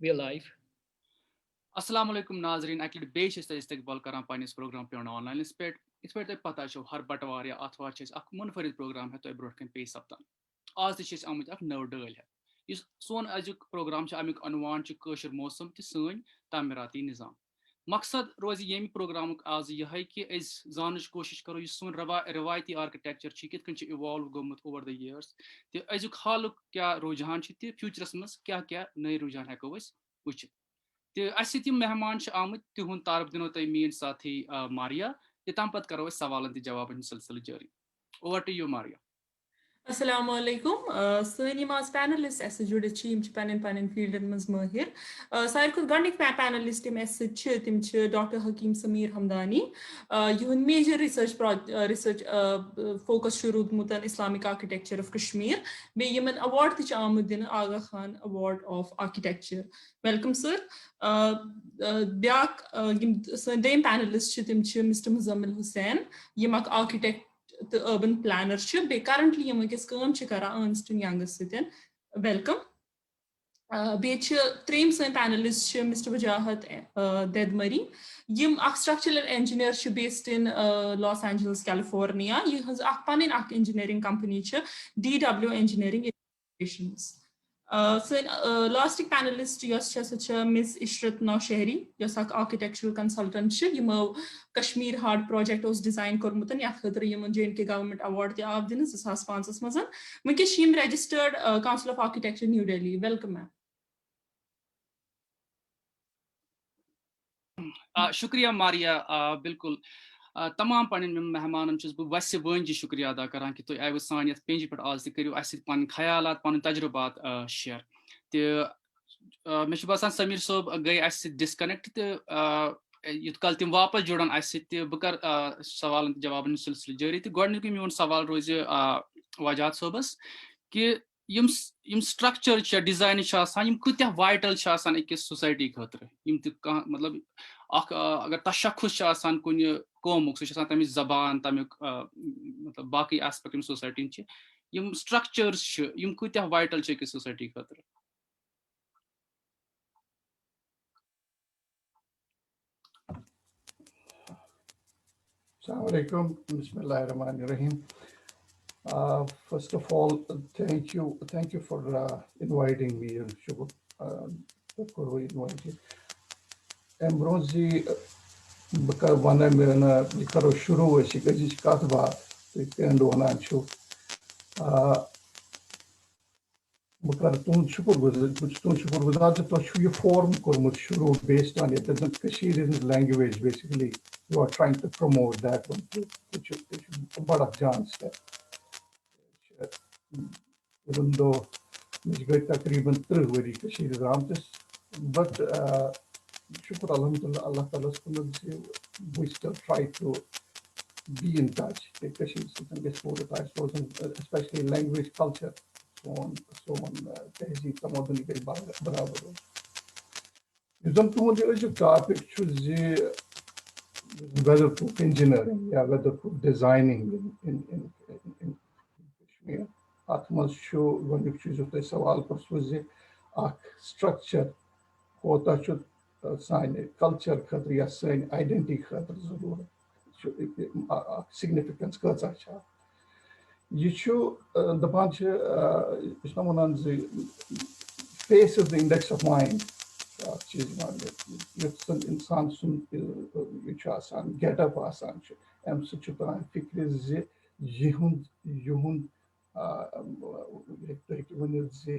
We are live. Assalamu alaikum नाजरीन अकल बेश इस्तकबाल करान पन्निस प्रोग्राम पे ऑनलाइन पे इत पे पता हर बटवार या आतवार मुनफरिद प्रोग्राम है तो ब्रोह कन पे सप्तान आज तक आमुत नव डल है सोन अजुक प्रोग्राम अमुक अनवान कशर मौसम तो सन तमीराती निज़ाम मकसद रोज ये प्रोग्राम आज यह कि जान कोशिश करो सोन रवायती आर्किटेक्चर कित इवॉल्व गोमुत ओवर द ईयर्स तो अजुक हाल क्या रुझान फ्यूचरस मज क्या क्या नए रुझान हेको वुचित तो अस मेहमान आमुत तिहुंद तारफ दिनो तुम मीन साथी मारिया तो तम पत करो सवालन जवाबन सिलसिल जारी over to you Maria Assalamu alaikum. Sani mas panelists as jude chim panen field and mas mahir. Sairkut gandik panelist tim as tim Dr. Hakim Samir Hamdani. Yuhun major research focus shurud mutan Islamic architecture of Kashmir. Be yemen award tich Ahmuddin Aga Khan Award of Architecture. Welcome sir. Byak dame panelist tim Mr. Muzammil Hussain. Yemak architect the urban planner be currently yamukis kam chikara Ernst & Young sitin. Welcome. Beach three panelists Mr. Wajahat Dedmari. Yim structural engineer based in Los Angeles, California. He has panin engineering company DW Engineering Innovations. Last panelist Ms. Ishrat Naushehri, architectural consultant. Kashmir Hard project was designed kormutan yathadri JNK government award the avdin sponsors mazan. Shim registered Council of Architecture New Delhi. Welcome ma'am. शुक्रिया मारिया बिल्कुल तमाम पन्न मेहमान वस one शुक्रिया अदा करान कि तुम आयो सान ये पेज पे आज करो पन ख्याल पन तजुर्बात शेयर तो मे बसान समीर सोब गई डिस्कनेक्ट तो युत कल तम वापस जुड़न बह कर सवाल जवाबन सिलसिल जारी तो गोडनिक मोन सवाल रोज वजात सोबस कि यम स्ट्रक्चर डिजाइन कत्या वाइटल अकिस सोसाइटी खतर मतलब अगर तशखुस कुन कौमुक सह तमिच जबान तमिक मतलब बाकी एस्पेक्ट सोसाइटी यम स्ट्रक्चर्स कत्या वाइटल अकिस सोसाइटी खतर Assalamu alaikum. Bismillahirrahmanirrahim. First of all, thank you for inviting me. Ambrosi, because one I karo shuru was because katba and one anchu. Because tun shukur without the touch you form kormut shuru based on it. The Kashmiri language basically. You are trying to promote that one, which is a lot of chance. Even though we get takriban 3 very Kashmiri Ramtis, but shukr alhamdulillah Allah Ta'ala we still try to be in touch. The Kashmiri system gets more attached, especially language, culture, so on. Tehzeeb tamaduni ke barabar. You don't know the topic choose weatherproof engineering, weatherproof designing in Kashmir. Atmas show when you choose the sawal pursues a structure, kota should sign a culture, khatriya sign identity khatr significance kazacha. You show the bunch someone on the face of the index of mind. इंसान सुन get up अम सह फिक्र युंद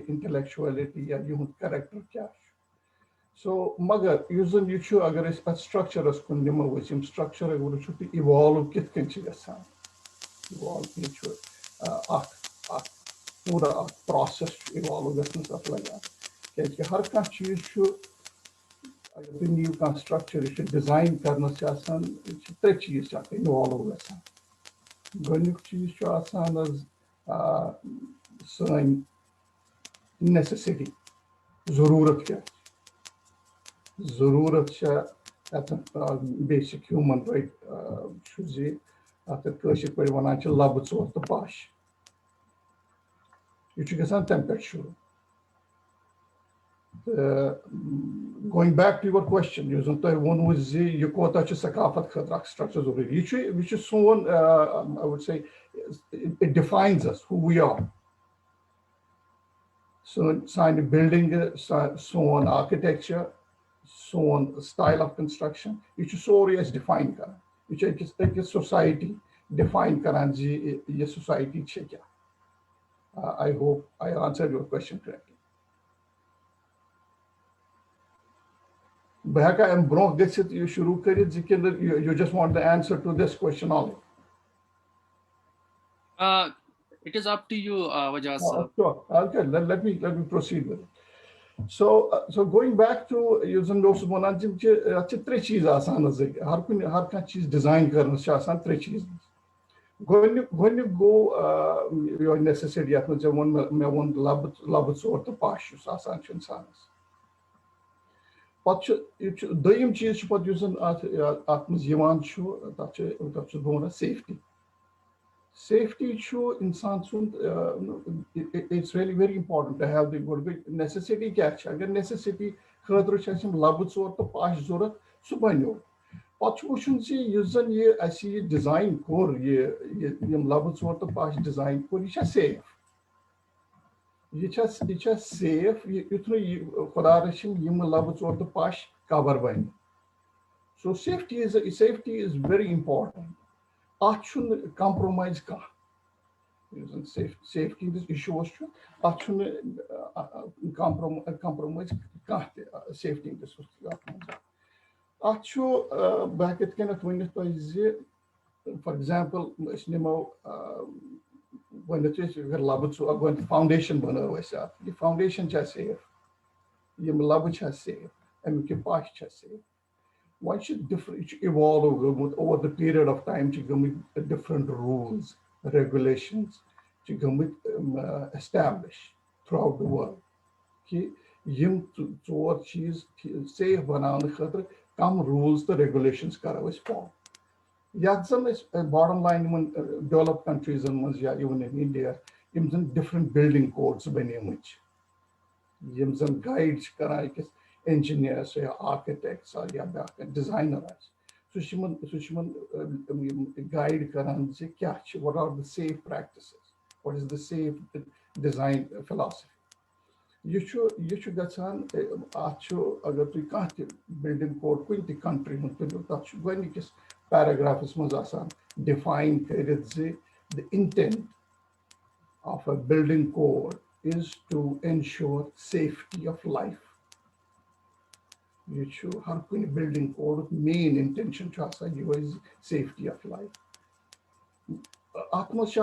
intellectuality या युंद character क्या सो मगर अगर structures कुन निमो structure अगर वो तो इवॉल्व कित इवॉल्व पूरा प्रोसेस इवॉल्व गस लगा क्या हर कह चीज अगर तुम नीव कह स्ट्रक्चर डिजाइन कर त्रे चीज इन्वॉल्व ग गोनिक चीज सन नेसेसिटी जरूरत क्या जरूरत बेसिक ह्यूमन राइट अत पे वन लब चोर तो पाश यह गसान तम पे शुरू Going back to your question, you know, one was you quote such a sakafat khadrak structures over which is someone, I would say, it defines us, who we are. So, sign building, so on architecture, so on style of construction, which is so as defined, which is a society defined karanji, a society check. I hope I answered your question correctly. Behaka and Bronx gets it, you should you just want the answer to this question only. It is up to you, Wajaz sir. Sure. Okay, let me proceed with it. So going back to using those monanjim tre cheez asan azig har kan cheez design karna cha asan tre cheez. When you go your necessity at me one lab sort of pashus asan insanas. Doyim cheez pat using at muz yaman chu that's bonus safety. Safety issue in it's really very important to have the good necessity catch. Again, necessity further labs or the pash zora subano. Patchushun see using ye I see design core ye labs or the pash design core is safe. It's just safe. You through Kodarashim yim labs or the pash cover bine. So safety is very important. Shouldn't compromise safety this issue was true. Shouldn't compromise safety in this back at kind of for example, when the church going to foundation the foundation just safe. You love has safe and we can pass just safe. Why should evolve over the period of time to come with different rules, regulations to come with establish throughout the world? Okay, toward cheese safe banana come rules the regulations karawis form. Yatsam is bottom line when developed countries and even in India, different building codes which guides karakis. Engineers, architects, or designers. So she guide karan se kya what are the safe practices? What is the safe design philosophy? You should get an agar tu kahti building code kunti country when you paragraph is mazasan define the intent of a building code is to ensure safety of life. You should have building code main intention is safety of life. Atmos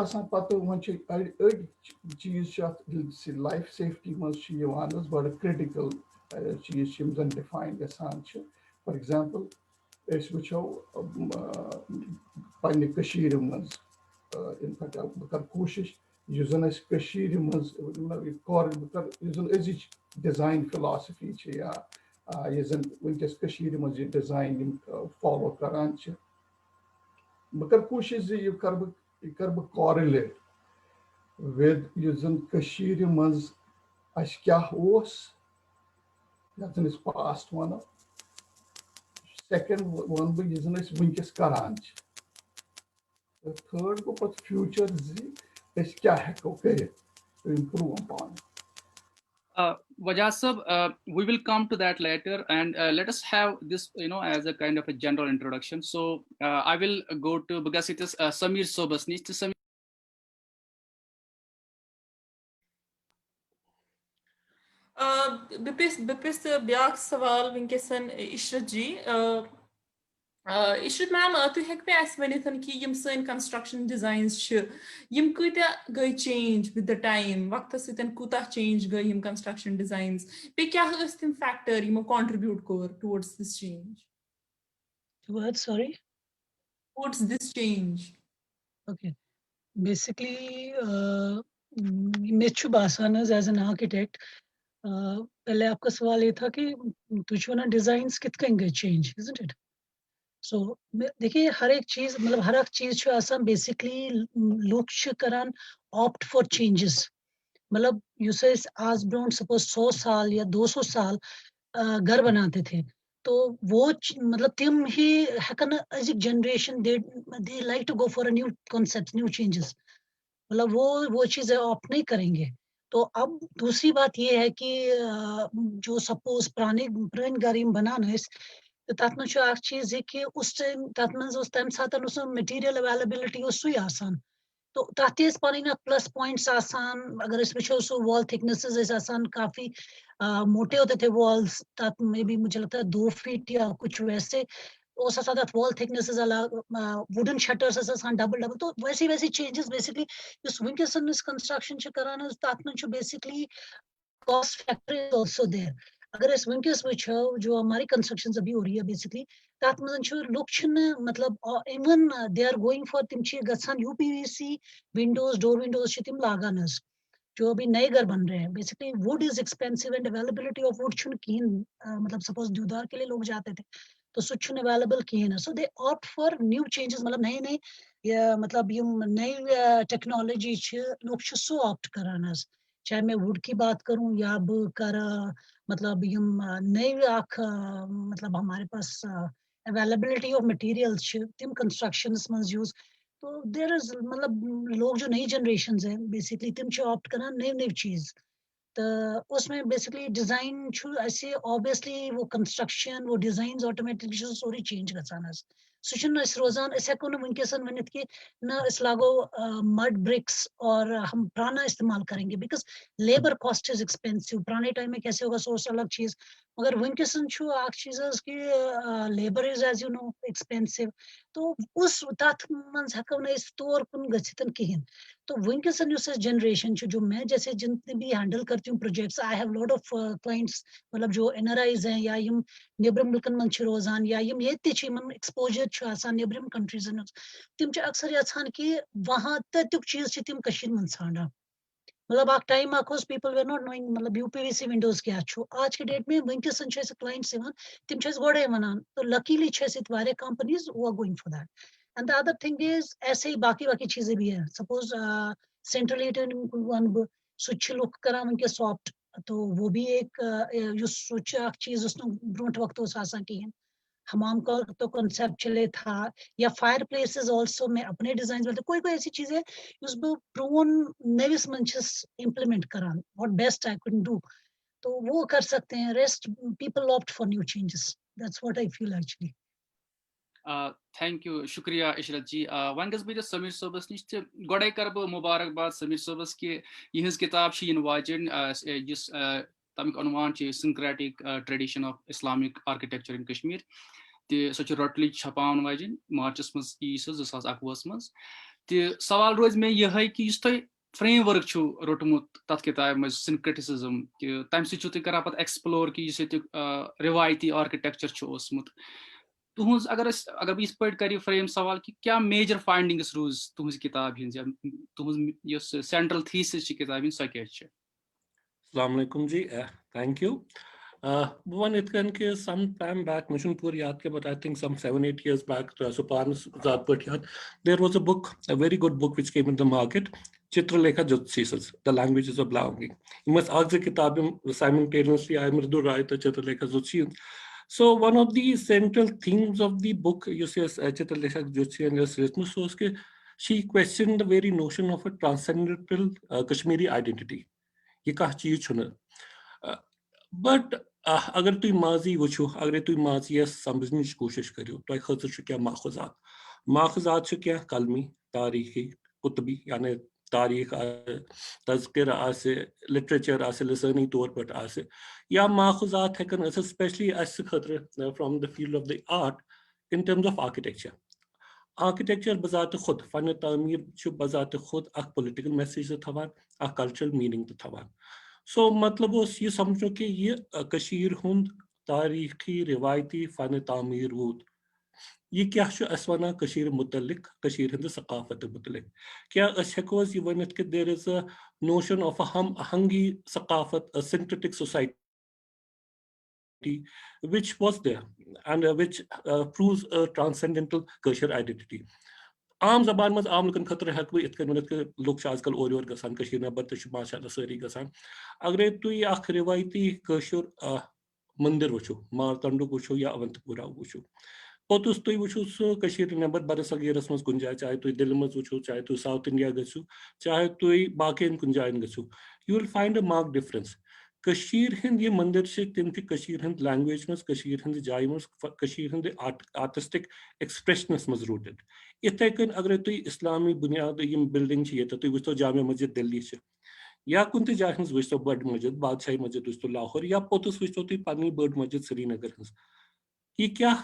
life safety must but a critical and defined as for example, which find the in fact kushish using as using design philosophy isn't Winkas Kashir was designed follow Karancha. Bakar Kushiz you correlate with using Kashir Maz Ashkah Os. That's in his past one. Second one be using is Winkas Karanch. The third go but future Z Ashkah okay to improve upon. Wajaz, we will come to that later, and let us have this, as a kind of a general introduction. So I will go to Bagasitis Samir Sobasni. Samir. Bipis Byak Sawal Vinkesan Ishraji. Ishrat ma'am, tu hek pe as vanithan ki yim sain construction designs ch yim kuita gai change with the time waqt sitan kuta change gai yim construction designs pe kya hastim factor yim contribute kor towards this change towards this change. Okay, basically Mechubasanas as an architect पहले आपका सवाल ये था कि तुझे ना designs कितने गए change, isn't it? So देखिए हर एक चीज मतलब हर एक चीज जो आसान basically लोग करान opt for changes मतलब यूसेस आज ब्रोन सपोज 100 साल या 200 साल घर बनाते थे, तो वो मतलब तिम ही हेकन अजिक generation they like to go for a new concept, new changes, मतलब वो चीजें ऑप्ट नहीं करेंगे। तो अब दूसरी बात ये है कि जो सपोज पुराने घर बनाना तथ मज चीज कि उस टाइम तथ तम सात मटीरियल अवेलेबिलिटी सुई आसान, तो तथ पन प्लस पॉइंट्स आसान। अगर वो सो वॉल थिकनेसेस काफी मोटे होते थे वॉल्स, तथ में भी मुझे लगता है 2 फीट या कुछ वैसे, तथ वॉल थिकनेसेस अलग, वुडन शटर्स डबल डबल, तो वैसी वैसी चेंजेस बेसिकली वनकस कंस्ट्रक्शन करान तथ मज basically cost factor is also there. अगर वनकस वो जो हमारी कंस्ट्रक्शन अभी हो रही है बेसिकली तथ मज लुक मतलब even they are going for तिम गसान यूपीवीसी विंडोज डोर विंडोज तिम लागान, जो अभी नए घर बन रहे हैं। Basically wood is expensive and availability of wood कहीं, मतलब सपोज देवदार के लिए लोग जाते थे तो सु अवेलेबल कहीं, so they opt for new changes, मतलब नए नए मतलब नई टेक्नोलॉजी लोग सो ऑप्ट करान, चाहे मैं वुड की बात करूं या कर मतलब नए मतलब हमारे पास अवेलेबिलिटी ऑफ मटेरियल्स तिम कंस्ट्रक्शन में यूज। तो देर इज मतलब लोग जो नई जनरेशन है बेसिकली तिम ऑप्ट करान नई नई चीज, तो उसमें बेसिकली डिजाइन ऑब्वियसली वो कंस्ट्रक्शन वो डिजाइन ऑटोमेटिकली सोरी चेंज गसान, सह रोजान हेको वनकस वन कि न लागो मड ब्रिक्स और हम पुराना इस्तेमाल करेंगे because labour cost is expensive. पुराने टाइम में कैसे होगा सोर्स अलग चीज, मगर वनकस चीज कि labour is as you know expensive, तो उस तथ मज हेको न तौर कुन गथित कहें। तो वनकस जनरेशन जो मैं जैसे जितने भी हैंडल करती हूँ projects, I have lot of clients, मतलब जो एनआरआईज हैं या नेबरम मुल्कन मन रोजान या ये एक्सपोजर नेबरम कंट्रीजन, तिम अक्सर यहां कि वहां तुक चीज तिम मन ाना। मतलब time people were not knowing मतलब यूपीवीसी विंडोज क्या आज के डेट में वनकस क्लाइंट्स तिम गोड़े वनान, तो लकीली कंपनीज वो are going for that. And the other thing is ऐसे ही बाकी बाकी चीजें भी है, सपोज सेंट्रल हीटिंग वन सु लुक करान वनकस ऑप्ट, तो वो भी एक चीज ब्रोट वक्त कहें। हमाम का तो कॉन्सेप्ट चले था, या फायर प्लेसेस आल्सो में अपने डिजाइन में कोई कोई ऐसी चीजें उस प्रोन नविस मंचस इम्प्लीमेंट करान what best I can do, तो वो कर सकते हैं। Rest people opt for new changes, that's what I feel actually. Thank you, शुक्रिया इशरत जी। वन गस बह समीर सोबस नश तो गोड़े कर बह मुबारकबाद समीर सोबस कि यह किताब वाचन तमिक अनुमान syncretic tradition of Islamic architecture इन कश्मीर, तो सो रोटली छपान वाजन मार्चस मज यी 2021 मज। तो सवाल रोज मे यह कि तुम फ्रेम वर्क रोटमुत तथ किताब मज सिंक्रेटिसिज्म कि तम सह करा पे एक्सप्लोर कि रिवायती आर्किटेक्चर ओसमुत तुहज अगर बह पे कर फ्रेम सवाल कि क्या मेजर फाइंडिंग्स रूज तुहज किताब हज तुहज सेंट्रल थीसिस किताब सो क्या? Assalamu alaikum ji, thank you. One it can कि some time back, मुझे पूरी याद के but I think some 7-8 years back, so पारस ज़ात पर याद, there was a book, a very good book which came in the market, Chitralekha ज्योतिषीस, The Languages of Belonging. You must ask the किताबें simultaneously I मृदु राय तो चित्रलेखा ज्योतिषी. So one of the central themes of the book, you see, Chitralekha ज्योतिषी has written, so उसके she questioned the very notion of a transcendental Kashmiri identity. ये कह चीज but अगर तुम माजी वो अगर तुम माजी समझने की कोशिश करो तो खतर क्या माखजात क्या कलमी तारीखी कुतबी यानी तारीख तज़किर लिटरेचर लिसानी तौर पर या माखजात हेकन स्पेशली खतर from the field of the art in terms of architecture. Architecture बजात खुद फन तामीर बजात खुद पोलिटिकल मैसेज थवान कल्चरल मीनिंग थवान। सो मतलब ये समझो कि ये कशीर हुंद तारीखी रिवायती फन तामीर वूद ये क्या वन कशीर मुतलिक कशीर हिंद सकाफत मुतलिक क्या हेको ये वनित कि there is a notion of a हम आहंगी सकाफत a synthetic society which was there and which proves a transcendental Kashmir identity. आम जबान मज आम लुकन खतर हेक बह इत लुक आजकल ओर योर गसान कशीर नबर तो माशाअल्लाह सारी गसान अगर तुई अख रिवायती कशुर मंदिर वुचो मारतंडुक वुचो या अवंतपुरा वुचो पोतुस तुई वुचो सह नबर बर सगीरस मज कुन जाए चाहे तुई दिल मज वुचो चाहे तुई साउथ इंडिया गु चाहे तुई बाकियन कुन जायन गु you will find a mark difference Kashir Hind ये मंदिर से तिम कशीर हिंद लैंग्वेज मज कशीर हिंद जाय मज कशीर हिंद आर्टिस्टिक एक्सप्रेशनस मज रूटेड इथे कन अगर तुई इस्लामी बुनियाद यम बिल्डिंग ये तुई वुचो जामिया मस्जिद दिल्ली या कुन ते जाय हंस वुचो बड़ मस्जिद बादशाही मस्जिद वुचो लाहौर या पोतुस वुचो तुई पन्नी बड़ मस्जिद श्रीनगर हंस ये क्या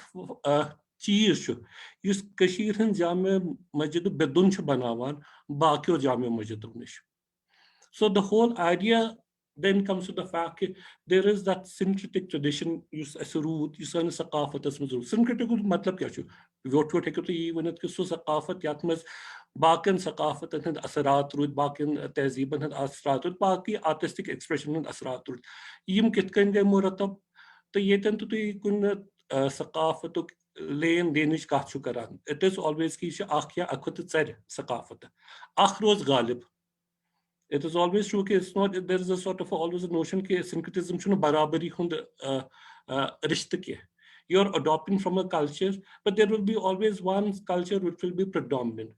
चीज युस कशीर हंद जामिया मस्जिद बेदुन बनावान बाकियों जामिया मस्जिदों निश so the whole idea then comes to the fact that there is that syncretic tradition yus asrut yusan saqafat asmaz syncretic matlab kya chu vot hekku to ye wanat ki so saqafat yat maz bakin saqafat and asrat rut bakin tehzeeban and asrat rut baki artistic expression and asrat rut yim kitkan ge muratab to yeten to kun saqafat लेन देनिश कथ छु करान it is always की अख या अखत चर सकाफत अख रोज Ghalib it is always true कि it's not there is a sort of always a notion कि syncretism छु बराबरी हुंद रिश्ते के you're adopting from a culture but there will be always one culture which will be predominant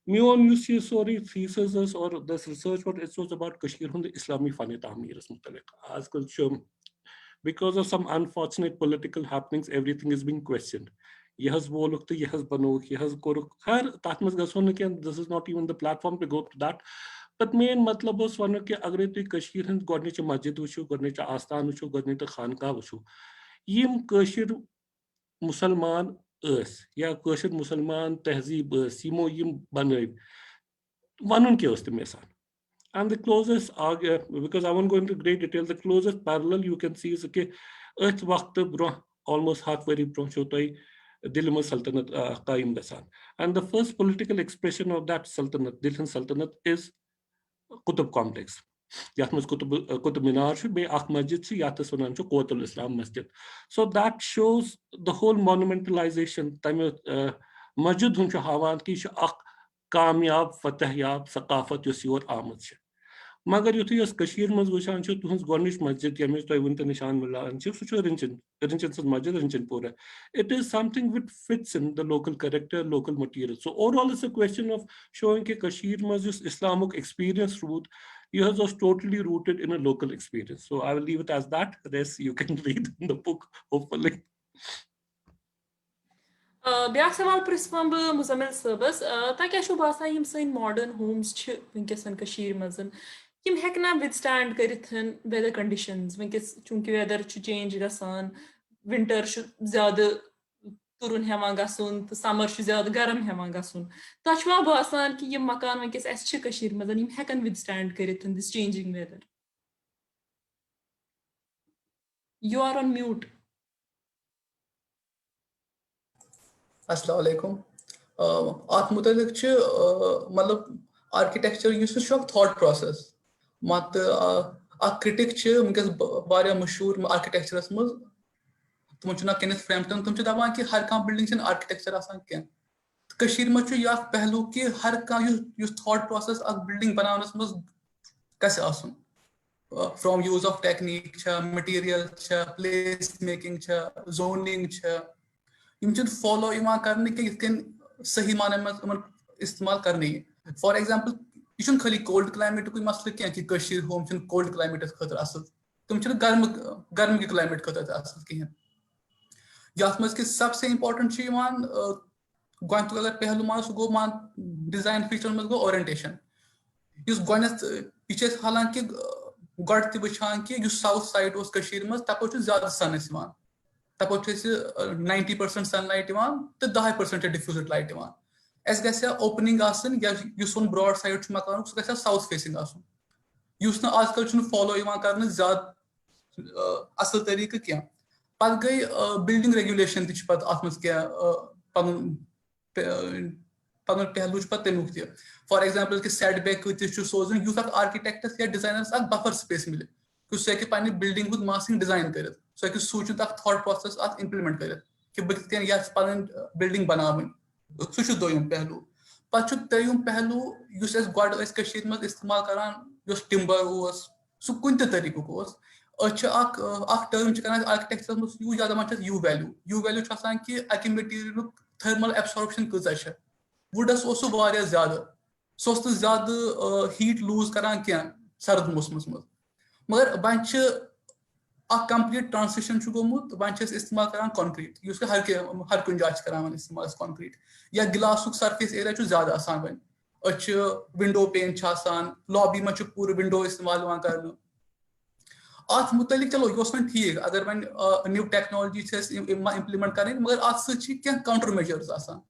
Mion UC sorry thesis or this research what it was about Kashmir हुंद Islami fani ta'mir is मुतल्लिक आजकल छु because of some unfortunate political happenings everything is being questioned यहस बोलुक तो यहस बनोक यहस कोरुक हर तथ मज गसो न कि this is not even the platform to go to that but main मतलब उस one कि अगर तुम कशीर हंद गोडनिच मस्जिद वुचो गोडनिच आस्थान वुचो गोडनिच खानका वुचो यम कशीर मुसलमान अस या कशीर मुसलमान तहजीब अस यमो यम बनव वनुन के उस तम यसान and the closest because I won't go into great detail the closest parallel you can see is कि अथ वक्त bro almost half worry bro छो तोय दिल्ली में सल्तनत कायम गसान and the first political expression of that sultanate Delhi sultanate is Qutub complex यात मज कुतुब मीनार छु बे अख मस्जिद छु यात वनान छु कोतुल इस्लाम मस्जिद so that shows the whole monumentalization तमे मस्जिद हुन छु हावान कि अख कामयाब फतह याब सकाफत युस योर आमद छ मगर युथु यस कशीर मज वचान छु तुहस गोनिश मस्जिद यमिस तोय वंत निशान मिलान छु सु छु रिंचन मस्जिद रिंचनपुरा it is something which fits in the local character local material so overall it's a question of showing कि कशीर मज use Islamic experience root yours was totally rooted in a local experience so I will leave it as that rest you can read in the book hopefully back सवाल प्रिस्वाम बह मुजम्मिल सबस ता क्या छु बासान यम सन modern Holmes छ वंकसन कशीर मजन यम हेकना विदस्टैंड करिथन वेदर कंडीशंस वंकस चूंकि weather छु चेंज गसान विंटर छु ज्यादा तुरुन हेवान गसन तो समर छु ज्यादा गर्म हेवान गसन ता छु बासान कि यम मकान वंकस एस छ कशीर मजन यम हेकन विदस्टैंड करिथन this changing weather you are on mute अस्सलाम वालेकुम अत मुतल्लिक छ मतलब आर्किटेक्चर युस छ थॉट प्रोसेस मत अ क्रिटिक छ वंकस वारिया मशहूर आर्किटेक्चरस मज तुम छु ना केनेथ फ्रैम्पटन तुम छु दपान कि हर कम बिल्डिंग छ आर्किटेक्चर आसान के कशीर मज छु या पहलू कि हर का युस थॉट प्रोसेस अ बिल्डिंग बनावनस मज कस आसन from use of technique छ material छ place making छ zoning छ यम छु फॉलो इमा करने के इतकन सही माने में इस्तेमाल करने फॉर एग्जांपल यह खाली कोल्ड क्लाइमेट कोई मसले क्या कि कशीर होम छु कोल्ड क्लाइमेट खतर असल तुम छु गर्म के क्लाइमेट खतर असल कहीं यात मज के सबसे इंपॉर्टेंट छु मान गोंत अगर पहलू मान सो गो मान डिजाइन फीचर में गो ओरिएंटेशन इस गोनत पीछे हालांकि गड त वचान कि साउथ साइड उस कशीर में तपो छु ज्यादा सन इस्तेमाल तपो 90% सनलाइट तो 10% डिफ्यूज्ड लाइट एस गया ओपनिंग या ब्रॉड साइड मकान सह साउथ फेसिंग आजकल फॉलो कर ज्यादा असल तरीके क्या पे गई बिल्डिंग रेगुलेशन तत क्या पन पहलू पे तमुक फॉर एग्जांपल कि सेट बैक कत सोजन युथ आर्किटेक्टस या डिजाइनर्स बफर स्पेस मिले सह हे पे बिल्डिंग हुंद मासिंग डिजाइन कर सो हे सोचित थॉट प्रोसेस अत इम्प्लीमेंट कर कि बह पे बिल्डिंग बनावन सह दोयम पहलू पछु तयुम पहलू use S God S Kashir में इस्तेमाल करान युस टिम्बर ओस सु कुंत तरीको ओस अच्छ अक टर्म च करन आर्किटेक्चर में यूज ज्यादा मन यू वैल्यू छ आसान कि अकि मटेरियल थर्मल एब्सॉर्प्शन कजा छ वुडस ओसु वारिया ज्यादा सोस्त ज्यादा हीट लूज करान क्या सर्द मौसमस में मगर बंच कंप्लीट ट्रांसिशन गोमुत बंच इस्तेमाल करान कंक्रीट युस हर कुन जाय करान इस्तेमाल कंक्रीट या गिलासुक सरफेस एरिया ज्यादा आसान वन अच्छ विंडो पेन आसान लॉबी में पूरे विंडो इस्तेमाल कर अत मुतलिक चलो यह ठीक अगर वन न्यू टेक्नोलॉजी इम्प्लीमेंट करें मगर अत सह काउंटर मेजर्स आसान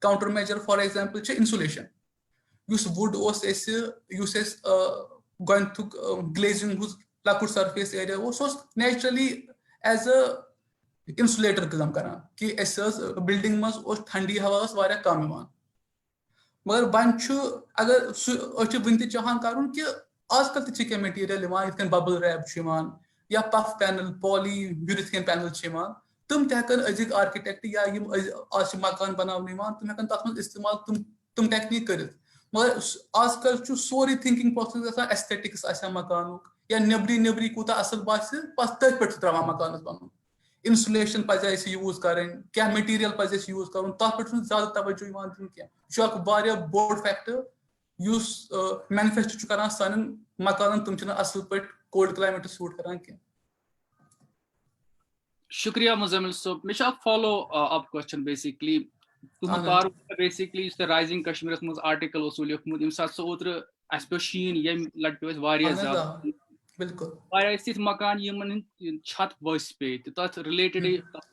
counter measure for example insulation युस वुड गोथुक ग्लेजिंग लकुट surface area naturally as a insulator कम करान कि बिल्डिंग मज ठंडी हवा कम मगर वन अगर वन चाहान कर कि आजकल क्या मटीरियल बबल रैप या puff panel poly urethane panel तम तहन अजिक आर्किटेक्ट या आज मकान बनाने तम हेकन तथ इस्तेमाल तम टेक्निक कर मगर आजकल सोरे थिंकिंग प्रोसेस एस्थेटिक्स मकान या नबरी कूत असल बासे तथ पे त्रावान मकान बन इंसुलेशन पजे यूज करें क्या मटीरियल पजे यूज कर तथ पे ज्यादा तवज्जो क्या बोर्ड फैक्टर युस मैनिफेस्ट करान सान मकान तम असल पे कोल्ड क्लाइमेट सूट करान क्या शुक्रिया मुजम्मिल साहब मे फॉलो अप क्वेश्चन बेसिकली तुम बेसिकली राइजिंग कश्मीर मज आर्टिकल लिखमुत यम सात ओत्र अस पे शीन यम लट पे वारिया ज्यादा बिल्कुल मकान यमन छत वस पे तथ रिलेटेड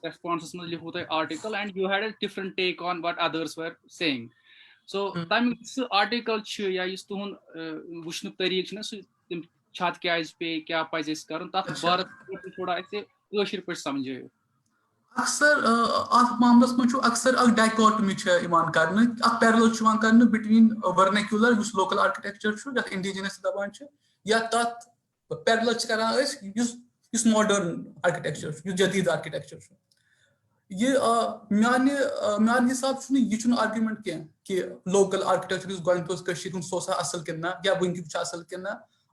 रेस्पॉन्स मज लिखो तुम article and you had a different take on what others were saying so तम आर्टिकल या तुहद वुचन तरीक तम छत क्या पे क्या पज कर तथ बारे थोड़ा पे समझो अक्सर अत मामलस में अक्सर डायकोटमी कर पैरेलल कर between vernacular local architecture indigenous दपान या तथ पैरेलल कर मॉडर्न आर्किटेक्चर जदीद आर्किटेक्चर ये मान हिसाब यह आर्ग्यूमेंट कि लोकल आर्किटेक्चर गो असल कि या वन असल कि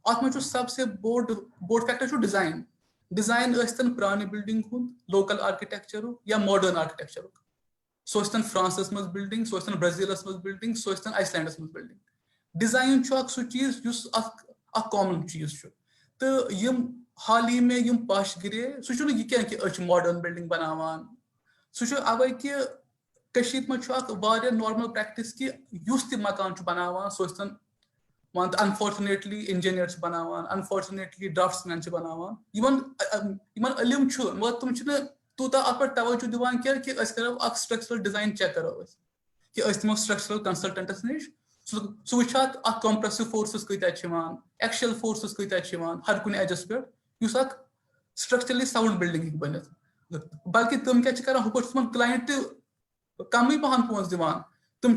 अत में सबसे बोर्ड फैक्टर डिजाइन डिजाइन पुरानी बिल्डिंग लोकल आर्किटेक्चर या मॉडर्न आर्किटेक्चर सो फ्रांसस मज बिल्डिंग सो ब्राजीलस मज बिल्डिंग सो आइसलैंडस मज बिल्डिंग डिजाइन सह चीज कॉमन चीज तो हाल ही में पश गिरे सह यह कि मॉडर्न बिल्डिंग बनावान सह अवे कि नॉर्मल प्रैक्टिस कि मकान बनावान सो मान अनफॉर्चुनेटली इंजीनियर बनावान अनफॉर्चुनेटली ड्राफ्ट्समैन बनावान इलम मगर तुम तूता अत पे तवज्जो दिवान कि करो स्ट्रक्चरल डिजाइन चेक करो कि दिमो स्ट्रक्चरल कंसल्टेंटस निश सह वुचा कंप्रेसिव फोर्सेस कत्यान एक्शियल फोर्सेस कत्यान हर कुन एजस पे स्ट्रक्चरली साउंड बिल्डिंग बन बल्कि तुम क्या हुप क्लाइंट कम पहन पोस दिवान तुम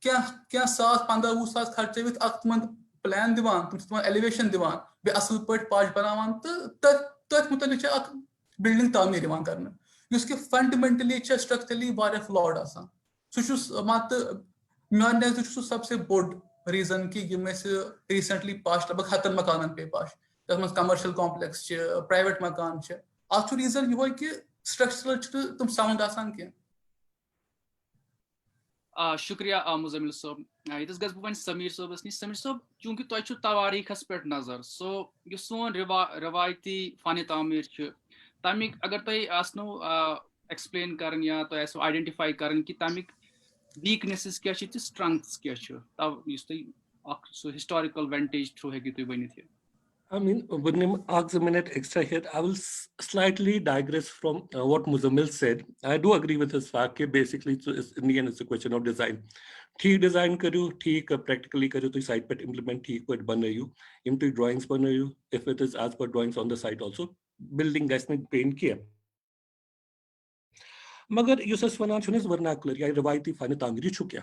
क्या 7-15-20 खर्च तुम प्लान दिवान तुम एलिवेशन दिवान बे असल पे पाश बनावान तो तथ मुतलिक बिल्डिंग तामीर कर फंडामेंटली स्ट्रक्चरली फ्लॉड आसान सह मत मान नजर सबसे बोड रीजन कि रिसेंटली पाश लगभग 7 मकान पे पाश तथ कमर्शियल कॉम्प्लेक्स प्राइवेट मकान अत रीजन यह कि स्ट्रक्चरल तुम साउंड आसान क्या शुक्रिया मुजम्मिल साहब ये गस बह समीर साहबस नश समीर साहब चूंकि तुम तवारीखस पे नजर सो यह सोन रवायती फन तामीर तमिक अगर तुम एक्सप्लेन कर या तुम आइडेंटिफाई कर कि तमिक वीकनेसेस क्या स्ट्रेंथ्स क्या हिस्टोरिकल वेंटेज थ्रू हेकि तुम वनिथ I mean, within a minute extra here, I will slightly digress from what Muzammil said. I do agree with his fact that basically in the end it's a question of design. ठीक design करो, ठीक practically करो तो site पर implement ठीक पर बन रही हो, इम्पी drawings बन रही हो, if it is as per drawings on the site also, building guys ने paint किया. मगर युस वनान छुनस वर्नाकुलर या रवायती फन तामीरी छु क्या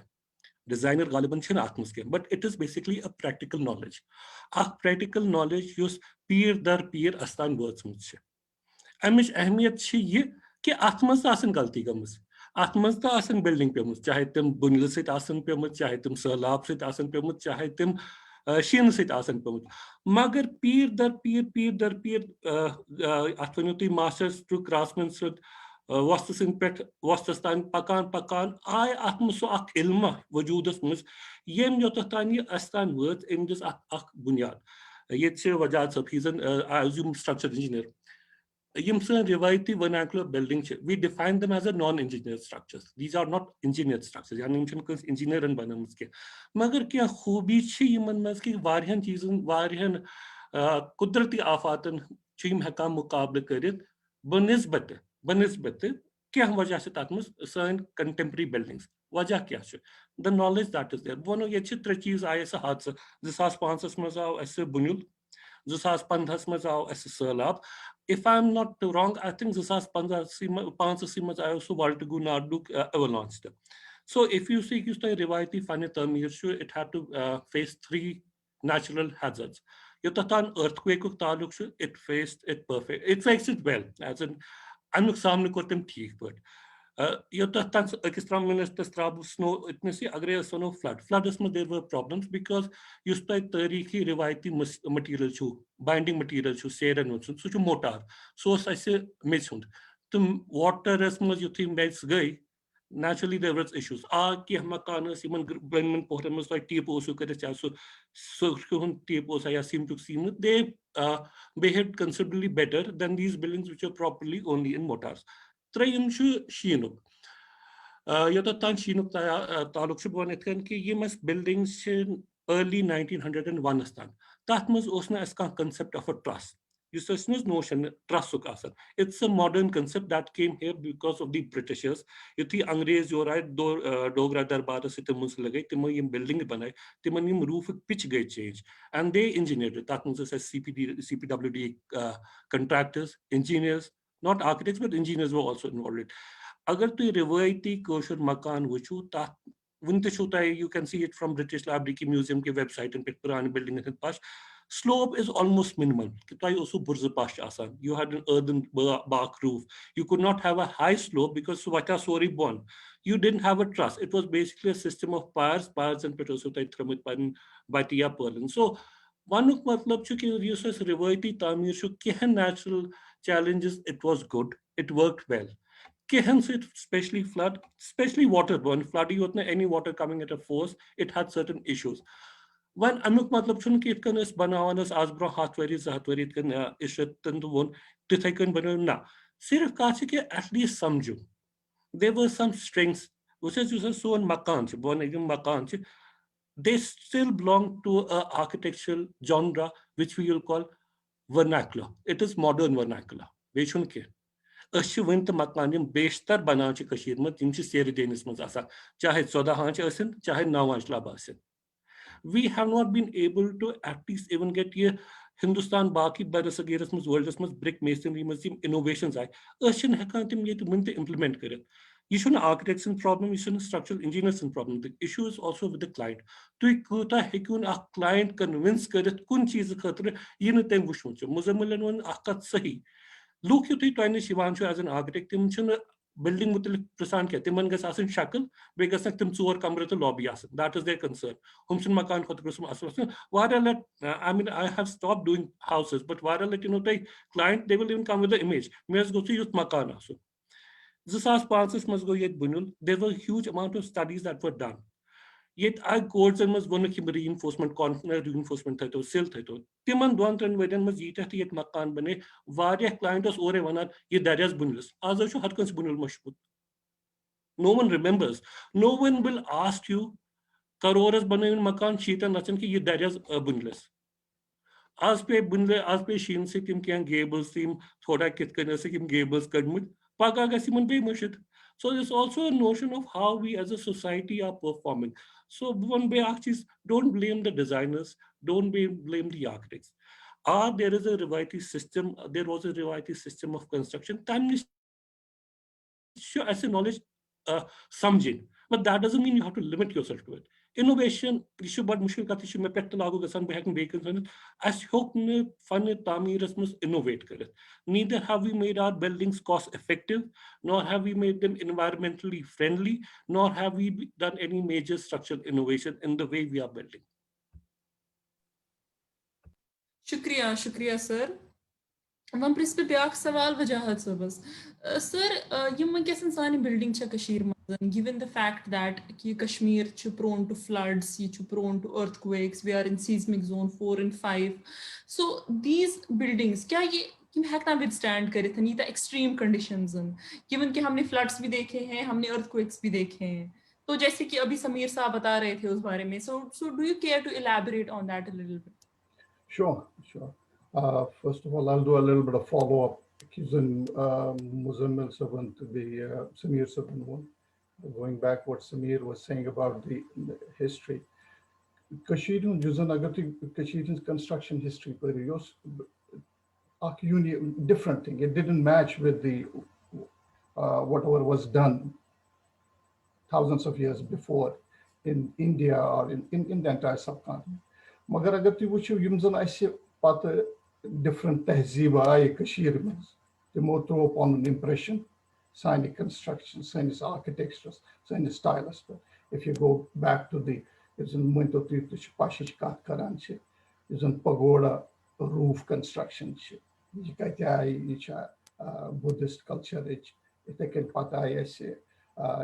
डिजाइनर गालिबन छन आत्मस के but it is basically a practical knowledge practical knowledge use पीर दर पीर अस्तान वचमुत छ अमिच अहमियत छ ये कि आत्मस आसन गलती गमस अत मज तो आसन बिल्डिंग पेमुत चाहे तुम बुनिल सत आसन पेमुत चाहे तुम सैलाब सत आसन पेमुत चाहे तुम शीन सत आसन पेमुत मगर पीर दर पीर अत वनो तुम मास्टर्स टू क्राफ्ट्समैन वस्तस पे वस्तस तान पकान पकान आय अत मज सो अख इल्म वजूदस मज यम योत तान अस तान वत अम दिस अख बुनियाद ये वजाद सब ही structure engineer Yim san rivaiti vernacular building, we define them as a non-engineered structures. These are not engineered structures. Yani yim chun engineer an banamız ke. Magar kya खूबी छ यमन मज कि वारियन चीजन वारियन कुदरती आफातन छ यम हेकान मुकाबले करित बनिस्बत क्या वजह से तत मज सन कंटेम्पररी बिल्डिंग्स वजह क्या छ the knowledge that is there वनो ये छ त्रे चीज आए स हादसा 2005 मज आव अस बुनिल 2015 मज आव अस सैलाब if I'm not wrong, I think 2005 मज आयो सो वाल्टगू नाडुक avalanche. So if you see कि रिवायती फन तमीर it had to face 3 natural hazards. Yotan earthquake तालुक it faced it well, as in अमुक सामने को तुम ठीक पर Yotan Akisram ministers travel snow itnesi agre sono flood is there were problems because you start tarikhi rivaiti material chu binding material chu share and so chu motor so I say meshund tum water as much you think that's guy naturally there was issues ki makan siman benman pohramus like tape also kare so tape also ya seem to seem they behaved considerably better than these buildings which are properly only in mortars. Trayim shu Shinuk. Yotan Shinuk Taluk Shubonetkan ki yimas buildings in early 1901 astan. That was osna aska concept of a truss. This notion truss asan. It's a modern concept that came here because of the Britishers. Yuthi Angrez jo right Dogra Darbar sitamus lagay timo yim building banai timon yim roof pitch gate change and they engineered it. That means as CPWD contractors, engineers, not architects, but engineers were also involved in it. Agar tu rivaiti kosher makan wuchu ta winte chuta you can see it from British Library ki museum ki website and purani building in past slope is almost minimal. Kitai also burza pash asan. You had an earthen bark roof. You could not have a high slope because Swata Sori born. You didn't have a truss. It was basically a system of piers and petrosutai tramit by Tia Perlin. So one of matlab chu ki uses rivaiti tamir shu kihan natural challenges, it was good, it worked well. Especially flood, especially waterborne, flood, any water coming at a force, it had certain issues. One amuk matlab chun ki itkan is banawanas asbro hatwari zahatwari itkan ishatan to one tithaikan banu na. Sirf kachi ke at least samju. There were some strengths, which is so on makanch, born again makanch. They still belong to an architectural genre which we will call vernacular. It is modern vernacular. Veshun ke. Ashwint Makanium Beshtar Banach Kashirma, Timchi Seri Denis Mazasa, Chahe Soda Hanch Asin, Chahe Nawanch Labasin. We have not been able to at least even get here Hindustan Baki Barasagirismus, Worldismus, brick masonry, innovations. Ashin Hakantim yet to implement it. You shouldn't architects in problem, you shouldn't structural engineers in problem. The issue is also with the client. To Kuta Hekun a client convince Karat Kun cheese Katra, Yinatem Bushunch, Muzamalan one Akat Sahi. Look you to Shivanshu as an architect, building with Prasan Ketiman Gasasan Shakal, Vegasakim Suar Kamra lobby asan. That is their concern. Humsun Makan Kotrusum Association. I mean, I have stopped doing houses, but why let the client, they will even come with the image. Mayors go to use Makan also. Zisas Pansis must go yet Bunul. There were a huge amount of studies that were done. Yet I codes and must one reinforcement, confident reinforcement title, sil title. Timan Duan and Wedan must eat at yet Makan Bane, Varia clientos or one yet Darias Bunless. Azashu Harkans Bunul Mashput. No one remembers. No one will ask you Karoras Banan Makan Sheet and Nathanki yet Darias Bunless. As pe Bunle, as pe Shin Sikim Kian Gables team, Thoda Kitkanasikim Gables Kadmut, Pagaga Simon Bay Mushit. So there's also a notion of how we as a society are performing. So one way is don't blame the designers, don't blame the architects. There is a Rivaiti system, there was a Rivaiti system of construction. Sure, as a knowledge, samjin. But that doesn't mean you have to limit yourself to it. innovation यह बड़ मुश्किल कत मे पे लागू गसान बह हेकन अस होक न fun तामीरस मज innovate कर neither have we made our buildings cost effective nor have we made them environmentally friendly nor have we done any major structural innovation in the way we are building. शुक्रिया शुक्रिया sir वम प्रिस पे back सवाल वजाहत सबस sir यम वंकस सानी building छ कशीर मजन given the fact that कि कश्मीर छ prone to floods ये छ prone to earthquakes we are in seismic zone 4 and 5 so these buildings क्या ये हम हेकना withstand करित नीता extreme conditions given कि हमने floods भी देखे हैं हमने earthquakes भी देखे हैं तो जैसे कि अभी समीर साहब बता रहे थे उस बारे में so do you care to elaborate on that a little bit? Sure. First of all, I'll do a little bit of follow-up. Kizan Muzammil Saban to the Samir Saban one. Going back what Samir was saying about the history. Kashirun Juzan Agati Kashirun's construction history, but different thing. It didn't match with the whatever was done thousands of years before in India or in the entire subcontinent. Magar agar tu wuchu yum zan aise pat different tehzeeb aaye kashir mez timo throw upon an impression sani construction sani architecture sani styles. If you go back to the isn't muito tu pashish kat karan che isn't pagoda roof construction che yikati aicha Buddhist culture ich itekel pata aise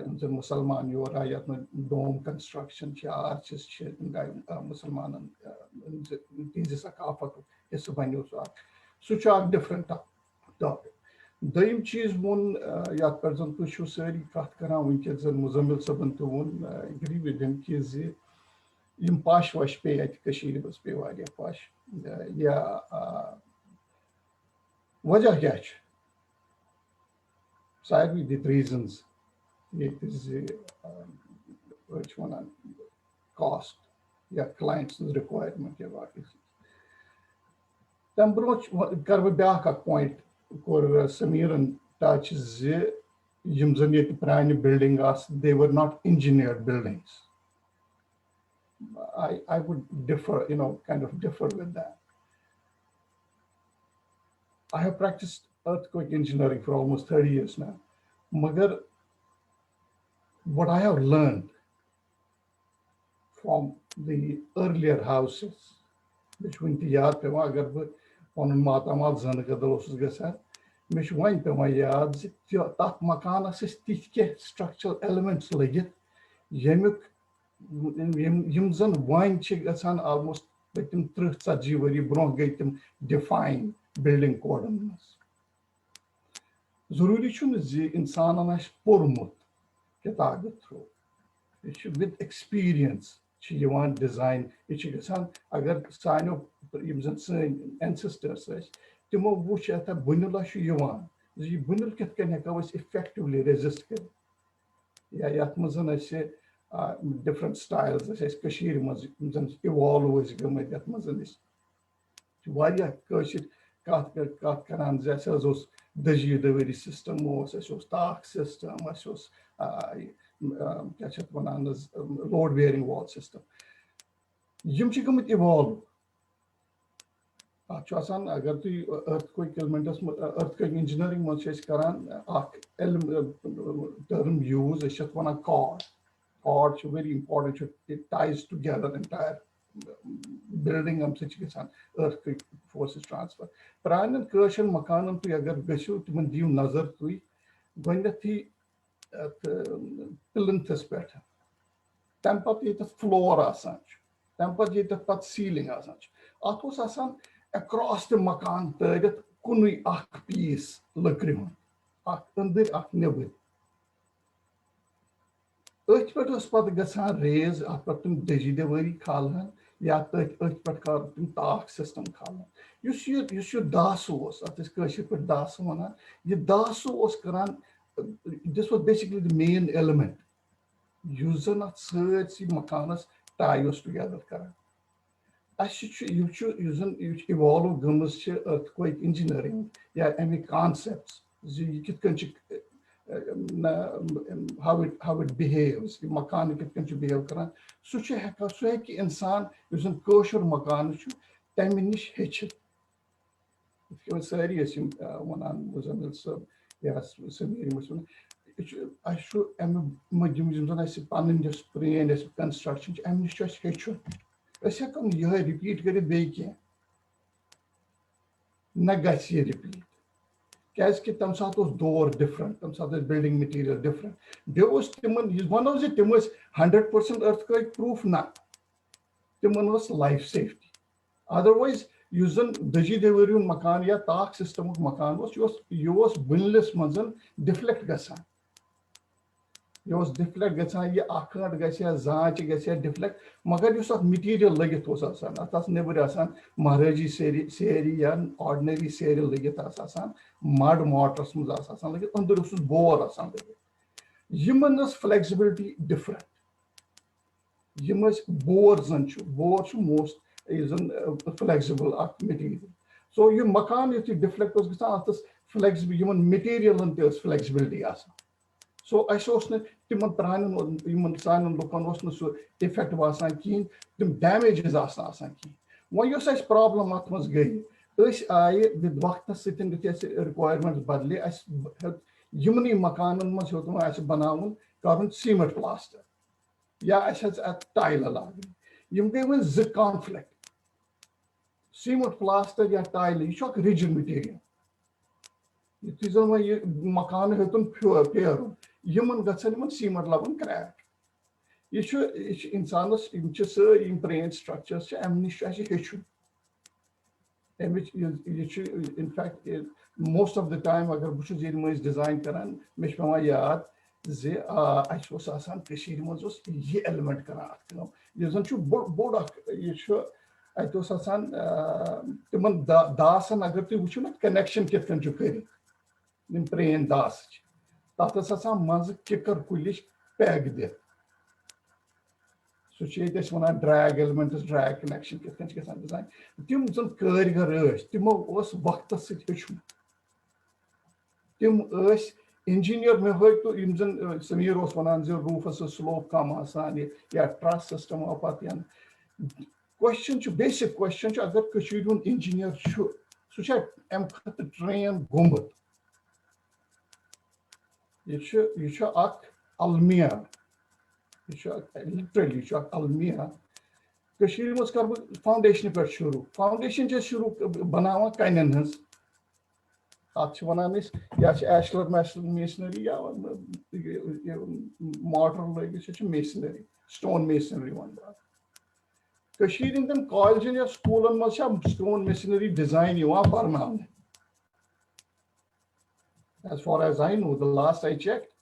in the Musalman Yorayat dome construction, arches, Musalman, these Sakafatu, Esubanyusa. Such are different topic. Daim cheese one yat person to show seri Katkara, Winkels and Muzammil Sabantuun, agree with him, Kizi, Impash was pay at Kashiri was pay Wadia Pash. Yeah, Wajah Yach. Side with the reasons. It is which one on cost, yeah, clients requirement, yeah, what is it? Then broach Garbaka point for Samir and touches Yimzaniat Prani building us, they were not engineered buildings. I would differ, kind of differ with that. I have practiced earthquake engineering for almost 30 years now. Magar what I have learned from the earlier houses, which went to Yad Pema Garba on Matamal Zanagadosus Gasar, which went to my yards, that Makana Sistike structural elements like it, Yemuk Yumzan wine chigasan almost victim truth sajivari brongatum define building coordinates. Zururichun is the insanash pormut. Through. It should with experience. She want design. It should san agar sign of ancestors. Timo wuch ata bunula shu yuan. The bunul ket kan was effectively resist. Yeah, yatmazan I say different styles. I say Kashir must evolve always go with yatmazan is. Why ya Kashir kat karan zesas the very system was a stock system, was load bearing wall system. Yumchikamit evolve. Chasan agar tu earthquake elementals earthquake engineering much karan term use is just one cord. Cord is very important. It ties together entire building such earthquake forces transfer. Pran and Kershan Makanam to agar gashu to diu nazar tui when the plinthus better. Tempat it floor asanch. Tempat it pat ceiling asanch. Atos asan across the Makan that kunui ak piece lakrim. Ak under ak never. Earthquakes pat gasan raise apatum dejidevari kalhan. Yeah, earthquake dark system kalhan. You should dasos at this Kership dasona. You dasos karan. This was basically the main element. Using not search makanas tiles together. You should evolve earthquake engineering. Yeah, any concepts. You can how it behaves, makan kit kan behave karan, su है कि इंसान use जन kosher मकान छु तमि निश हेचित सारी वनान मुजम्मिल साहब या समीर मुसन पन प्रेन कंस्ट्रक्शन अम निश हेचुन हेको यह रिपीट कर बे न ग रिपीट क्या तम सात दौर डिफरेंट तम सात बिल्डिंग मटीरियल डिफरेंट बे तिमन वनो 100% अर्थक्वेक प्रूफ ना तिमन लाइफ सेफ्टी अदरवाइज युस जन दजी देवरी मकान या ताक सिस्टम मकान यह बुनलिस मज डिफ्लेक्ट गसान यह डिफ्लेक्ट गसान यह अखंड गया जांच गया डिफ्लेक्ट मगर उस मटीरियल लगित अत नबर महाराजी सेरी या ऑर्डनरी सेरी लगित मड मोटरस मज लगित अंदर बोर लगित यमन फ्लेक्सिबिलिटी डिफरेंट यम बोर जन बोर मोस्ट फ्लेक्सिबल मटीरियल सो यह मकान यु डिफ्लेक्ट अत फ्लेक्सिबल मटीरियल फ्लेक्सिबिलिटी सो तिमन प्रान सान लुकन सह इफेक्ट बसान कहें तम डैमेजेस कहें वो प्रॉब्लम अत मज गई आये वक्त रिक्वायरमेंट बदले यमन मकान मज बनावन कर सीमेंट प्लास्टर या टाइल लागन यम गई वो कॉन्फ्लिक्ट सीमेंट प्लास्टर या टाइल यह रिजिड मटीरियल युथ जन वो मकान हेतुन फेरुन यमन गन सीमेंट लगन क्रैक यह इंसानस सारी प्रेन स्ट्रक्चर्स अम निश हेचुन in fact most of the time अगर बहुत डिजाइन करान मे पे याद जे मज यह एलिमेंट करान यह बोड़ तिमन दासन अगर तुम वो ना कनेक्शन कितन कर प्रेन दास तथ मज किकर कुलिश पैग दिख सह one drag elements drag connection कितन डिजाइन तम जन कारीगर तमो वक्त हेचुन तम इंजीनियर मे तो जन समीर वन रूफस स्लोप कम या ट्रस सिस्टम पे क्वेश्चन बेसिक क्वेश्चन अगर इंजीनियर सह अम खत ट्रेन गोमुत यह अलमिया लिटरली अलमिया मज कर फाउंडेशन पे शुरू फाउंडेशन शुरू बनावा कन हज अत वन एशलर मेसनरी या मॉडर्न लगे मेसनरी स्टोन मेसनरी वन हंदन कॉलेजन या स्कूलन मज स्टोन मेसनरी डिजाइन पर्ना as far as I know, the last I checked,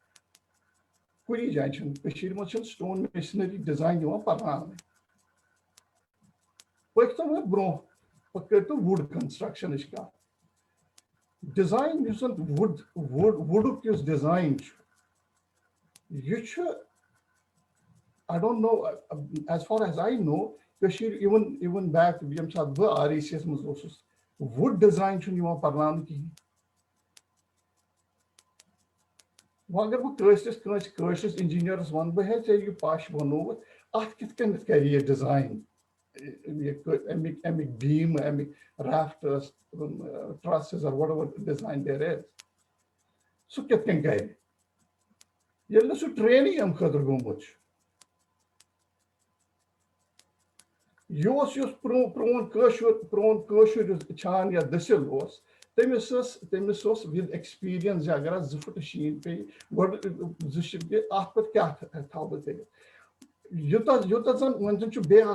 kuni jaye maz stone masonry design parnaane pakto bro pakto wood construction iska design usant wood kis design you I don't know as far as I know even back yam sat ba RECS maz wood design chun parnaane ki अगर बस engineers one बह यह पश बनोत अत कर यह design Amik beam Amik rafters trusses और whatever design there is सह कितन कर ये सह ट्रेनिंग अम खतर गोमुत यह प्रोन छान या दसिल तमिस विद एक्सपीरियंस अगर 2 फुट शीन पे अत पे क्या थो बह यूत जन वन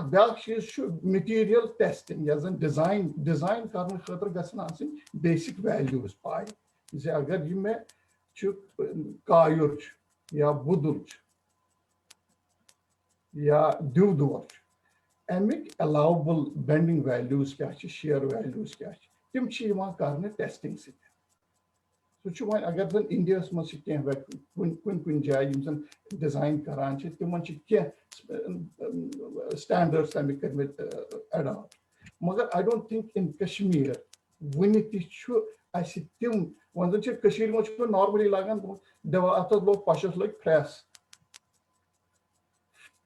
ब्या चीज मटीरियल टेस्टिंग या जन डिजाइन करने खतर गसन बेसिक वैल्यूज पाई जे अगर यह मे कायुर या बुदुल या दिवदोर अमिक अलाउबल बेंडिंग वैल्यूज क्या शेयर वैल्यूज क्या तम कर टेस्टिंग सह अगर जन इंडिया मज कुन जाए डिजाइन करान तिमन स्टैंडर्ड्स तमिक कर अडॉप्ट मगर आई don't think in Kashmir one assi tim wanzan ch kashir mo ch normally lagan dewa atat log pashas like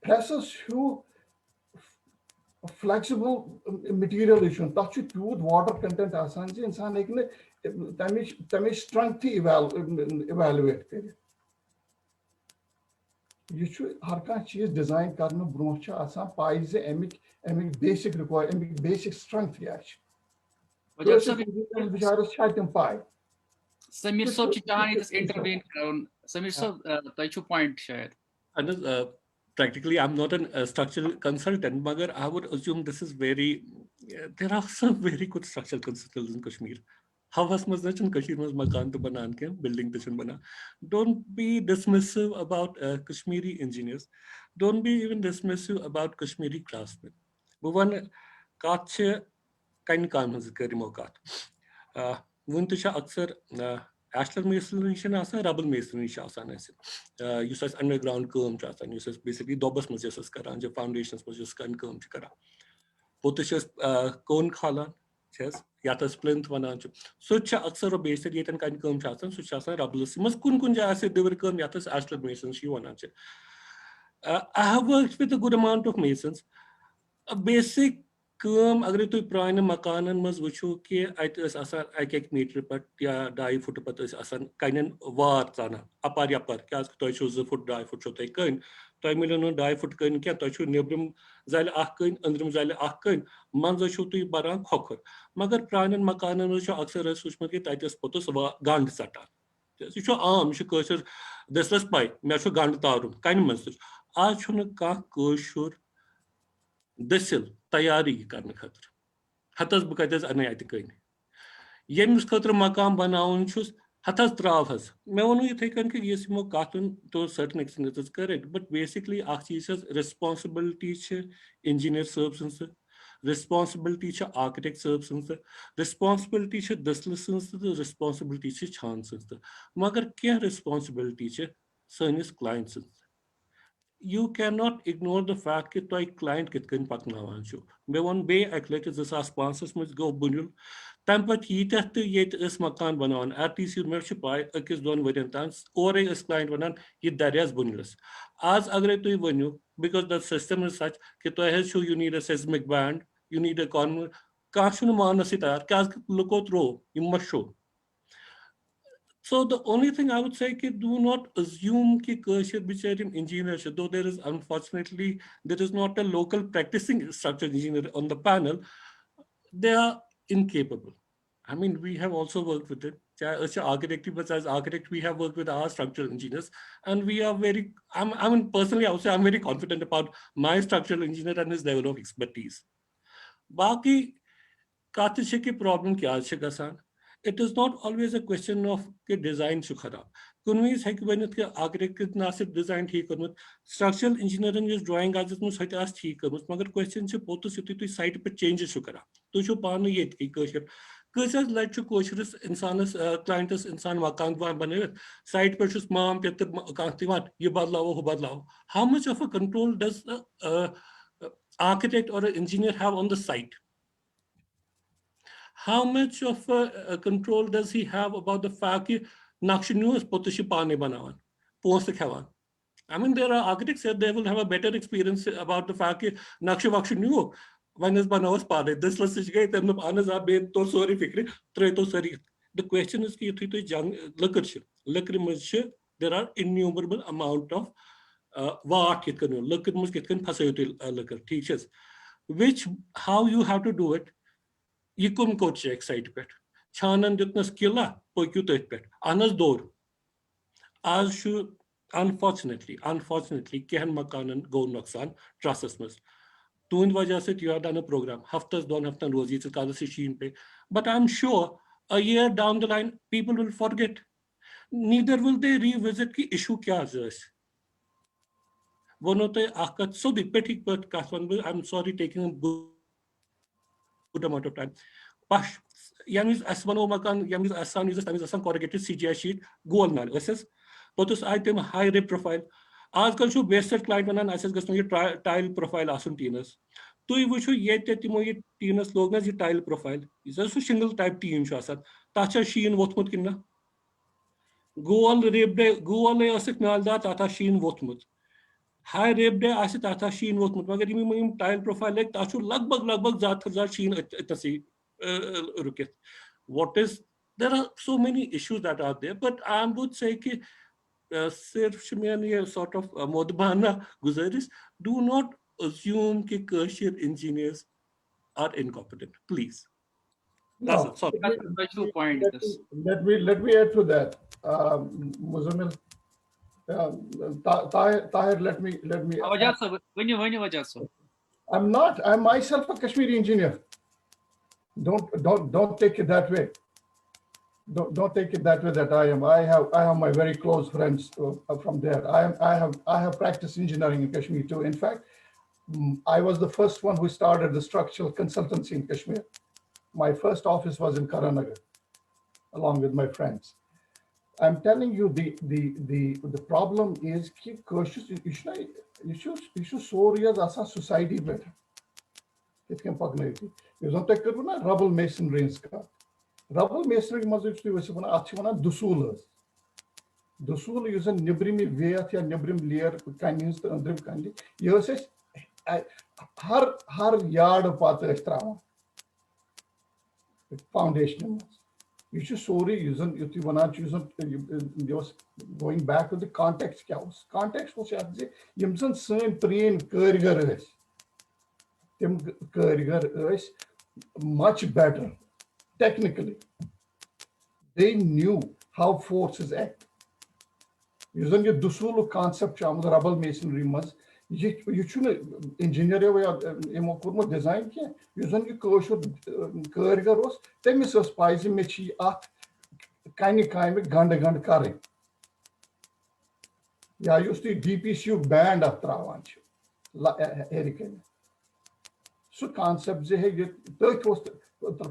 presses who flexible material issue tach ch tooth water content asan ji insan ekne tamish strength evaluate kare ये हर कह चीज design करने bro पाई जे Amik basic require Amik basic strength क्या बिचारस तम पाई समीर साहब चाहान इस intervene करुन समीर साहब तय छु पॉइंट शायद practically I'm not a structural consultant, but I would assume this is there are some very good structural consultants in Kashmir. Havas mazn Kashmir mas makan to banan ke building to bana. Don't be dismissive about Kashmiri engineers. Don't be even dismissive about Kashmiri craftsmen. Buvan kache kain kam has kari mokat. Wun to aksar Ashlar masonry is also rubble masonry is also uses underground comb chatan uses basically dobas mas just karan jo foundations was just kan comb kara potishes cone khala chess yata splint banan so cha aksar basic yetan kan comb chatan so cha rubble mas kun ja ase dever comb yata Ashlar masons you banan I have worked with a good amount of masons. A basic काम अगर तुम पुराने मकानन मज वुचो कि अक metre पे या 2 foot पे कन वार चान अपर यपर क्या 2 फुट 2 फुट तुम कन तुम मिलो 2 फुट कन क्या तुम नबरम जल कन अंदरम जल कन मंज तुम बरान खोखर मगर पुरान मकानन मज अक्सर वुचमुत कि तस पोतुस गंड षटान यह आम यह दसलस पाई मे गंड तारुन कन मज आज कशुर दसिल तैयारी करने खतर हतस बह कत अन अत कन यमिस खतर मकान बनावन हतस त्रावहस मे वो इथे कन कि यमो कथन तो certain extent correct but basically चीज रिस्पांसिबिलिटी इंजीनियर साहब सज रिस्पांसिबिलिटी आर्किटेक्ट साहब सज रिस्पांसिबिलिटी दसल सज तो रिस्पांसिबिलिटी छान सज मगर क्या रिस्पांसिबिलिटी सनिस क्लाइंट सज You cannot ignore the fact that your client kitken paknawan chu. Me won be aklek 2005 mज go bunul. Tam pat yitah to yet is makan banawan. At least you mer pai akis don variant tans or is client banan ye darias bunulus. As agar tu vanu because the system is such कि तो है show you need a seismic band, you need a conveyor. काशुन मान सितार क्या लोको throw you must show. So the only thing I would say is do not assume that Kashir bicharim engineer, though there is unfortunately there is not a local practicing structural engineer on the panel, they are incapable. I mean, we have also worked with it. As architect, but as architect, we have worked with our structural engineers, and we are very. I mean, personally, I would say I'm very confident about my structural engineer and his level of expertise. Baki katishe ki problem kya hai gasan? It is not always a question of के design शु खराब कुनवीस है कि बनित के architect कितना सिर्फ design ठीक करमुत स्ट्रक्चरल इंजीनियरिंग इज ड्राइंग आज इतना सही आज ठीक करमुत मगर क्वेश्चन से पोतो सिटी तो साइट पे चेंजेस शु करा तो जो पान ये की कोशिश कोशिश लाइट शु कोशिश इंसानस क्लाइंटस इंसान मकान बने साइट पे शु माम पे कांतिवान ये बदलाओ how much of a control does architect or an engineer have on the site? How much of a control does he have about the fact that Naqsh News potishi paane banawan, post khawan? I mean, there are architects that they will have a better experience about the fact that Naqsh Waqsh News when is banawas paane. This was such great. Them anas abe to sorry fikri tre to sorry. The question is कि तो जंग लकड़ में there are innumerable amount of वाट कितकन लकड़ में कितकन फंसे होते लकड़ ठीक है which how you have to do it. ये कौन को चेक साइट पे छानन जितना स्किला पक्यू तो पे अनस दौर आज शु अनफॉर्चुनेटली कहन मकानन गो नुकसान ट्रसस में तुंद वजह से यू आर प्रोग्राम हफ्तस 2 हफ्तन रोजी से काल से शीन पे but I am sure a year down the line people will forget neither will they revisit की इशू क्या है वो नोते आकत सो दी पे ठीक पर कासवन I am sorry taking a good amount of time. Pash, yamis asmano makan, yamis asan uses tamis asan corrugated CGI sheet, goal man. Assess, but this item high rip profile. Aajkal shu basic client banan assess gaston ye tile profile asun tinas. तुई वुचो ये तिमो ये टीनस लोग ना tile profile यह single type tin तथ शीन वोथमुत कि गोल रेबडे गोल नालदार तथ शीन वोथमुत high रेबडे तथ शीन वोथमुत मगर यम टाइल प्रोफाइल लग तथ लगभग ज्यादा शीन अतसी रुकित what is there are so many issues that are there but I would say कि सिर्फ ये sort of मोदबाना गुजारिश do not assume कि Kashir engineers are incompetent please. That's No, it. Sorry. That's a vital point. let me add to that. Muzammil, Tahir, let me. I'm myself a Kashmiri engineer. Don't take it that way. Don't take it that way that I am. I have my very close friends from there. I have practiced engineering in Kashmir too. In fact, I was the first one who started the structural consultancy in Kashmir. My first office was in Karanagar, along with my friends. I'm telling you, the problem is keep cautious. You should soar as a society better. It can pagnati. You don't take na rubble masonry in ska. Rubble masonry mazuk tu wese bana achwana dusulas. Dusul is a nibrimi veat ya nibrim layer kanins to andrim kandi. You say har yard path extra foundation. You should sorry using you wanna choose going back to the context chaos. Context was yimson same preen karger is. Tim karger is much better technically. They knew how forces act. Using your dusulu concept cham the rubble masonry mas you should engineer your design ke using your karger was temis was spicy mechi at kind gand kare. Yeah, used to DPCU band of travanch hurricane. So concept je hai third was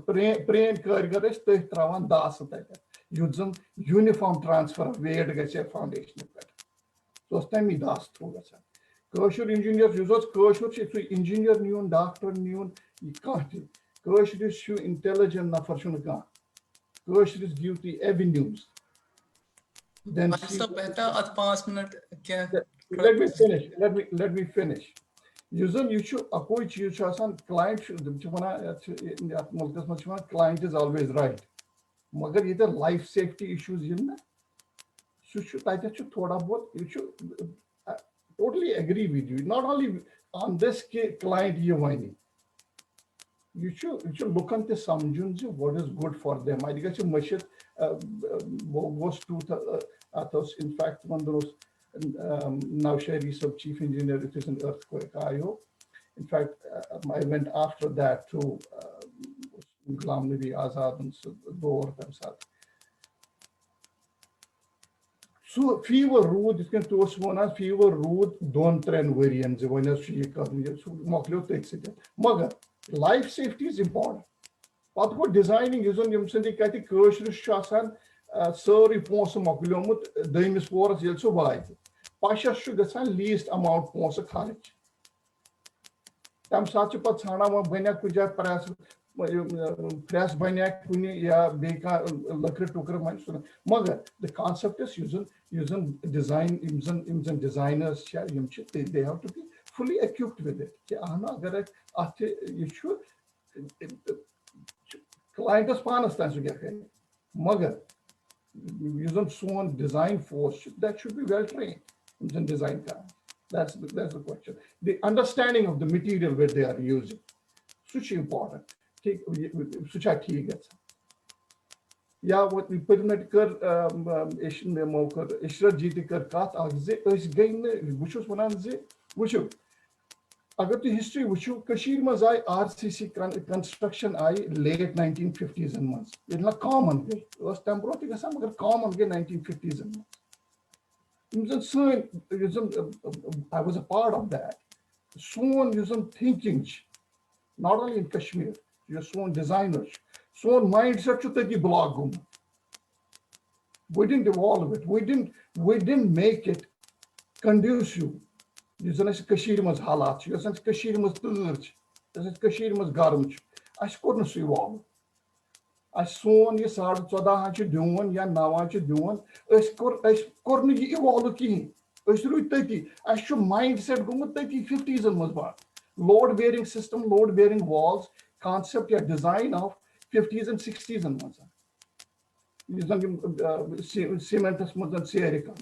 brain karger is third travan das using uniform transfer weight gache foundation so stem das through Kashir engineers use Kashir if engineer new doctor new you can't Kashir is show intelligent na for shunka Kashir is give the avenues then let me finish using you should approach you client client is always right magar either life safety issues so should thoda bahut you should totally agree with you. Not only on this client you should look into samjunji what is good for them. I guess Mashid was to in fact one of those Navshari sub chief engineer. It is an earthquake. In fact, I went after that to Ghulam Nabi Azad and Dor themselves. So fewer road, you can toast one fewer road, don't train variants. When she Maga, life safety is important. What about designing using Yamsindi Kurshus Shasan, sorry, Ponsa Mokulomut, the Imis Forest also by Pasha sugar least amount Ponsa college. Tam Sachipat Sana, Bena Kuja Press. Press banyak kuni ya beka lakre tukar manchuna. Magar the concept is using design imzen designers they have to be fully equipped with it. कि आना अगर आते you should client is panas tansu क्या करें. Magar using someone design force that should be well trained in design का. That's the question. The understanding of the material where they are using. Such important. Sucha ठीक है या वो परिणत कर मौकर इशरत जीती कर कात आगे इस गई ने वुचुस वनान जे वुचु अगर तो हिस्ट्री वुचु कशीर में जाए RCC construction I late 1950s and months इतना कॉमन गई उस टेम्परोटी का सब मगर कॉमन गई 1950s and months I was a part of that soon using thinking not only in Kashmir your own designers, so mindset to take blog. We didn't evolve it. We didn't make it conducive. You say Kashmir was halat. You say Kashmir was turch. Kashir मज गर्म अस core सह evolve सोन यह 14.5 दिवन या 9 दिवन core न यह evolve कहें रूद तती माइंड सेट गोमुत तती 50s मज बात load bearing system load bearing walls concept या design of 50s and 60s मज सीमेंटस मज सेर कर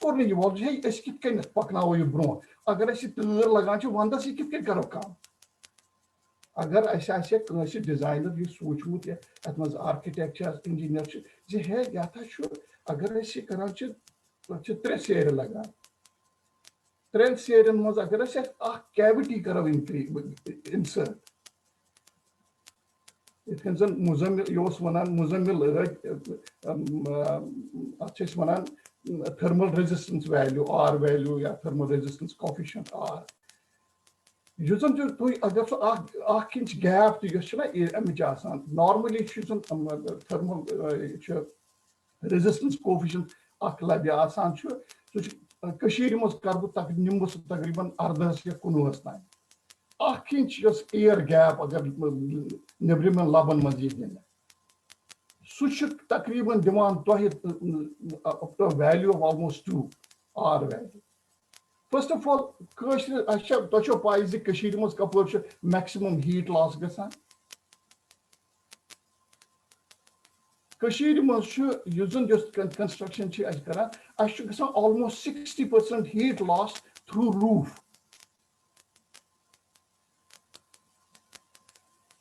कोर न इवॉल्व हे कित पकनो यह ब्रो अगर तूर लगान वंदस यह कित करो कम अगर ऐसे डिजाइनर यह सोचमुत अत मज आर्किटेक्चर इंजीनियर जे है अगर करान 3 सेर लगान 3 सेरन मज अगर कैविटी करो इंसर्ट इतन जन मुजम्मिल वन मुजम्मिल वन thermal resistance value R value या थर्मल रेजिस्टेंस कोफिशिएंट आर तुम अगर सह इंच गैप तुम नॉर्मली थर्मल रेजिस्टेंस कोफिशिएंट लब्य मज कर बह निम्ब तकरीबन 18 या 19 तान इंच एयर गैप अगर नब्रिम लबन मज सह तकरीबन दिवान value of almost 2 R value first of all तुम पाई मज कपर मैक्सिमम हीट लॉस गसान मज कंस्ट्रक्शन करान almost 60% heat loss through roof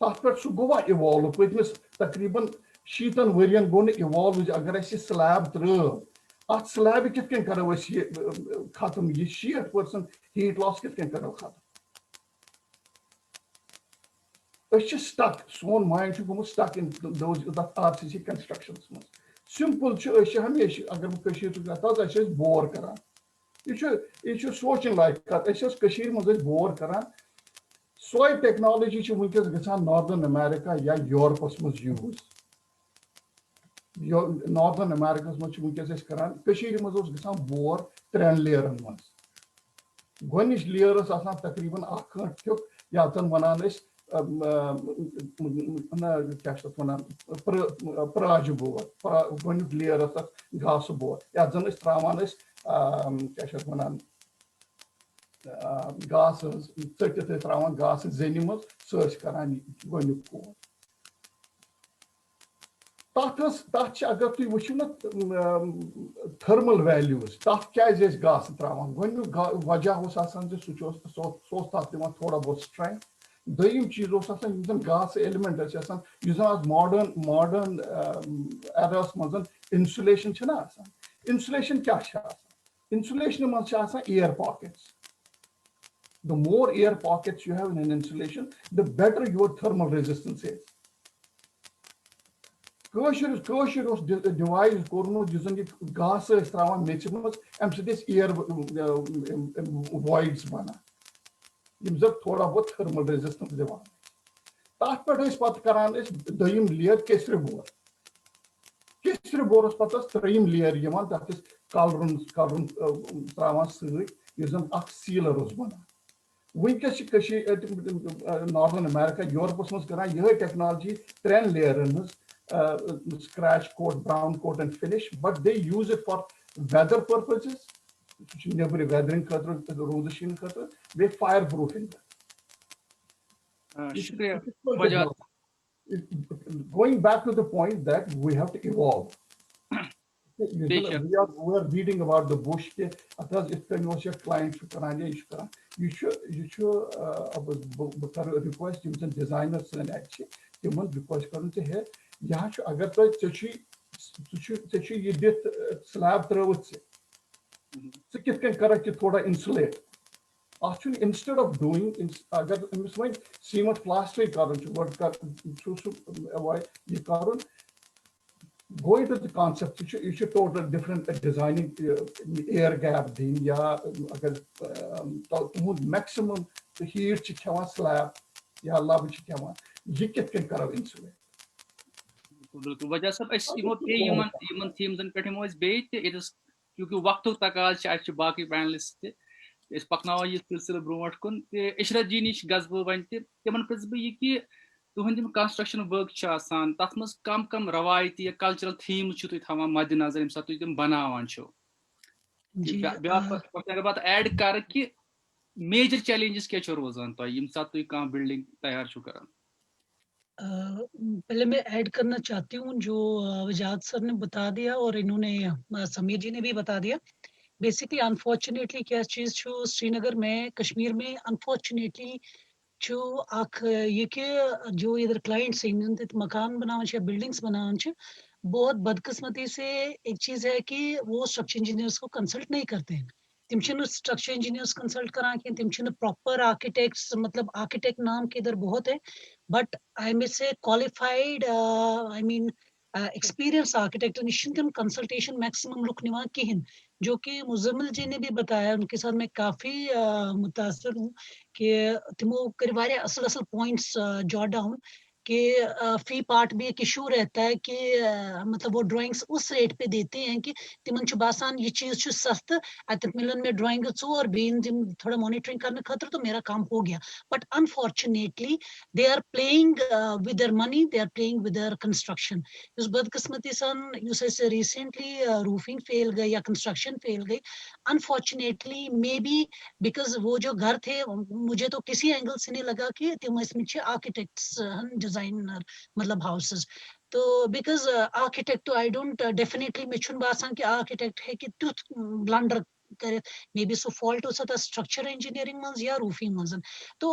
तथ पे गो इवॉल्व पतमिस तकरीबन 7 वरियन गो इवॉल्व अगर स्लैब त्रो अत स्लैब कित करो खत्म यह 60% हीट लॉस कित करो खत्म स्टक सोन माइंड गोमुत stuck in RCC construction simple हमेशा अगर बह बोर करान यह सोचन लायक कत मज बोर करान सोई टेक्नोलॉजी वनकस गसान नॉर्दर्न अमेरिका या यूरोपस मज यूज नॉर्दर्न अमेरिका मज वनकस करान मज गसान बोर 3 लेयरन मज गोनिच लेयर तकरीबन 1 घंट थुक या वनान क्या वन प्राज बोर गोनिक लेयर घास बोर या जन त्रावान क्या वन घास चटित त्रावान घास जन मज सह करान गोनिक बोर तथ अगर तुम वो ना थर्मल वैल्यूज तथ क्या घास त्रावान गोनिक वजह सह तथ दिवान थोड़ा बहुत स्ट्रेंथ दोयम चीज घास एलिमेंट आज मॉडर्न एरास मज इंसुलेशन इंसुलेशन क्या इंसुलेशन मज air pockets the more air pockets you have in an insulation the better your thermal resistance is Kosher device korno jizan gas त्रावान मेच मज am सिदिस air voids बना यम जब थोड़ा बहुत थर्मल रेजिस्टेंस दिवान तथ पे पत करान दोयम लेयर केसर बोरस पत त्रेयम लेयर यवान तथ कलरुन त्रावान सजन सीलर बना वनकस नॉर्दर्न अमेरिका यूरोपस मज करान यह technology 3 लेयरन scratch coat brown coat and finish but they use it for weather purposes nebri weathering khatra road sheen khatra they fireproofing शुक्रिया going back to the point that we have to evolve we are reading about the bush ke atas if client shu karan you should request him designers and actually timon request karun te hai यहाँ अगर यह दित slab त्रित कित कर थोड़ा insulate अत instead of doing अगर Amish one cement plaster कर यह कर गोइंग टू द कॉन्सेप्ट यह total different designing air gap दिन या अगर तुम मैक्सिमम हीट खेवान स्लैब या लब खेवान यह कित करो इंसुलेट बिल्कुल वजह सब थीम्सन पे क्योंकि वक्त तकाज बाकी पैनलिस्ट इस पकनावा ये सिलसिले ब्रोट कुन ते इशरत जी निश गजब वन तिमन प्रज बह ये कि तुहंद कंस्ट्रक्शन वर्क तथ मज कम कम रवायती या कल्चरल थीम तुम थवान मद नजर यम सात तुम बनावान जी अगर बात ऐड कर कि मेजर चैलेंजेस क्या रोजान तो यम सात तुम कह बिल्डिंग तैयार छो करान पहले मैं ऐड करना चाहती हूँ जो वजाद सर ने बता दिया और इन्होंने समीर जी ने भी बता दिया। बेसिकली अनफॉर्चुनेटली क्या चीज छो श्रीनगर में कश्मीर में अनफॉर्चुनेटली जो अख ये कि जो इधर क्लाइंट्स मकान बनावन या बिल्डिंग्स बनावन बहुत बदकिस्मती से एक चीज है कि वो स्ट्रक्चर इंजीनियर्स को कंसल्ट नहीं करते हैं। तिम स्ट्रक्चर इंजीनियर्स कंसल्ट करान कि तिम प्रॉपर आर्किटेक्ट्स मतलब आर्किटेक्ट नाम के इधर बहुत है बट आई मे से qualified I mean experience architect निश्चित कंसल्टेशन मैक्सिमम लुक निवा कहें जो कि मुजम्मिल जी ने भी बताया उनके साथ मैं काफी मुतासर हूँ कि तिमो कर वारिया असल असल पॉइंट्स जॉट डाउन कि फी पार्ट भी एक इशू रहता है कि मतलब वो ड्राइंग्स उस रेट पे देते हैं कि तिमन बासान ये चीज सस्त अत मिलन में ड्राइंग और बेन तिम थोड़ा मॉनिटरिंग करने खातर तो मेरा काम हो गया but unfortunately they are playing with their money they are playing with their construction उस बदकिस्मती सन रिसेंटली रूफिंग फेल गई या कंस्ट्रक्शन फेल गई अनफॉर्चुनेटली मे बी बिकॉज वो जो घर थे मुझे तो किसी एंगल से नहीं लगा कि तिम आर्किटेक्ट्स डिजाइनर मतलब हाउसेस तो बिकॉज आर्किटेक्ट तो आई डोंट डेफिनेटली मे बासान कि आर्किटेक्ट है कि तुथ ब्लंडर कर मे बी सो फॉल्ट हो सकता स्ट्रक्चर इंजीनियरिंग मज या रूफिंग मज तो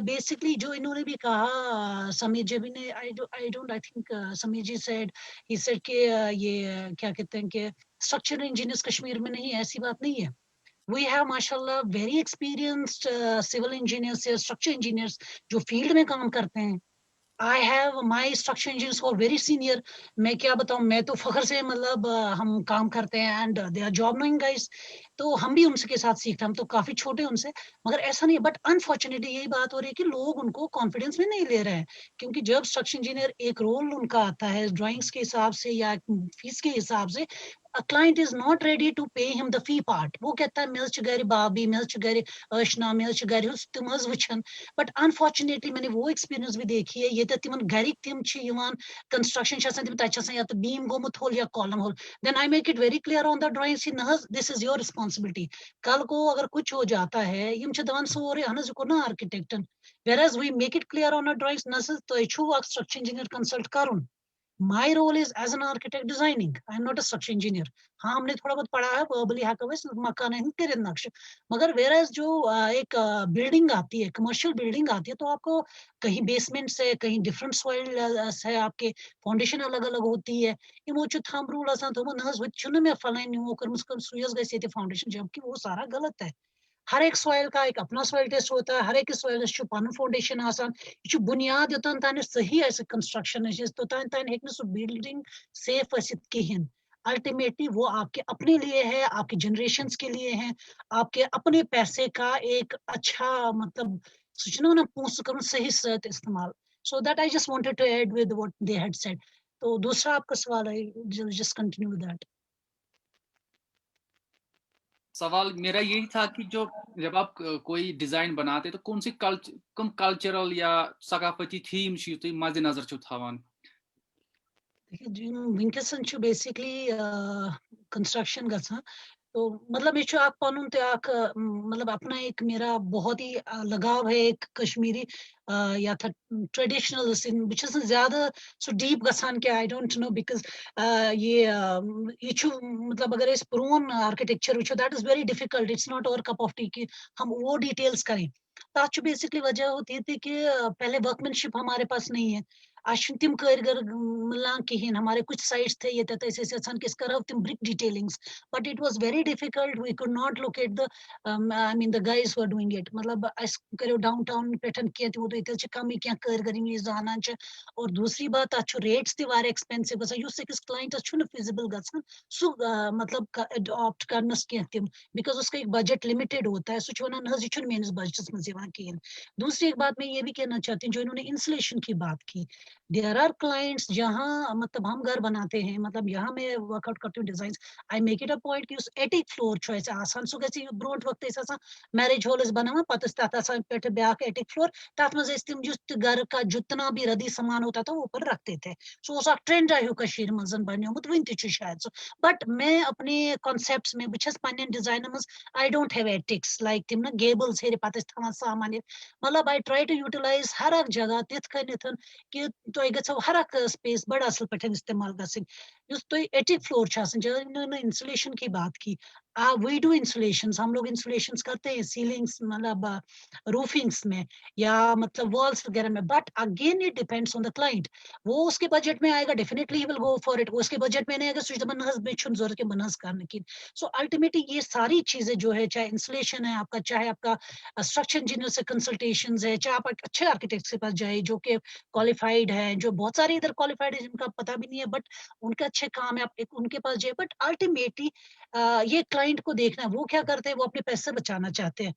बेसिकली जो इन्होंने भी कहा समीर जी भी ने I don't I think Sameer ji said he said कि ये क्या कहते हैं कि स्ट्रक्चर इंजीनियर्स कश्मीर में नहीं है ऐसी बात नहीं है we have माशाल्लाह very experienced civil engineers या structure engineers जो field में काम करते हैं I have my structure engineers who are very senior मैं क्या बताऊं मैं तो फखर से मतलब हम काम करते हैं and they are job knowing guys तो हम भी उनके साथ सीखते हैं हम तो काफी छोटे उनसे मगर ऐसा नहीं बट अनफॉर्चुनेटली यही बात हो रही है कि लोग उनको कॉन्फिडेंस में नहीं ले रहे हैं क्योंकि जब स्ट्रक्चर इंजीनियर एक रोल उनका आता है ड्राइंग्स के हिसाब से या फीस के हिसाब से a client is not ready to pay him the fee part वो कहता है मिल गरी बाबी मिल गरी अशना मिल गरी तुम वुचन बट अनफॉर्चुनेटली मैंने वो एक्सपीरियंस भी देखी है ये तिमन गरिक तिम कंस्ट्रक्शन तिम तक या तो बीम गोमुत होल या column hole then I make it very clear on the drawings नहज दिस इज योर रिस्पांसिबिलिटी कल को अगर कुछ हो जाता है यम दवान सोरे अहनज ना आर्किटेक्टन whereas we make it clear on our drawings नहज तो स्ट्रक्चर इंजीनियर कंसल्ट करुन My role is as an architect designing. I am not a structure engineer. हाँ हमने थोड़ा बहुत पढ़ा है verbally हाँ कवैस मकान है तेरे नक्श मगर whereas जो एक बिल्डिंग आती है कमर्शियल बिल्डिंग आती है तो आपको कहीं बेसमेंट से कहीं डिफरेंट सॉइल है आपके फाउंडेशन अलग अलग होती है ये वो जो थंब रूल आसान तो वो नहज वचन में फलाइन वो कर मुस्कर सुयस गए से फाउंडेशन जबकि वो सारा गलत है हर एक सॉइल का एक अपना सॉइल टेस्ट होता है हर एक सॉइल पन फाउंडेशन आसान ये बुनियाद योतन तान सही कंस्ट्रक्शन तोतान तान हेक सो बिल्डिंग सेफ कहें अल्टीमेटली वो आपके अपने लिए है आपके जनरेशंस के लिए है आपके अपने पैसे का एक अच्छा मतलब सोचना ना पोस्ट करूं सही सत इस्तेमाल so that I just wanted to add with what they had said तो दूसरा आपका सवाल है जस्ट कंटिन्यू विद दैट सवाल मेरा यही था कि जो जब आप कोई डिजाइन बनाते तो कौन सी कल्चरल या सकाफती थीम मद्देनजर छो थवान वनकस बेसिकली कंस्ट्रक्शन गसान तो मतलब ये आप पन मतलब अपना एक मेरा बहुत ही लगाव है एक कश्मीरी या था ट्रेडिशनल बहुत ज्यादा सो डीप गसान के आई डोंट नो बिकॉज ये मतलब अगर इस पुरान आर्किटेक्चर वो that is very difficult it's not our cup of T कि हम वो डिटेल्स करें तथ बेसिकली वजह होती थी कि पहले वर्कमैनशिप हमारे पास नहीं है आज तिम कारीगर मिलान कहें हमारे कुछ साइट्स थे ये किस करो तिम brick detailings but it was very difficult we could not locate the I mean the guys who are doing it मतलब अस करो डाउनटाउन पेटन के वो तो कम कह कारीगर ये जानान और दूसरी बात अ रेट्स ते वारे एक्सपेंसिव गसान युस अकिस क्लाइंटस छु फिजिबल गसान सु मतलब अडॉप्ट करनस कह तिम बिकॉज उसका एक बजट लिमिटेड होता है सु वनान हज यह मेनिस बजटस मज कहें दूसरी एक बात मैं ये भी कहना चाहती हूँ जो इन्होंने इंसुलेशन की बात की देयर आर क्लाइंट्स जहाँ मतलब हम घर बनाते हैं, मतलब यहाँ मैं वर्कआउट करती हूँ design, I make it a point कि उस एटिक फ्लोर छो ऐसे आसान सो गसी ब्रोंट वक्त ऐसा मैरिज हॉल इस बनावा पतस तथ आसान पे ब्याक एटिक फ्लोर तथ मज तिम जुस घर का जितना भी रदी सामान होता था वो ऊपर रखते थे। सो उस ट्रेंड आयो कशीर मजन बनियोमुत वन तु शायद सो, बट मैं अपने कॉन्सेप्ट्स में बस पन्न डिजाइन मज आई डोंट हैव एटिक्स लाइक तिम ना गेबल्स हेरे पतस थवान सामान, मतलब आई ट्राई टू यूटिलाइज हर एक जगह तिथ कनिथन कि तुम गो हर एक स्पेस बड़ा असल पे इस्तेमाल गसिन। तुम एटिक फ्लोर जब इंसुलेशन की बात की, वी डू इंसुलेशन, हम लोग इंसुलेशन करते हैं सीलिंग्स मतलब रूफिंग्स में या मतलब वॉल्स वगैरह में, but again it depends on the client. वो उसके बजट में आएगा definitely he will go for it, उसके बजट में नहीं आएगा सुच दबन हज बेचुन जरूरत के बनस करने की। सो अल्टीमेटली ये सारी चीजें जो है, चाहे इंसुलेशन है आपका, चाहे आपका स्ट्रक्चर इंजीनियर से कंसल्टेशन है, चाहे आप अच्छे आर्किटेक्ट के पास जाए जो कि क्वालिफाइड है, जो बहुत सारे इधर क्वालिफाइड है जिनका पता भी नहीं है बट उनके अच्छे काम है, आप उनके पास जाए। बट अल्टीमेटली ये क्लाइंट को देखना है वो क्या करते हैं, वो अपने पैसे बचाना चाहते हैं।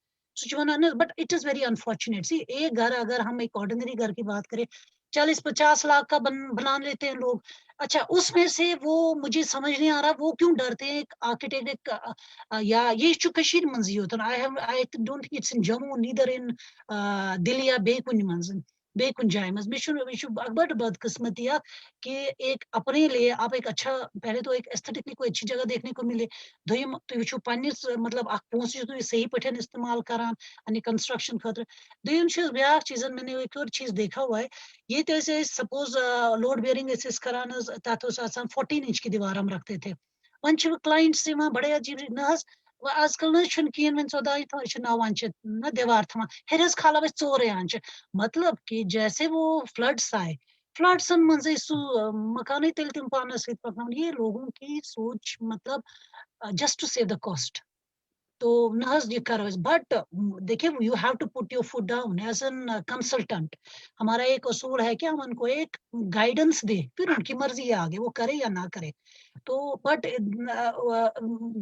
But it is very unfortunate. See एक घर, अगर हम एक ऑर्डिनरी घर की बात करें 40-50 लाख का बना लेते हैं लोग। अच्छा, उसमें से वो मुझे समझ नहीं आ रहा वो क्यों डरते हैं एक आर्किटेक्ट या ये कशीर मंजी होता है। I don't think it's in Jammu neither in Delhi या बेकुन मंजन बेकुन जाए मज बड़ बदकिस्मती कि एक अपने लिए आप एक अच्छा, पहले तो एक एस्थेटिकली कोई अच्छी जगह देखने को मिले, दोयम तुम पन्निस मतलब पोस तुम सही पठन इस्तेमाल करान कंस्ट्रक्शन खतर। दोयम ब्या चीजन मैंने एक और चीज देखा हुआ है, ये तो ऐसे सपोज लोड बेयरिंग ऐसे करान तथ 14 इंच की दीवार हम रखते थे। वन क्लाइंट्स बड़े अजीब न आजकल न कहें वन 14 9 न दीवार थमा हेर खाला 4 आंच, मतलब कि जैसे वो फ्लड्स आए, फ्लड्सन मंजे सु मकान तेल तिम पानस पकन, ये लोगों की सोच मतलब just to save the cost. तो नहज ये करो, बट देखिए you have to put your foot down as an consultant. हमारा एक असूल है कि हम उनको एक गाइडेंस दे, फिर उनकी मर्जी है आगे वो करे या ना करे। तो but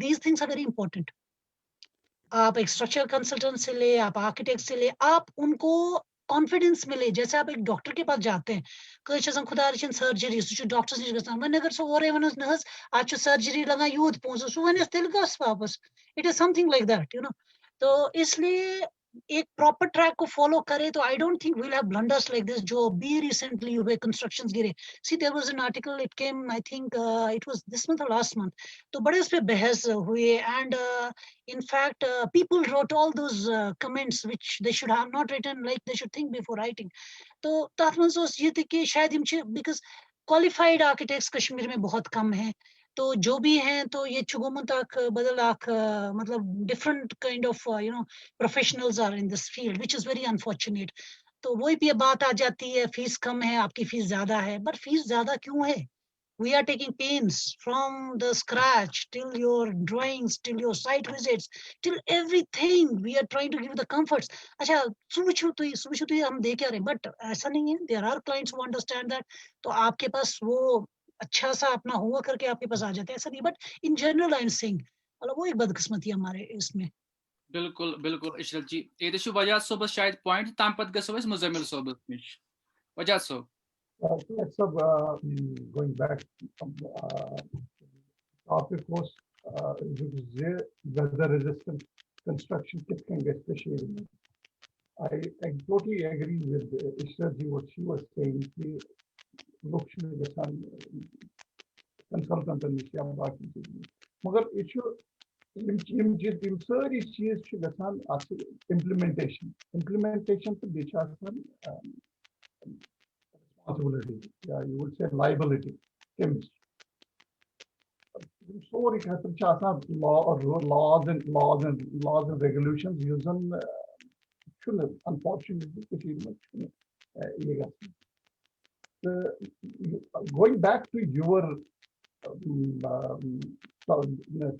these things are very important. आप एक स्ट्रक्चरल कंसल्टेंट से ले, आप आर्किटेक्ट से ले, आप उनको कॉन्फिडेंस मिले। जैसे आप एक डॉक्टर के पास जाते हैं, कह खुदा रचन सर्जरी सह डॉक्टर निश गसान, वन अगर सह ओरे वन नज आज सर्जरी लगान यूत पोस सह वन तेल गस वापस, it is something like that you know. तो इसलिए एक प्रॉपर ट्रैक को फॉलो करे तो I don't think we'll have blunders like this जो बी रिसेंटली हुए कंस्ट्रक्शंस गिरे। See there was an article, it came I think it was this month और लास्ट मंथ, तो बड़े उस पे बहस हुए and in fact people wrote all those comments which they should have not written, like they should think before writing. तो तथ मंज ये थी कि शायद हम बिकॉज क्वालिफाइड आर्किटेक्ट्स कश्मीर में बहुत कम हैं, तो जो भी हैं तो ये चुगुमन तक बदल आख मतलब different kind of you know professionals are in this field which is very unfortunate. तो वही भी बात आ जाती है, फीस कम है, आपकी फीस ज्यादा है, बट फीस ज्यादा क्यों है? We are taking pains from the scratch till your drawings, till your site visits, till everything. We are trying to give the comforts. अच्छा, सुबह तो हम दे क्या रहे, बट ऐसा नहीं है। There are clients who understand that. तो आपके पास वो अच्छा सा अपना हुआ करके आपके पास आ जाते हैं, ऐसा नहीं। But in general I am saying मतलब वो एक बदकिस्मती हमारे इसमें। बिल्कुल बिल्कुल इशरत जी, ये तो वजह सोबत शायद पॉइंट तम पत गसो अस मुजम्मिल सोबत निश वजह सो। Going back topic was weather resistant construction kit can get especially. I totally agree with Ishrat ji what she was saying. Look, the sun consultant and Nisha बाकी चीजें, मगर issue इन सारी चीज छु गसान implementation तो बेच आसान responsibility, yeah, you would say liability, chemistry. Sorry, laws and regulations using unfortunately going back to your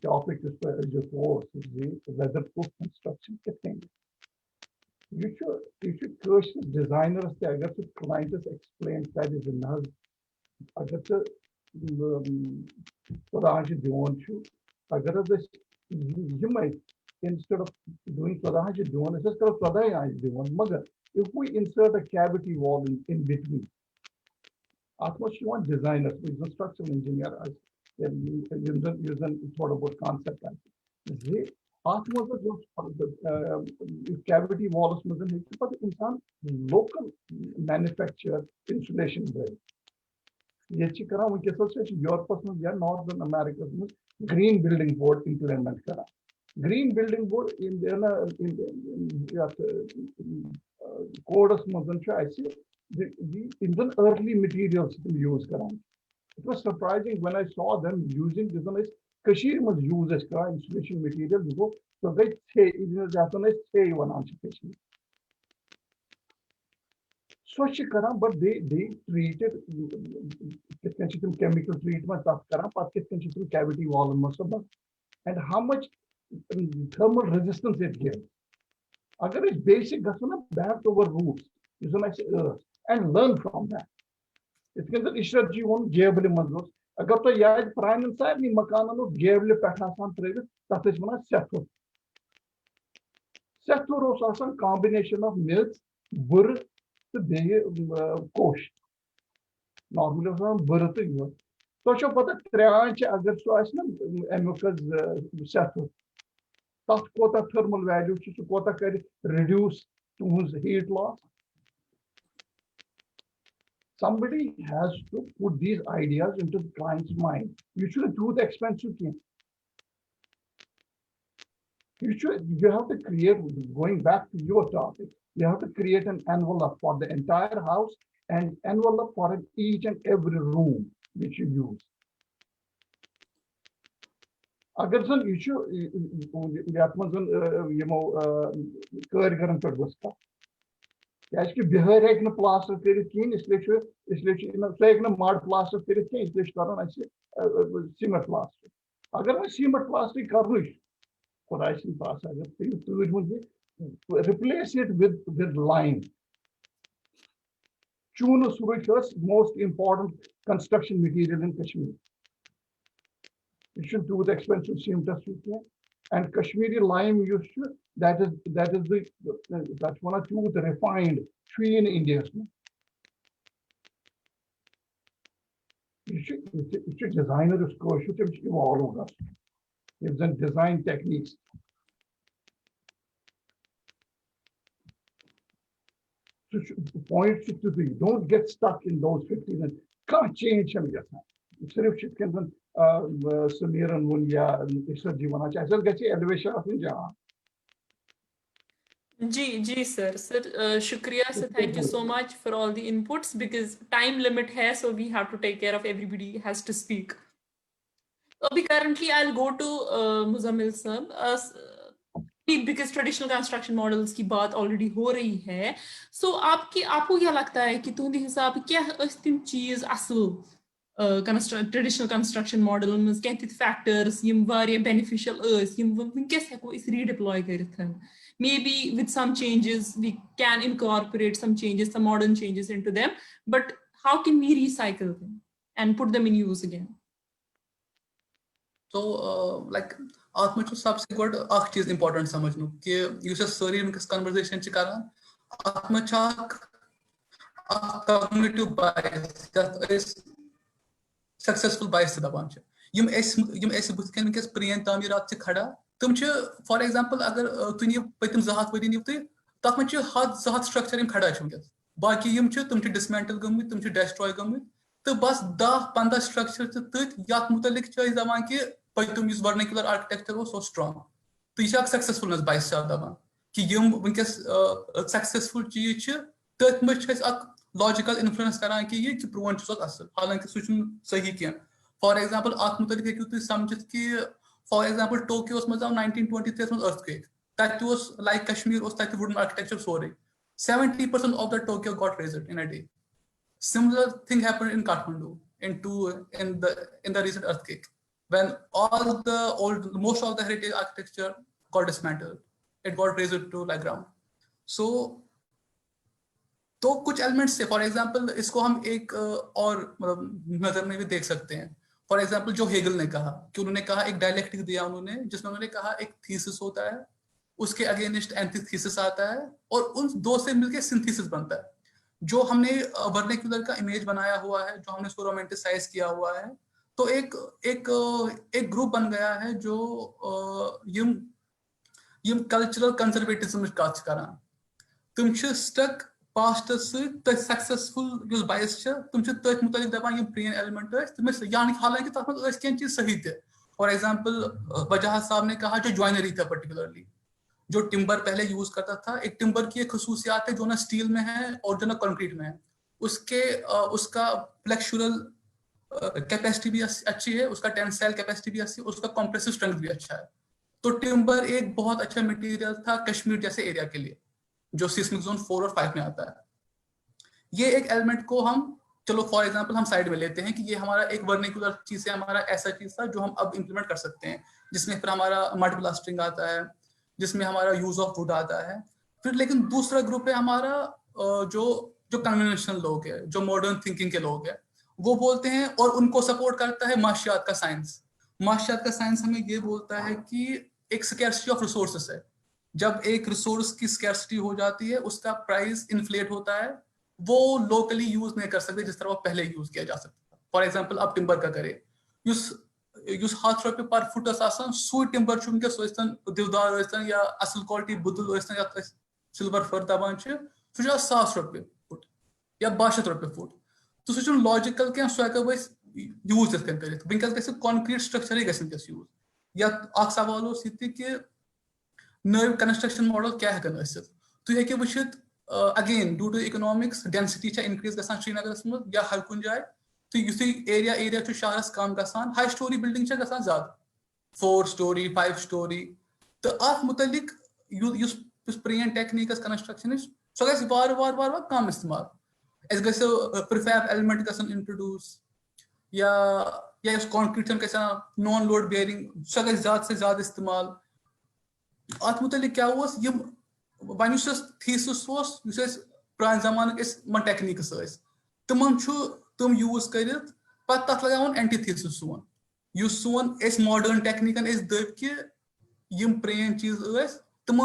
topic before, weatherproof construction thing. You should question designers the agar to clients explain that is enough. Agar to agar this you might, instead of doing it's just if we insert a cavity wall in between, ات मज one designer structural engineer थोड़ा बहुत concept ات मज cavity walls मज पे इंसान local manufacture insulation ये वनकस यूरोपस मज या नॉर्दर्न अमेरिका मज ग्रीन बिल्डिंग बोर्ड इम्प्लीमेंट कर ग्रीन बिल्डिंग बोर्ड कोडस मज early materials use karan. It was surprising when I saw them using this one. Kashir must use as insulation material. So they say Japanese say one answer Kashir. So she karan, but they treated chemical treatment of karan, but cavity wall and how much thermal resistance it gives. Agar it's basic, back over roots. Is when I say earth. And learn from that. It's because Ishrat ji won gable manzos. Agar to yaad prime inside ni makanan no gable pehnasan treve that is one sethur. Sethur is also a combination of milk, bur, to the kosh. Normally it's bur to you. So show pata treanch agar so as na emukaz sethur. That quota thermal value to quota reduce to heat loss. Somebody has to put these ideas into the client's mind. You should do the expensive thing. You have to create, going back to your topic, you have to create an envelope for the entire house and envelope for each and every room which you use. Agar san issue, कि बिहार हेक न plaster करित कहीं इसलिए सो हेक न mud plaster करित कहीं इसलिए करन cement plaster अगर मैं सीमेंट प्लास्टर करन खुदा सिंह पास अगर तूज मुझ replace it with lime. Chuna is most important construction material in Kashmir. You should do the expensive cement and Kashmiri lime used to that's one of the refined tree in India. You should design it should evolve us. It's then design techniques. So point to the don't get stuck in those 15 and can't change them yet. Sirf can Samir and Munya Ishrat Jivana Chasel gets elevation of India. Ji sir shukriya sir, thank you so much for all the inputs because time limit hai, so we have to take care of everybody has to speak. Abhi currently I'll go to Muzammil sir because traditional construction models की बात already हो रही है, so आपको क्या लगता है कि तुंदे हिसाब क्या अस्तिम चीज असल traditional construction model में क्या factors यम वारिया beneficial यम वंकस हेको इस redeploy करिथन. Maybe with some changes we can incorporate some changes, some modern changes into them, but how can we recycle them and put them in use again? So like आत्म में सबसे good आख चीज important समझनो कि use सारी incus conversation च करान आत्म चाक cognitive bias that is successful bias दबान च यम ऐसे बुद्ध इनकस प्रियन तामीरात च खड़ा तुम च for example अगर तुनी पतिम ज़हात वरी निवते तक में च हाथ ज़हात structure यम खड़ा च उनकस बाकी यम च तुम च dismantle गम्मि तुम च destroy गम्मि तो बस 10-15 structure च तक यात मुतलिक च ज़मान के तुम इस vernacular architecture was so strong तो ये successfulness bias च दबान कि यम उनकस successful चीज च तक में च logical influence करान कि ये proven च असल हालांकि सुचन सही किया for example आत्म मुतलिक है कि तु समझत कि for example Tokyo was 1923 में earthquake that was like Kashmir was like the wooden architecture story 70% of the Tokyo got razed in a day. Similar thing happened in Kathmandu in the recent earthquake when most of the heritage architecture got dismantled. It got razed to the ground. So तो कुछ elements से for example इसको हम एक और नजर में भी देख सकते हैं. For example जो हेगल ने कहा कि उन्होंने कहा एक dialectic दिया उन्होंने जिसमें उन्होंने कहा एक thesis होता है उसके अगेंस्ट एंटीथेसिस आता है और उन दो से मिलके सिंथेसिस बनता है. जो हमने वर्नाक्यूलर का इमेज बनाया हुआ है, जो हमने उसको रोमांटिसाइज किया हुआ है, तो एक ग्रुप बन गया है जो यम कल्चरल कंजर्वेटिज्म कथ करान। तुम स्टक पास्टस सक्सेसफुल बायस तुम तथ मुतलिक दपान यम प्रेन एलिमेंट हालांकि तथ मज चीज सही थे। फॉर एग्जाम्पल वजाहत साहब ने कहा जो ज्वाइनरी था पर्टिकुलरली, जो टिम्बर पहले यूज करता था, एक टिम्बर की एक खसूसियात है जो ना स्टील में है और जो ना कंक्रीट में है, उसका फ्लेक्सुरल कैपेसिटी भी अच्छी है, उसका टेंसाइल कैपेसिटी भी अच्छी है, उसका कंप्रेसिव स्ट्रेंथ भी अच्छा है। तो टिम्बर एक बहुत अच्छा मटेरियल था कश्मीर जैसे एरिया के लिए, जो सिस्मिक जोन 4 और 5 में आता है। ये एक एलिमेंट को हम चलो फॉर एग्जांपल हम साइड में लेते हैं कि ये हमारा एक वर्निकुलर चीज है, हमारा ऐसा चीज था जो हम अब इंप्लीमेंट कर सकते हैं, जिसमें फिर हमारा मड प्लास्टरिंग आता है, जिसमें हमारा यूज ऑफ वुड आता है। फिर लेकिन दूसरा ग्रुप है हमारा जो कन्वेंशनल लोग है, जो मॉडर्न थिंकिंग के लोग हैं, वो बोलते हैं, और उनको सपोर्ट करता है माशियात का साइंस। माशियात का साइंस हमें ये बोलता है कि एक स्कैर्सिटी ऑफ रिसोर्सेस है, जब एक रिसोर्स की स्कैर्सिटी हो जाती है उसका प्राइस इन्फ्लेट होता है, वो लोकली यूज नहीं कर सकते जिस तरह वो पहले यूज किया जा सकता। फॉर एग्जांपल आप टिम्बर का करें, युस हाथ रुपये पर फुट सू टिम्बर दिवदार या असल क्वालिटी बुदल या सिल्वर फर दपान सह 1,000 रुपये फुट या 1200 रुपये फुट। तो सह लॉजिकल क्या सह हेको यूज इथ कर वनकस कॉन्क्रीट स्ट्रक्चर यूज। या सवाल कि नव कंस्ट्रक्शन मॉडल क्या हेकन तुम हेकि वुचित again due to economics density increase गसान श्रीनगरस मज या हर कुन जाए, तो युथु एरिया शहरस कम गसान, हाई स्टोरी बिल्डिंग गसान ज्यादा 4 स्टोरी 5 स्टोरी। तो अत मुतलिक प्रेन टेक्निक कंस्ट्रक्शन सह गई वार वार वार वार कम इस्तेमाल। प्रिफैब एलिमेंट गसन इंट्रोड्यूस, या कॉन्क्रीट गसान नॉन लोड बेयरिंग सह गई ज्यादा से ज्यादा इस्तेमाल। अत मुतलिक क्या वन थीसिस पुरान जमान टेक्निक्स तम यूज कर तथ लगान एंटीथीसिस सोन मॉडर्न टेक्निकन दब कि यम प्रेन चीज तम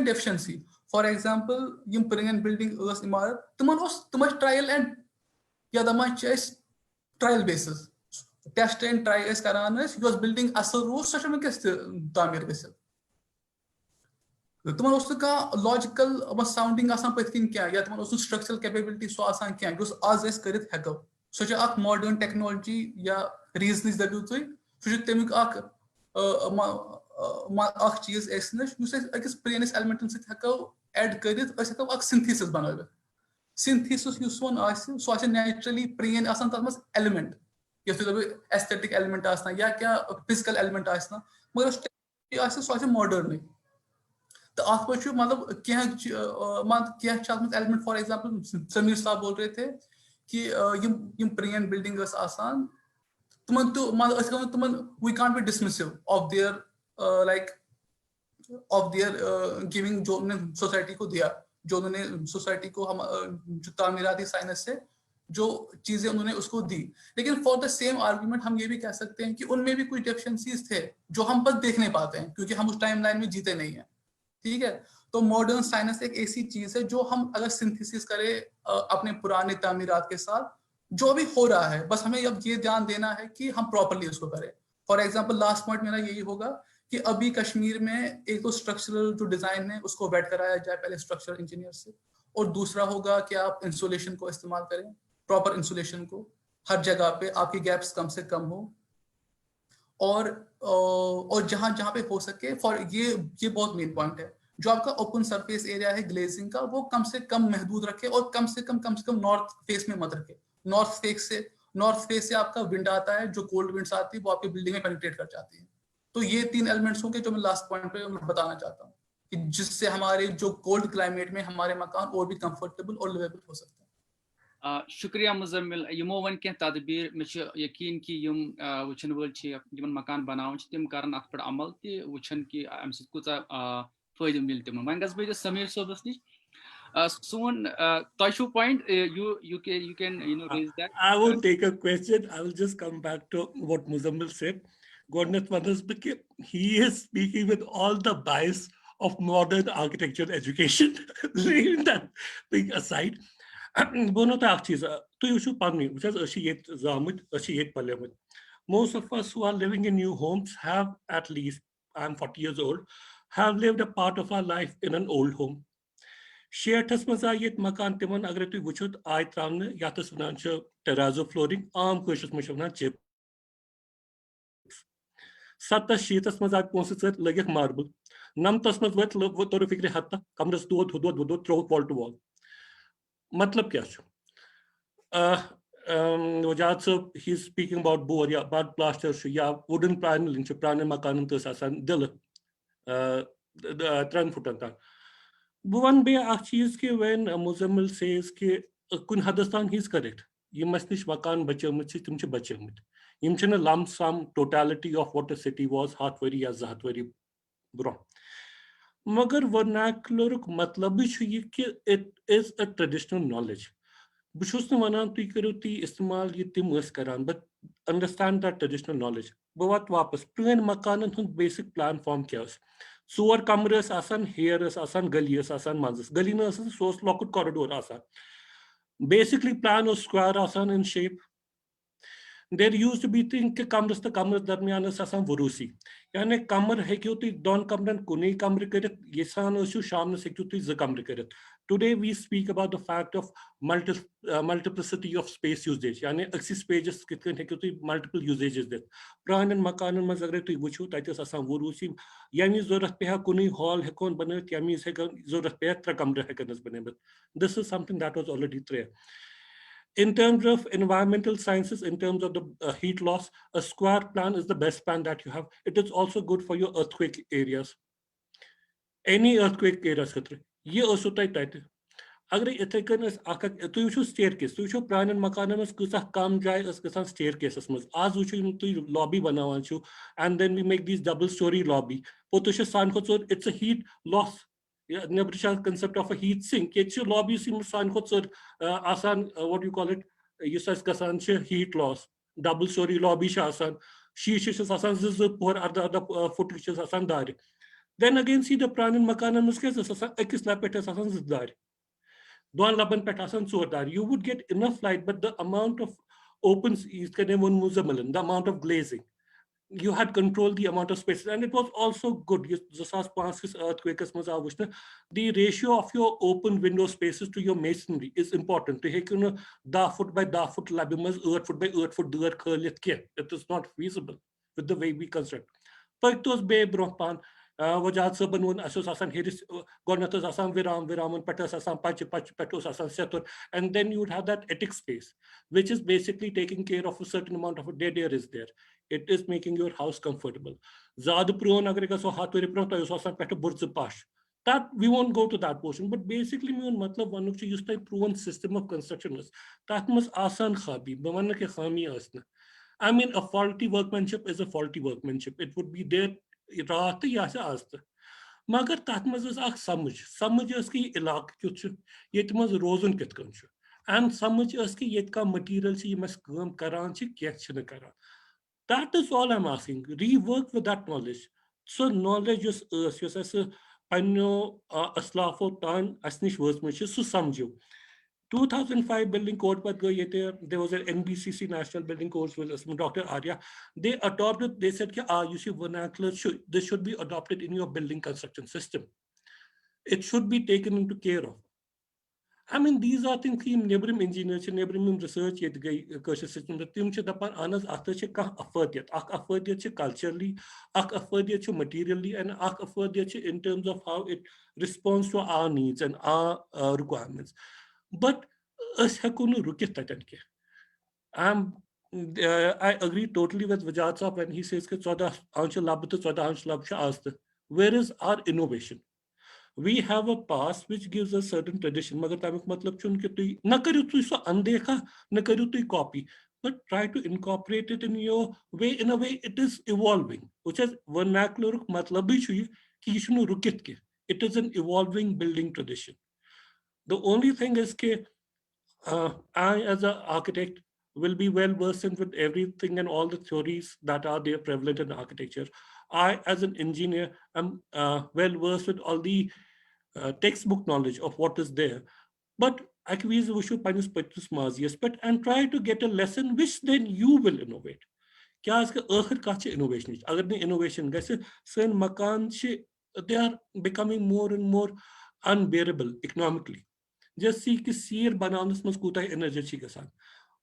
डेफिशिएंसी। फॉर एग्जांपल यम प्रेन बिल्डिंग इमारत तम ट्रायल एंड या दपान trial basis test and try करान बिल्डिंग असल रोज सह वनकस तामीर गसित। तुम लॉजिकल साउंडिंग पत्किन क्या, या तुम स्ट्रक्चरल कैपेबिलिटी सो क्या आज कर हेको, सह मॉडर्न टेक्नोलॉजी या रीजन दबियो तुम तमिक चीज अकिस प्रेनिस एलिमेंटन सको एड कर सिंथेसिस बन। सिंथेसिस सो नेचुरली प्रेन तथ मज एलिमेंट एस्थेटिक एलिमेंट या क्या फिजिकल एलिमेंट मगर सो मॉडर्न। तो अत पे मतलब क्या एलिमेंट फॉर एग्जांपल समीर साहब बोल रहे थे कि यम प्रेन बिल्डिंग तुमन we can't be dismissive of their giving जो उन्होंने सोसाइटी को दिया, जो उन्होंने सोसाइटी को हम जो तामीराती साइंस से जो चीजें उन्होंने उसको दी। लेकिन फॉर द सेम आर्गुमेंट हम ये भी कह सकते हैं कि उनमें भी कुछ डेफिशिएंसीज थे जो हम बस देख नहीं पाते हैं क्योंकि हम उस टाइमलाइन में जीते नहीं है। ठीक है, तो मॉडर्न साइंस एक ऐसी चीज है जो हम अगर सिंथेसिस करें अपने पुराने तामीरात के साथ, जो भी हो रहा है बस हमें अब ये ध्यान देना है कि हम प्रॉपर्ली उसको करें। फॉर एग्जांपल लास्ट पॉइंट मेरा यही होगा कि अभी कश्मीर में एक तो स्ट्रक्चरल जो डिजाइन है उसको वेट कराया जाए पहले स्ट्रक्चरल इंजीनियर से, और दूसरा होगा कि आप इंसुलेशन को इस्तेमाल करें, प्रॉपर इंसुलेशन को हर जगह पे आपकी गैप्स कम से कम हो, और जहां जहां पे हो सके फॉर ये बहुत मेन पॉइंट है, जो आपका ओपन सरफेस एरिया है ग्लेजिंग का वो कम से कम महदूद रखे और कम से कम नॉर्थ फेस में मत रखे। नॉर्थ फेस से आपका विंड आता है, जो कोल्ड विंड्स आती है वो आपकी बिल्डिंग में पेनिट्रेट कर जाती है। तो ये 3 एलिमेंट्स होंगे जो मैं लास्ट पॉइंट पे बताना चाहता हूँ कि जिससे हमारे जो कोल्ड क्लाइमेट में हमारे मकान और भी कंफर्टेबल और लिवेबल हो सकते हैं। शुक्रिया मुजम्मिल, यमो वन क्या तदबीर मे यकीन कि यम वुचन वल मकान बनावन तम करन अत पे अमल ते वुचन कि अम सत कुता फायदे मिल तिमन। वन गस बह समीर सोबस निश सोन तु point you can raise that. I will take a question. I will just come back to what Muzammil said. Godnath Manasbeke, he is speaking with all the bias of modern architecture education. Leaving that thing aside, Bono ta ak cheez tu yushu panni which is ashi yet zamut ashi yet palemut. Most of us who are living in new homes have at least, I'm 40 years old, have lived a part of our life in an old home. Sheerthas maza yet makan timan agar tu wuchut ay tramne yatas vanancha terrazzo flooring arm kushus mashvana chip. Satta sheetas maza ponsit lagik marble. Namtas maz vet toru fikri hatta kamras dod throw wall to wall. Matlab kya chu? Wajad sir, he's speaking about board, yeah, about plaster, yeah, wooden panel, in Chapranan Makanan Asan Dilla, the Tranfutan. One bay achis ke when Muzammil says ke Kun Hadastan, he's correct. You must nish Makan Bachamit, Timchi Bachamit. Imchana lump sum totality of what a city was, Hatvari as Hatvari bro. Magar vernacular matlabi it is a traditional knowledge. Bushus no manan tu karuti istimal ye tim karan, but understand that traditional knowledge. Bawat wapas pran makanan hun basic plan form chaos. Suar kamras asan, hairs asan, galias asan, manzas. Galina asan, source locked corridor asan. Basically plan or square asan in shape. There used to be thing ke kamras darmiyan asan vurusi. Yani kamar hai kyuti don kamran kuni kamri karet yesan osu shamna se kyuti za kamri karet. Today we speak about the fact of multiplicity of space usage. Yani axis pages kitken hai kyuti multiple usages that. Pran and makanan mas agar tu wuchu taitas asan vurusi. Yani zorat pe ha kuni hall hekon banat yami se zorat pe tra kamra hekanas banebat. This is something that was already there. In terms of environmental sciences, in terms of the heat loss, a square plan is the best plan that you have. It is also good for your earthquake areas. Any earthquake areas. Ye also tight. Agar ithakan is tu yushu staircase, tu yushu pranan makanan is kusa kam jai is kusa staircases mas. Az yushu tu lobby banawanchu, and then we make these double-story lobby. Potusha sankotsur, it's a heat loss. Yeah, Nebrisha concept of a heat sink. It's your lobby sim sankotsur asan what do you call it? Yusas kasanche heat loss. Double-story lobby shasan. Shishish asan ziz por other footage asan dari. Then again see the pranan makanan muskes asan ekis lapet asan ziz dari. You would get enough light, but the amount of opens is the amount of glazing. You had controlled the amount of space, and it was also good. The ratio of your open window spaces to your masonry is important. Da foot by da foot labimas, earth foot by earth foot, it is not feasible with the way we construct. But it was bay bropan. Wajad Sabanun, Asan Hiris, Gornatus Asan Viram, Viraman Patas Asan Patus Asan Setur, and then you would have that attic space, which is basically taking care of a certain amount of dead air is there. It is making your house comfortable. Zad Pruon Agrega so Haturi Pronto Asan Patu Burzapash. That we won't go to that portion, but basically matlab one of use type proven system of construction is that must asan khabi, bamanna ke khami asna. I mean, a faulty workmanship is a faulty workmanship. It would be there. रात या से आज तक मगर तथ मज समझ कि इलाक क्युत ये मज रोजन कित कन एंड समझ कि ये का मटीरियल से यम काम करान क्या करान. That is all I'm asking. Rework with that knowledge. So knowledge is panno aslafo tan asnish words much so samjho. 2005 building code but there was an NBCC National Building Codes with Dr. Arya. They adopted, they said, you see, vernacular this should be adopted in your building construction system. It should be taken into care of. I mean, these are things that nebrim engineers, nebrim research yet system that tim dapan anas after affordiyat culturally, affordiyat materially, and affordiyat in terms of how it responds to our needs and our requirements. But I agree totally with Vajad Saab when he says that where is our innovation? We have a past which gives us certain tradition. Copy, but try to incorporate it in your way. In a way, it is evolving, which is vernacular. It is an evolving building tradition. The only thing is that I, as an architect, will be well versed with everything and all the theories that are there prevalent in architecture. I, as an engineer, am well versed with all the textbook knowledge of what is there. But Akviz wushu panis patus mazias but and try to get a lesson which then you will innovate. Kya iska akhir kache innovation. Agar ne innovation gaise sen makan they are becoming more and more unbearable economically. Just see ki seer bananas mas kutai energy chi gasan.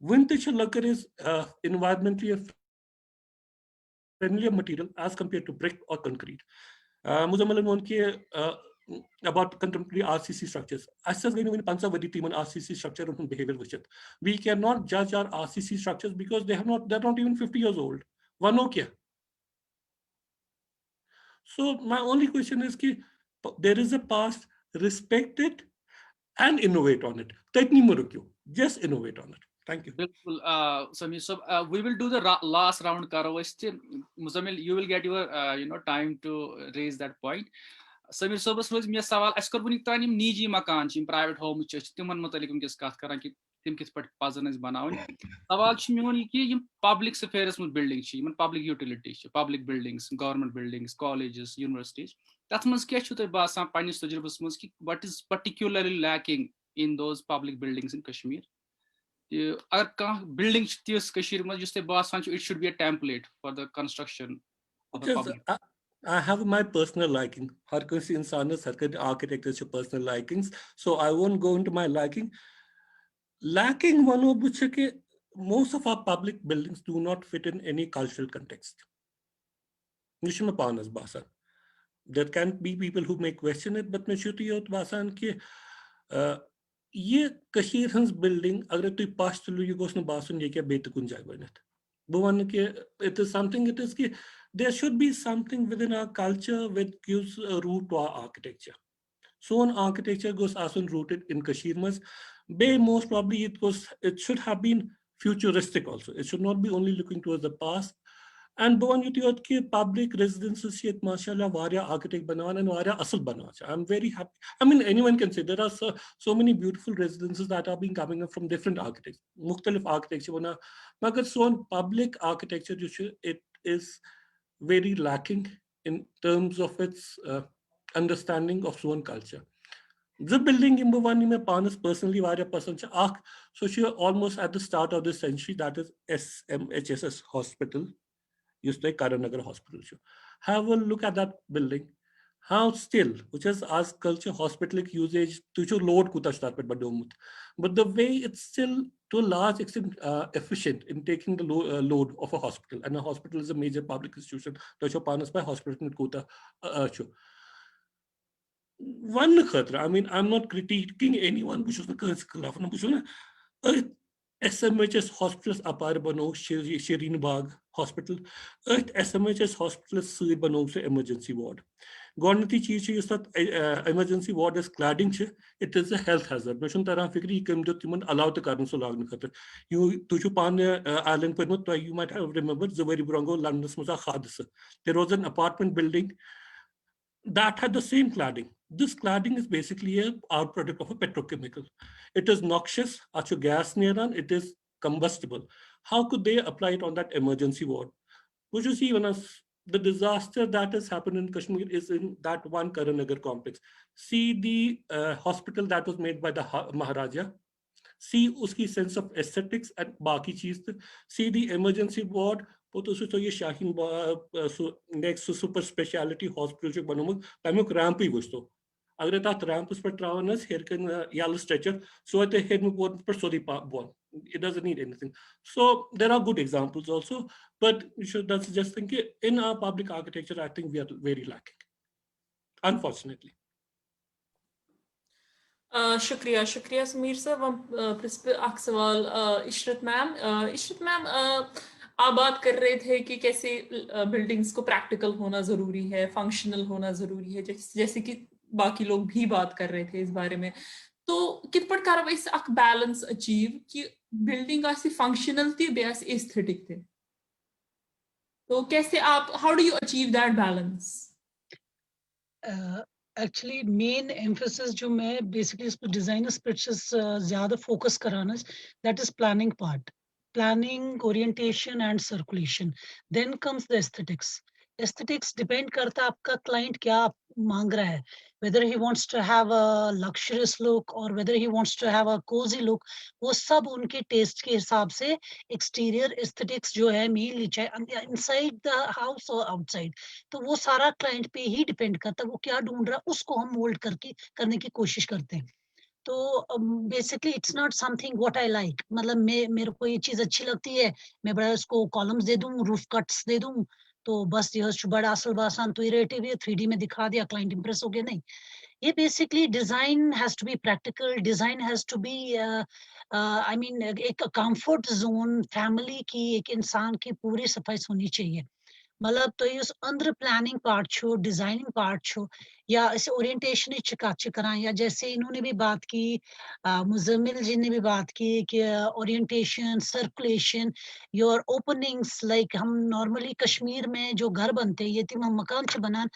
Vintage lacquer is environmentally friendly material as compared to brick or concrete. Muzamal known ki about contemporary RCC structures. Assess going to Pansa Vaditiman RCC structure and behavior vishit. We cannot judge our RCC structures because they're not even 50 years old. One okay. So my only question is ki there is a past, respect it and innovate on it. Just innovate on it. Thank you. Samir, so we will do the last round. Muzammil, you will get your time to raise that point. Samir Sobas roz me sawal as kor bunik tanim niji makan chim private home ch timan mutalik unkes kath karan ki tim kis pat pazan is banaun sawal ch meon ki yim public affairs mun building chi yim public utilities public buildings government buildings colleges universities that mans kya chu toy basan panis tajrubas mans ki what is particularly lacking in those public buildings in Kashmir agar ka building tis Kashmir mans just basan it should be a template for the construction of a public. I have my personal liking. Har kisi insan has architecture personal likings. So I won't go into my liking. Lacking one of which most of our public buildings do not fit in any cultural context. There can be people who may question it, but ye Kashmir Hans building, agar tu pastulu you goes no basun ye kya betukun jai it is something. It is ki there should be something within our culture which gives a root to our architecture. So an architecture goes asun rooted in Kashmir. Most probably it should have been futuristic also. It should not be only looking towards the past. And public residences mashallah varia architect banawan and varia asal banawan. I'm very happy. I mean, anyone can say there are so many beautiful residences that are being coming up from different architects. Mukhtalif architecture bana. Magar so on public architecture, it is very lacking in terms of its understanding of Suan culture. The building in Bhuvan mein Panas personally varia pasand cha. So she almost at the start of this century, that is SMHSS Hospital. Used to Karanagar Hospital. Have a look at that building. How still, which is as culture hospitalic usage to load kuta start but the way it's still to a large extent efficient in taking the load of a hospital, and a hospital is a major public institution. Panas by hospital kuta one khatra. I mean, I'm not critiquing anyone which was the SMHS hospitals apar bano Shirin Bagh Hospital. SMHS hospitals sir bano se emergency ward. Government cheese is that emergency ward is cladding. It is a health hazard. Mission Taran Fikri came to Timan allowed the current solag. You Tuchupan Island Permut, you might have remembered the very Brongo London Smusa Hadasa. There was an apartment building that had the same cladding. This cladding is basically a outproduct of a petrochemical. It is noxious, acho gas nearan, it is combustible. How could they apply it on that emergency ward? Which you see when the disaster that has happened in Kashmir is in that one Karanagar complex. See the hospital that was made by the Maharaja. See uski sense of aesthetics and baki cheez. See the emergency ward. So ye Shahin next to super specialty hospital jo banumuk tamuk ramp hi gusto. Agar that ramp per travenas here can yellow stretcher so at the head per sorry born. It doesn't need anything. So there are good examples also, but that's just thinking in our public architecture, I think we are very lacking, unfortunately. Shukriya Sameer sir. Principal ak sawal Ishrat ma'am. Ishrat ma'am, आप बात कर रहे थे कि कैसे buildings को practical होना जरूरी है, फंक्शनल होना जरूरी है, जैसे कि बाकी लोग भी बात कर रहे थे इस बारे में. तो कित पट कर वैसे अक बैलेंस अचीव कि बिल्डिंग आसी फंक्शनल थी बेस एस्थेटिक थे. तो कैसे आप how do you achieve that balance? Actually main emphasis जो मैं बेसिकली इस पे डिजाइनर स्पिरिट्स ज्यादा फोकस कराना, that is planning part. Planning, orientation and circulation. Then comes the aesthetics. Aesthetics depend करता आपका client क्या मांग रहा है, whether he wants to have a luxurious look or whether he wants to have a cozy look, वो सब उनके test के हिसाब से एक्सटीरियर एस्थेटिक्स जो है मेनली चाहे इनसाइड द हाउस और आउटसाइड, तो वो सारा क्लाइंट पे ही डिपेंड करता है वो क्या ढूंढ रहा है, उसको हम मोल्ड करके करने की कोशिश करते हैं। तो basically it's not something what I like, मतलब मेरे को ये चीज अच्छी लगती है, मैं बड़ा उसको कॉलम्स दे दूं, रूफ कट्स दे दूं, तो बस ये बड़ा असल बासान तो इरेटिव है, 3D में दिखा दिया, क्लाइंट इंप्रेस हो गया, नहीं। ये basically design has to be practical, design has to be I mean एक कंफर्ट जोन फैमिली की, एक इंसान की पूरी सफाई होनी चाहिए। मतलब तो इस अंदर प्लानिंग पार्ट छो, डिजाइनिंग पार्ट छो, या इसे ओरिएंटेशन करा, या जैसे इन्होंने भी बात की, मुजम्मिल जी ने भी बात की कि orientation, circulation, your openings, like हम नॉर्मली कश्मीर में जो घर बनते हैं ये तीन मकान च बनान,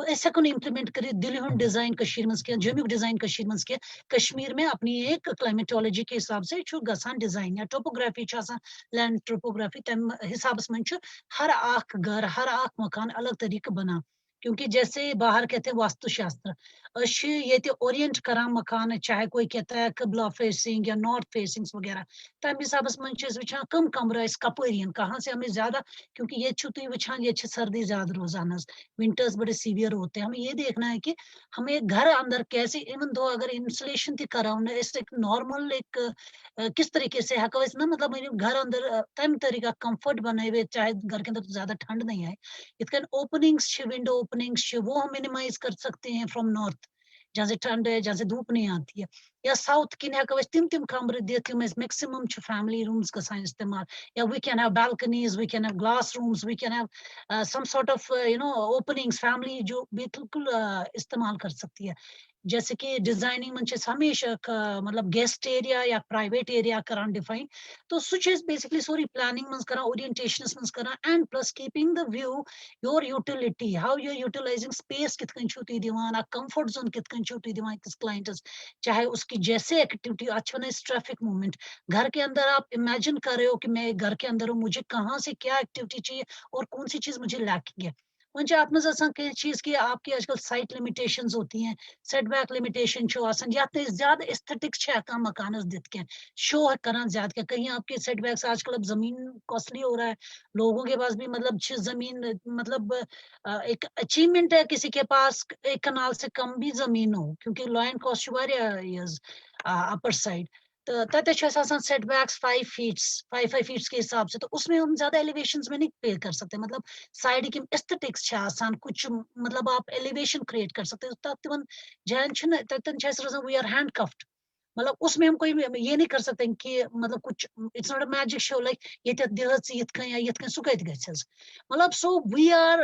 ऐसा कौन इम्प्लीमेंट करे, दिल्ली हम डिजाइन कश्मीर में किया, जम्मू डिजाइन कश्मीर में किया, कश्मीर में अपनी एक क्लाइमेटोलॉजी के हिसाब से छु गसान डिजाइन या टोपोग्राफी छासा, लैंड टोपोग्राफी तम हिसाब से छु हर आख घर, हर आख मकान अलग तरीके बना, क्योंकि जैसे बाहर कहते हैं वास्तुशास्त्र, ये ओरिएंट करा मकान, चाहे कोई कहता है कबला फेसिंग या नॉर्थ फेसिंग वगैरह, तम हिसाब से वचान कम कमरा कपरियन कहाँ से हमें ज्यादा, क्योंकि ये छु तुम वचान ये सर्दी ज्यादा रोजाना, विंटर्स बड़े सीवियर होते हैं, हमें ये देखना है कि हमें घर अंदर कैसे, इवन दो अगर इंसुलेशन थी कराउन एक नॉर्मल एक किस तरीके से हका ना, मतलब घर अंदर तम तरीका कंफर्ट बने हुए, चाहे घर के अंदर तो ज्यादा ठंड नहीं आए, इतने ओपनिंग्स विंडो ओपनिंग्स वो हम मिनिमाइज कर सकते हैं फ्रॉम नॉर्थ, जहाँ से ठंड है, जहाँ से धूप नहीं आती है, या साउथ किन हका तिम कमरे देती हूँ मैक्सिमम फैमिली रूम्स का इस्तेमाल, या we can have balconies, we can have glass rooms, we can have some sort of openings, family जो बिल्कुल इस्तेमाल कर सकती है, जैसे कि डिजाइनिंग में हमेशा मतलब गेस्ट एरिया या प्राइवेट एरिया करान डिफाइन, तो सुच इज बेसिकली सोरी प्लानिंग में करा, ओरिएंटेशन में करा, and plus keeping the view, your utility, how you utilising space कितकन छु तुई दिवान, आ कंफर्ट जोन कितकन छु तुई दिवान किस क्लाइंटस, चाहे उसकी जैसे एक्टिविटी अच्छा ना, ट्रैफिक मूवमेंट, घर के अंदर आप इमेजिन कर रहे हो कि मैं घर के अंदर हूँ, मुझे कहाँ से क्या एक्टिविटी चाहिए और कौन सी चीज मुझे लैकिंग है, म्हणजे आत्म चीज की आपकी आजकल साइट लिमिटेशंस होती हैं, सेटबैक लिमिटेशन शो आसन, या तो ज्यादा एस्थेटिक्स छे का मकान दित के शो करा ज्यादा क्या, कहीं आपके सेटबैक्स, आजकल अब जमीन कॉस्टली हो रहा है, लोगों के पास भी मतलब जमीन, मतलब एक अचीवमेंट है किसी के पास एक कनाल से कम भी जमीन हो, क्योंकि लैंड कॉस्ट अपर साइड, तो तत सेटबैक्स 5 फीट्स के हिसाब से, तो उसमें हम ज्यादा एलिवेशंस में नहीं पे कर सकते, मतलब साइड की एस्थेटिक्स आसान कुछ, मतलब आप एलिवेशन क्रिएट कर सकते हो, तन जैन तन वी आर हैंडकफ्ड, मतलब उसमें हम कोई ये नहीं कर सकते कि मतलब कुछ, it's not a magic show like ये दिहस या ये सु कत गस, मतलब so we are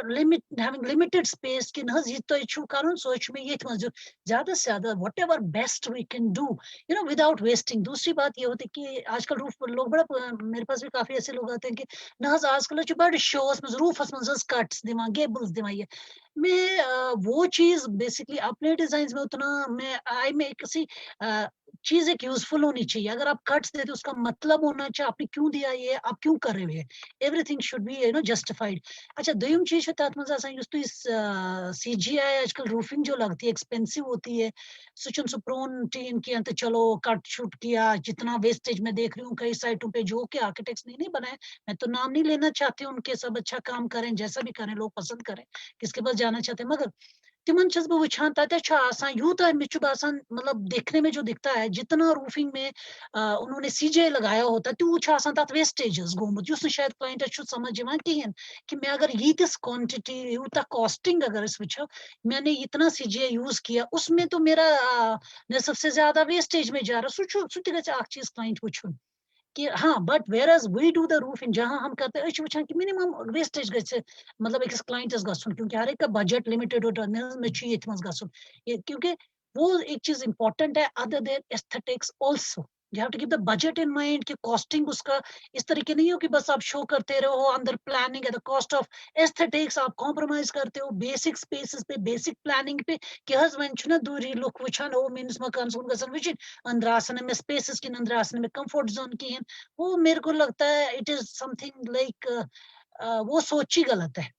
having limited space कि नज ये तो छु करन सो छु में ये ज्यादा से ज्यादा whatever best we can do, you know, without wasting. दूसरी बात ये होती है कि आजकल रूफ पर लोग बड़ा, मेरे पास भी काफी ऐसे लोग आते हैं कि नज आजकल बड़े शोस में रूफस में कट्स दिवा, गेबल्स दिवा, ये मैं वो चीज बेसिकली अपने डिजाइन में उतना मैं आई में किसी चीज एक यूजफुल होनी चाहिए, अगर आप कट्स देते उसका मतलब होना चाहिए आपने क्यों दिया, ये आप क्यों कर रहे हो, एवरीथिंग शुड बी जस्टिफाइड। अच्छा दोयम चीज तथ मज तो इस सीजीआई आजकल रूफिंग जो लगती है एक्सपेंसिव होती है, सुचन सुप्रोन टीन किया तो चलो कट शूट किया, जितना वेस्टेज में देख रही हूँ कई साइटों पे जो कि आर्किटेक्ट्स ने नहीं बनाए, मैं तो नाम नहीं लेना चाहती हूँ उनके, सब अच्छा काम करें, जैसा भी करें लोग पसंद करें, किसके पास जाना चाहते हैं, मगर तिमन छस बह वुछान तत यूत मे बासान, मतलब देखने में जो दिखता है जितना रूफिंग में उन्होंने सीजे लगाया होता है तूत तथ वेस्टेजेस गोमुत, शायद क्लाइंट समझ कहें कि मैं अगर यीतिस क्वांटिटी यूत कॉस्टिंग अगर वो मैंने इतना सीजे यूज किया उसमें तो मेरा सबसे ज्यादा वेस्टेज में जा रहा, सह चीज क्लाइंट वुन कि हाँ, but whereas we do the roof in, जहां हम करते हैं वुचान कि मिनिमम वेस्टेज गए, मतलब एक क्लाइंटस गन, क्योंकि हर एक का बजट लिमिटेड होता है ये, क्योंकि वो एक चीज इंपॉर्टेंट है other than aesthetics also, you have to keep the budget in mind कि कॉस्टिंग उसका इस तरीके नहीं हो कि बस आप शो करते रहो, अंदर प्लानिंग है द कॉस्ट ऑफ एस्थेटिक्स आप कॉम्प्रोमाइज करते हो बेसिक स्पेसेस पे, बेसिक प्लानिंग पे कि हज वन छु ना दूरी लुक वुचान ओ मीन्स मकान सुन गसन वुचिन अंदर में स्पेसेस कि अंदर में कंफर्ट जोन की, वो मेरे को लगता है इट इज समथिंग लाइक वो सोच ही गलत है।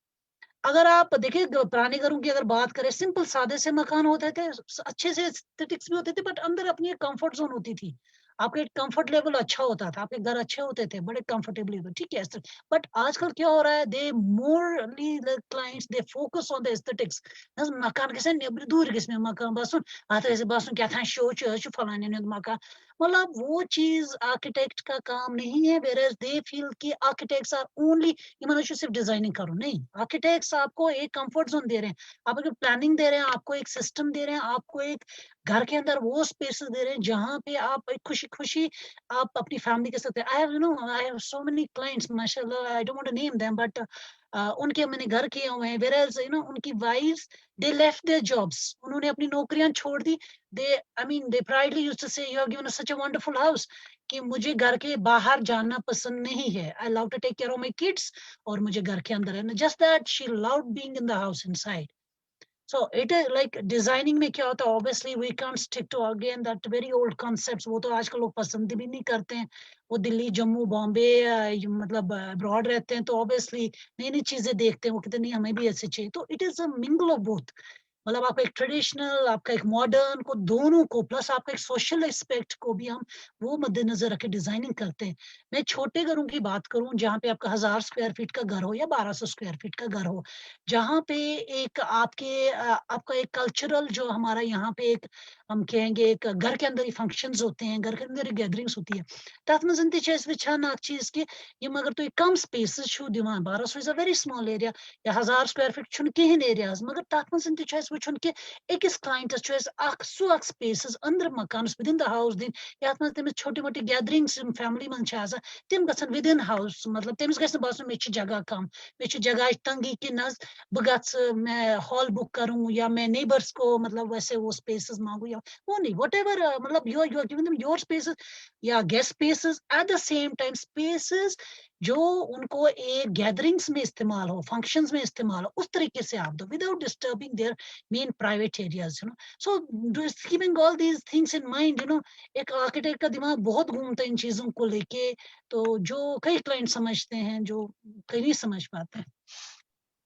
अगर आप देखिए पुराने घरों की अगर बात करें, सिंपल सादे से मकान होते थे, अच्छे से एस्थेटिक्स भी होते थे, बट अंदर अपनी एक कंफर्ट जोन होती थी। आपका एक कंफर्ट लेवल अच्छा होता था, आपके घर अच्छे होते थे, बड़े कंफर्टेबली होते, ठीक है। बट आजकल क्या हो रहा है, they morally the clients they focus on the aesthetics. मकान कैसे दूर किस में मकान बसून आता ऐसे बसून क्या था शो फलाने मकान, मतलब वो चीज आर्किटेक्ट का काम नहीं है। वेयर एज दे फील कि आर्किटेक्ट्स आर ओनली सिर्फ डिजाइनिंग करो, नहीं, आर्किटेक्ट्स आपको एक कंफर्ट जोन दे रहे हैं, आपको प्लानिंग दे रहे हैं, आपको एक सिस्टम दे रहे हैं, आपको एक घर के अंदर वो स्पेसेस दे रहे हैं जहाँ पे आप एक खुशी खुशी आप अपनी फैमिली के साथ। I have so many clients माशाल्लाह, I don't want to name them, but उनके मैंने घर किए हुए हैं, वेयर एज उनकी wives they left their jobs, उन्होंने अपनी नौकरियां छोड़ दी। They proudly used to say you have given us such a wonderful house, कि मुझे घर के बाहर जाना पसंद नहीं है, I love to take care of my kids, और मुझे घर के अंदर है, just that she loved being in the house inside. So it is like designing में क्या होता है, obviously we can't stick to again that very old concepts, वो तो आजकल लोग पसंद भी नहीं करते हैं, वो दिल्ली जम्मू बॉम्बे मतलब अब्रॉड रहते हैं, तो obviously नई नई चीजें देखते हैं, वो कहते हैं नहीं हमें भी ऐसे चाहिए। तो it is a mingle of both, मतलब आपका एक ट्रेडिशनल, आपका एक मॉडर्न को, दोनों को, प्लस आपका एक सोशल एस्पेक्ट को भी हम वो मद्देनजर रख के डिजाइनिंग करते हैं। मैं छोटे घरों की बात करूं, जहाँ पे आपका 1000 स्क्वायर फीट का घर हो या 1200 स्क्वायर फीट का घर हो, जहाँ पे एक आपका एक कल्चरल, जो हमारा यहाँ पे एक हम कहेंगे एक घर के अंदर ही फंक्शंस होते हैं, घर के अंदर ही गैदरिंग्स होती है, तथ मज वुचान चीज कि यम अगर तुम कम स्पेसेस छो दिवान, 1200 is a very small area, या 1000 स्क्वायर फीट छुन कहीं एरियाज, मगर तथ मज वुचन कि अकिस क्लाइंटस सू स्पेसेस अंदर मकान विद इन द हाउस दिन, यथ मज तमिस छोटी मोटी गैदरिंग्स फैमिली मन तिम गसन विद इन हाउस, मतलब तमिस गस बासन मे जगह कम, मे जगह तंगी कि नज मैं हॉल बुक करूं, या मैं नेबर्स को मतलब वैसे वो स्पेसेस मांगू, या वो नहीं, वट एवर, मतलब you are giving them your spaces या guest spaces, at the same time spaces जो उनको एक गैदरिंग्स में इस्तेमाल हो, फंक्शंस में इस्तेमाल हो, उस तरीके से आप दो, without disturbing their main private areas, so keeping all these things in mind, एक आर्किटेक्ट का दिमाग बहुत घूमता है इन चीजों को लेके, तो जो कई क्लाइंट समझते हैं, जो कई नहीं समझ पाते हैं।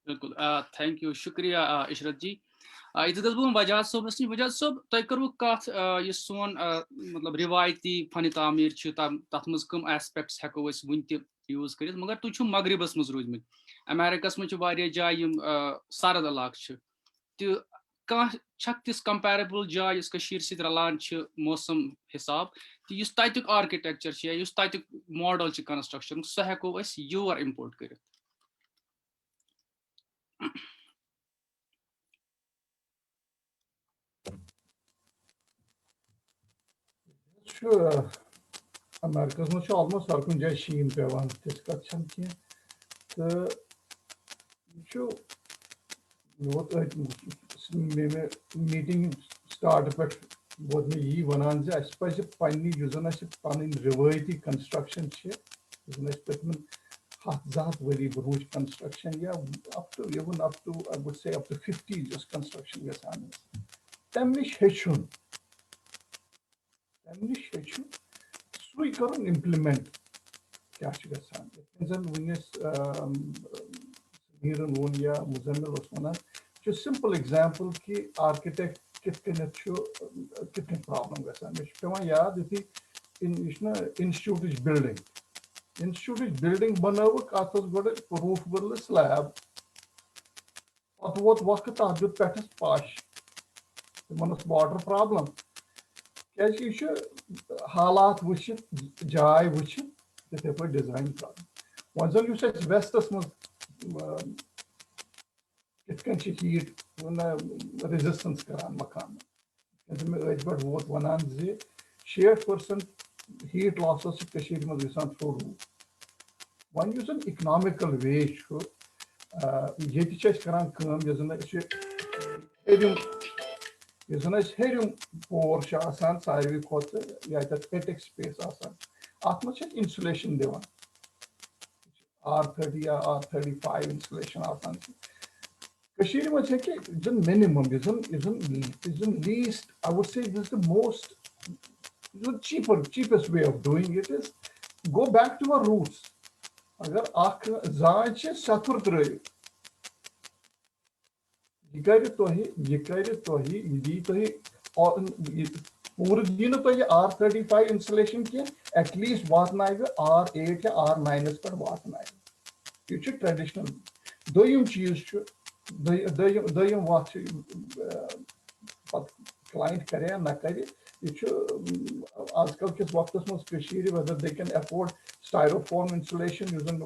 बिल्कुल, थैंक यू, शुक्रिया इशरत जी। ये गस बह वजाज सोबस नश, वजाज सोब तुम करू कत ये सोन मतलब रिवायती फन तामीर तथ मज कम एस्पेक्ट्स हेको वन यूज कर, मगर तुम मगरबस मज रूदमत, अमेरिकस मज जाय सरद इलाक, कह तिस कंपेरेबल जाय इस रलान मौसम हिसाब, तो तक आर्किटेक्चर या तक मॉडल कंस्ट्रक्शन सह हेको योर इम्पोर्ट कर। Americas मज almost हर कुन जाय शीन पेवान, तिस कत छन कह, तो वोत मीटिंग स्टार्ट पे वोत मे यी वनान जे अस पज पन्नी युस जन अस पन रिवायती कंस्ट्रक्शन पतमन 7 वरी ब्रोच कंस्ट्रक्शन, या up to I would say up to 50 just construction गसान, तम निश हेचुन सुई करुन इम्प्लीमेंट क्या गसान, जन वनस नीरन वोन या मुजम्मिल वनान, सिंपल एग्जाम्पल कि आर्किटेक्ट कितने प्रॉब्लम गसान, मे पे याद युथी इंस्टीट्यूट बिल्डिंग बनवक, अत गो रूफ बदल स्लैब, पत वोत वक्त तथ दुत पे पश, तिमन वाटर प्रॉब्लम, क्या हालात वुचित जाय वुचित तिथे पे डिजाइन कर, वन जन वेस्टस मज हीट रेजिस्टेंस करान मकान, अज पे वोत वनान जे 60% हीट लॉस मज गसान थ्रू रूफ, वन जन इकनॉमिकल वे ये करान हेरिम पोर सारे खुद एटिक स्पेस अत मज इंसुलेशन दिवान R30 या R35 इंसुलेशन मज हे जन मिनिमम जन least I would say this the most cheapest way of doing it is go back to our roots, अगर अख जाय सतुर त्रिव पूरे दिन तो ये R35 इंस्टॉलेशन किया एटलीस्ट वातनाइग R8 या R9 पर वातनाइग ये ट्रेडिशनल दोयम चीज दोयम वात क्लाइंट करे ना करे ये आजकल किस वक्त whether they can afford styrofoam installation using the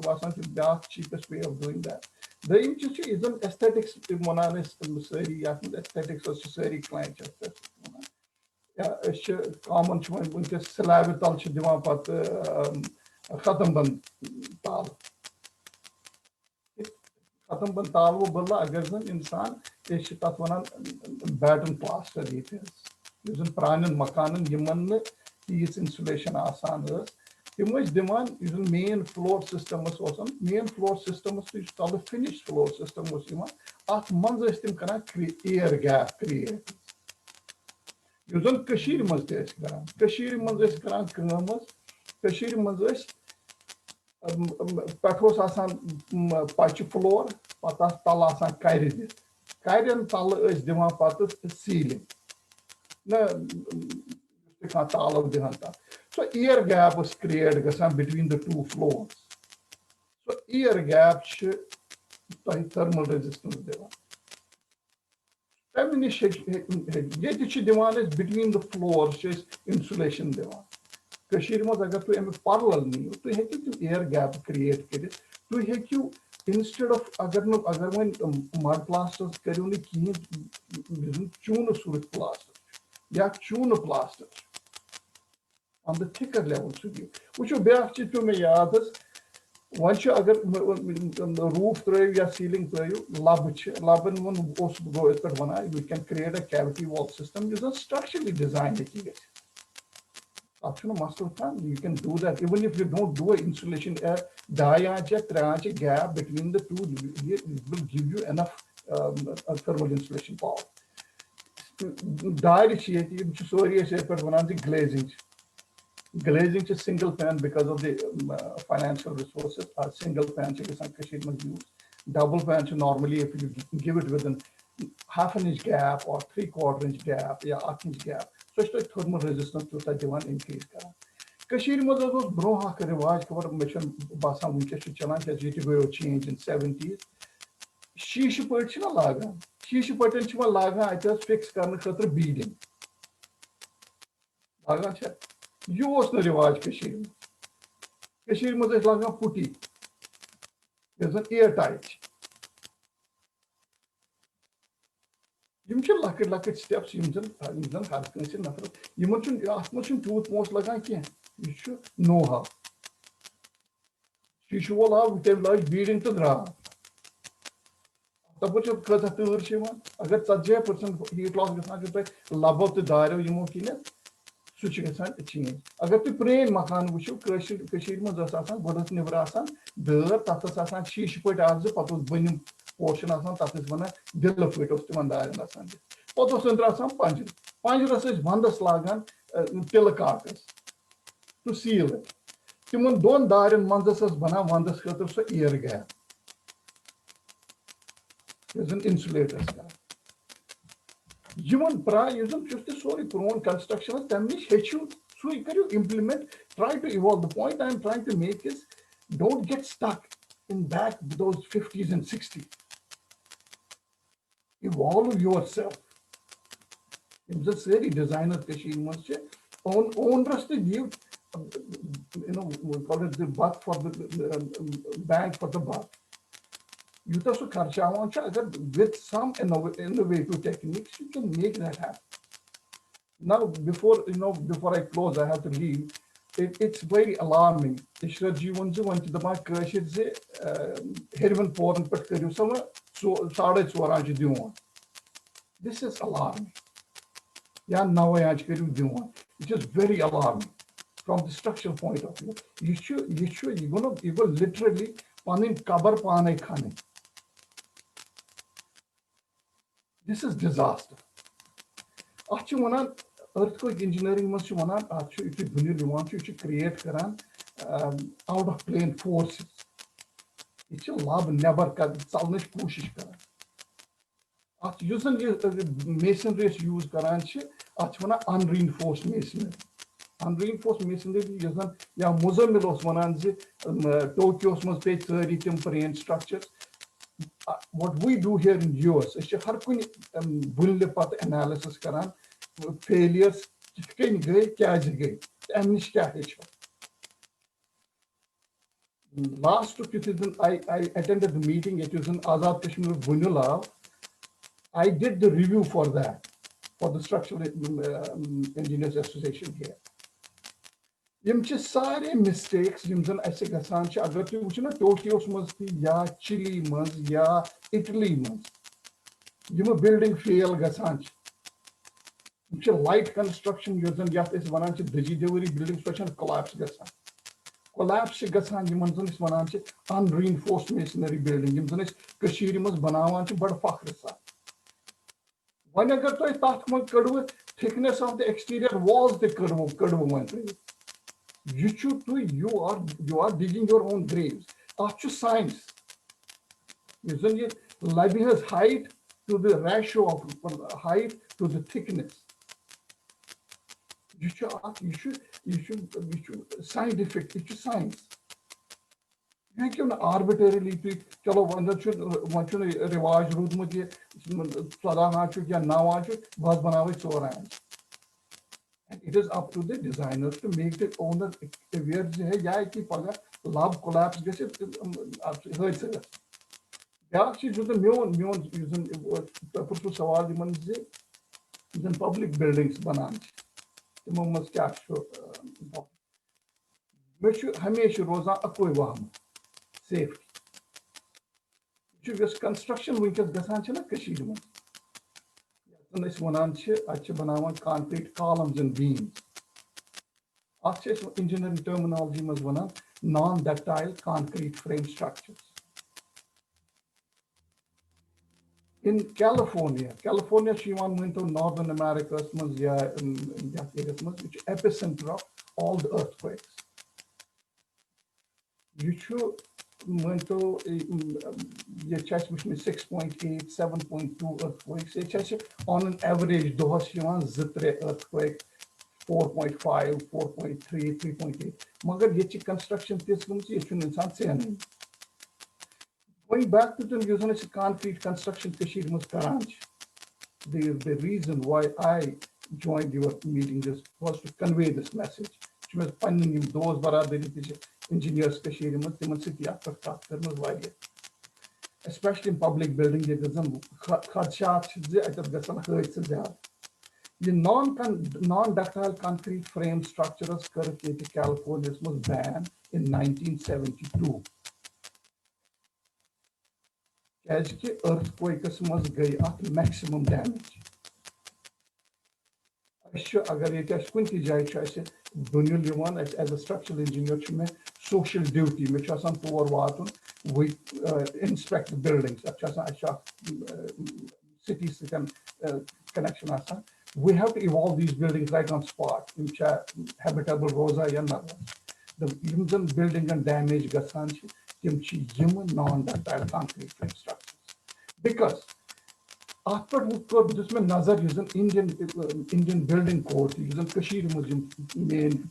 cheapest way of doing that. The interest is an aesthetics aesthetics or client common slab tal khatam band tal wo balla agar zan insan tat wanan batten plaster using pranan makanan yiman these installation asan tim demand using main floor system main floor system is called finished floor system at manz istim kana air gap create using kashir manz karan kashir manz pathos asan patch floor patas tal asan kairi kairian tal is divan patas ceiling na tal dihanta so air gap was created between the two floors so air gap thermal resistance divan demand is between the floors insulation divan kashir maz agar tu em parallel nahi ho to air gap create kare to instead of agar when mud plasters kariyo ni kihin chuna surat plaster ya chuna plaster on the thicker level which beak chis to me yaad is once you agar roof throw ya ceiling throw labin one os go is but we can create a cavity wall system is a structurally designed optional master plan you can do that even if you don't do an insulation a 2-3 gap between the two it will give you enough thermal insulation power glazing is single pan because of the financial resources single pan use double pan normally if you give it within half an inch gap or 3/4 inch gap or 1 inch gap so it's thermal resistance to that demand increase kashir maz broha ka riwaj khabar mission basan winke chalan ke change in 70s sheesh pat chha laga sheesh patan chha laga it was fix karne khatra beading laga cha you was no riwaj kashir maz laga putti there's an air tight yum chha lakit steps yum har kanse nafar yum chun tooth most laga ki you should know how sheesh wala with like beading to dra तब जब कथा तूर शिवन अगर 70% heat loss गसान जो लबो तो दारो यमो किने सुच गसान change अगर तु PRAN मकान वुचो कशीर में जस आसान बडस निबर आसान दर ततस आसान शीश पट आज पतो बनिम पोर्शन आसान ततस बना दिल फट ओस तिमन दारन आसान पतो संत्र आसान पंजरस वंदस लागन तिल काटस टू सील तिमन दोन दारन मंदस बना वंदस खतर सो air gap is an insulator. Even using just sorry prone construction so you can implement, try to evolve. The point I'm trying to make is don't get stuck in back those 50s and 60s. Evolve yourself. It's a very designer own trust to give we call it the buck for the bang for the buck. You also with some innovative techniques, you can make that happen. Now, before I close, I have to leave. It's very alarming. This is alarming. It is very alarming from the structural point of view. You will literally cover pane khane. This is disaster. Earthquake engineering must you want to create out of plane forces. It's a lab never cut salnish pushish. masonry use karan wana unreinforced masonry. Unreinforced masonry ya Muzammil os wanan Tokyo mas pe thirty temporary structures. What we do here in US is har kuni bulle pat analysis karan failures kani gay kya gay amnish kya hai. Last 2000 I attended the meeting. It was in Azad Kashmir Bunula. I did the review for that, for the Structural Engineers Association here. Yim ch sare mistakes yim zan aise gasan ch agar tu wuchna Tokyo mas ya Chile mas ya Italy mas yim building fail gasan ch light construction yuzan yat is wanan ch digi delivery building structure collapse gasan. Collapse gasan yimon zan is wanan ch unreinforced masonry building yim zan is kashir mas banawan ch bad fakhr sa. When agar to tat man kadwu thickness of the exterior walls the kadwu man you are digging your own graves. After science, isn't it? Leibniz's height to the ratio of height to the thickness. You should scientific. It's science. You can arbitrarily chalo one should rewaj root mujhe sadana chu ya nawa chu bas banawe chora. It is up to the designers to make the owner aware that ki paga lab collapse gets it hurts it. Yeah, she's with the muon using put sawal diman in public buildings banan. The moment kya show हमेशा रोजा अकोई वाम safety. Just construction winkers gasan chana kashir man. This one banawan concrete columns and beams. Engineering terminology was one non-ductile concrete frame structures. In California, she went to Northern America, which epicenter of all the earthquakes. You went to your chest which means 6.8, 7.2 earthquakes. On an average, those zitre earthquake 4.5, 4.3, 3.8. Magar ye construction going back to the using concrete construction kashir mus karanch. The reason why I joined your meeting this was to convey this message. Which was finding those baradari engineers kashir mus timan city after karmas especially in public buildings. The non-ductile concrete frame structures in California was banned in 1972. As the earthquakes must get maximum damage. As a structural engineer, social duty, we inspect the buildings, cities connection. We have to evolve these buildings right on spot, which are habitable rosa and others. The building and damage gasanchi, non-ductile concrete frame structures. Because after this nazar using Indian building code, using Kashir main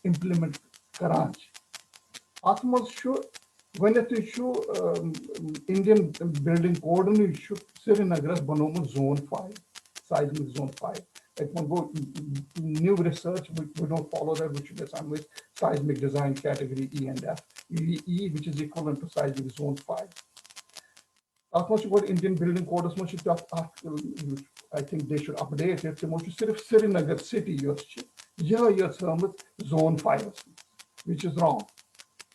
implement Karanch. Atmos show when it issue Indian building code issue Srinagar Banoma zone 5, seismic zone 5. Like when go new research, we don't follow that, which is assigned with seismic design category E and F. E, which is equivalent to seismic zone 5. Atmos about Indian building code as much I think they should update it. Srinagar city your term with zone 5, which is wrong.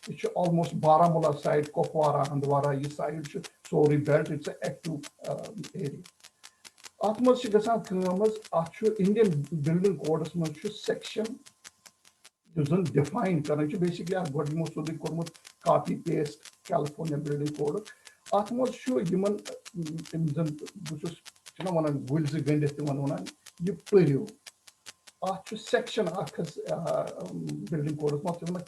It should almost Baramulla side, Kopwara, and Andwara east side. It should so rebuilt. It's an active area. Atmos Indian building code section doesn't define. Basically, I've got most of the copy paste California building code. Atmos human you period. Section building code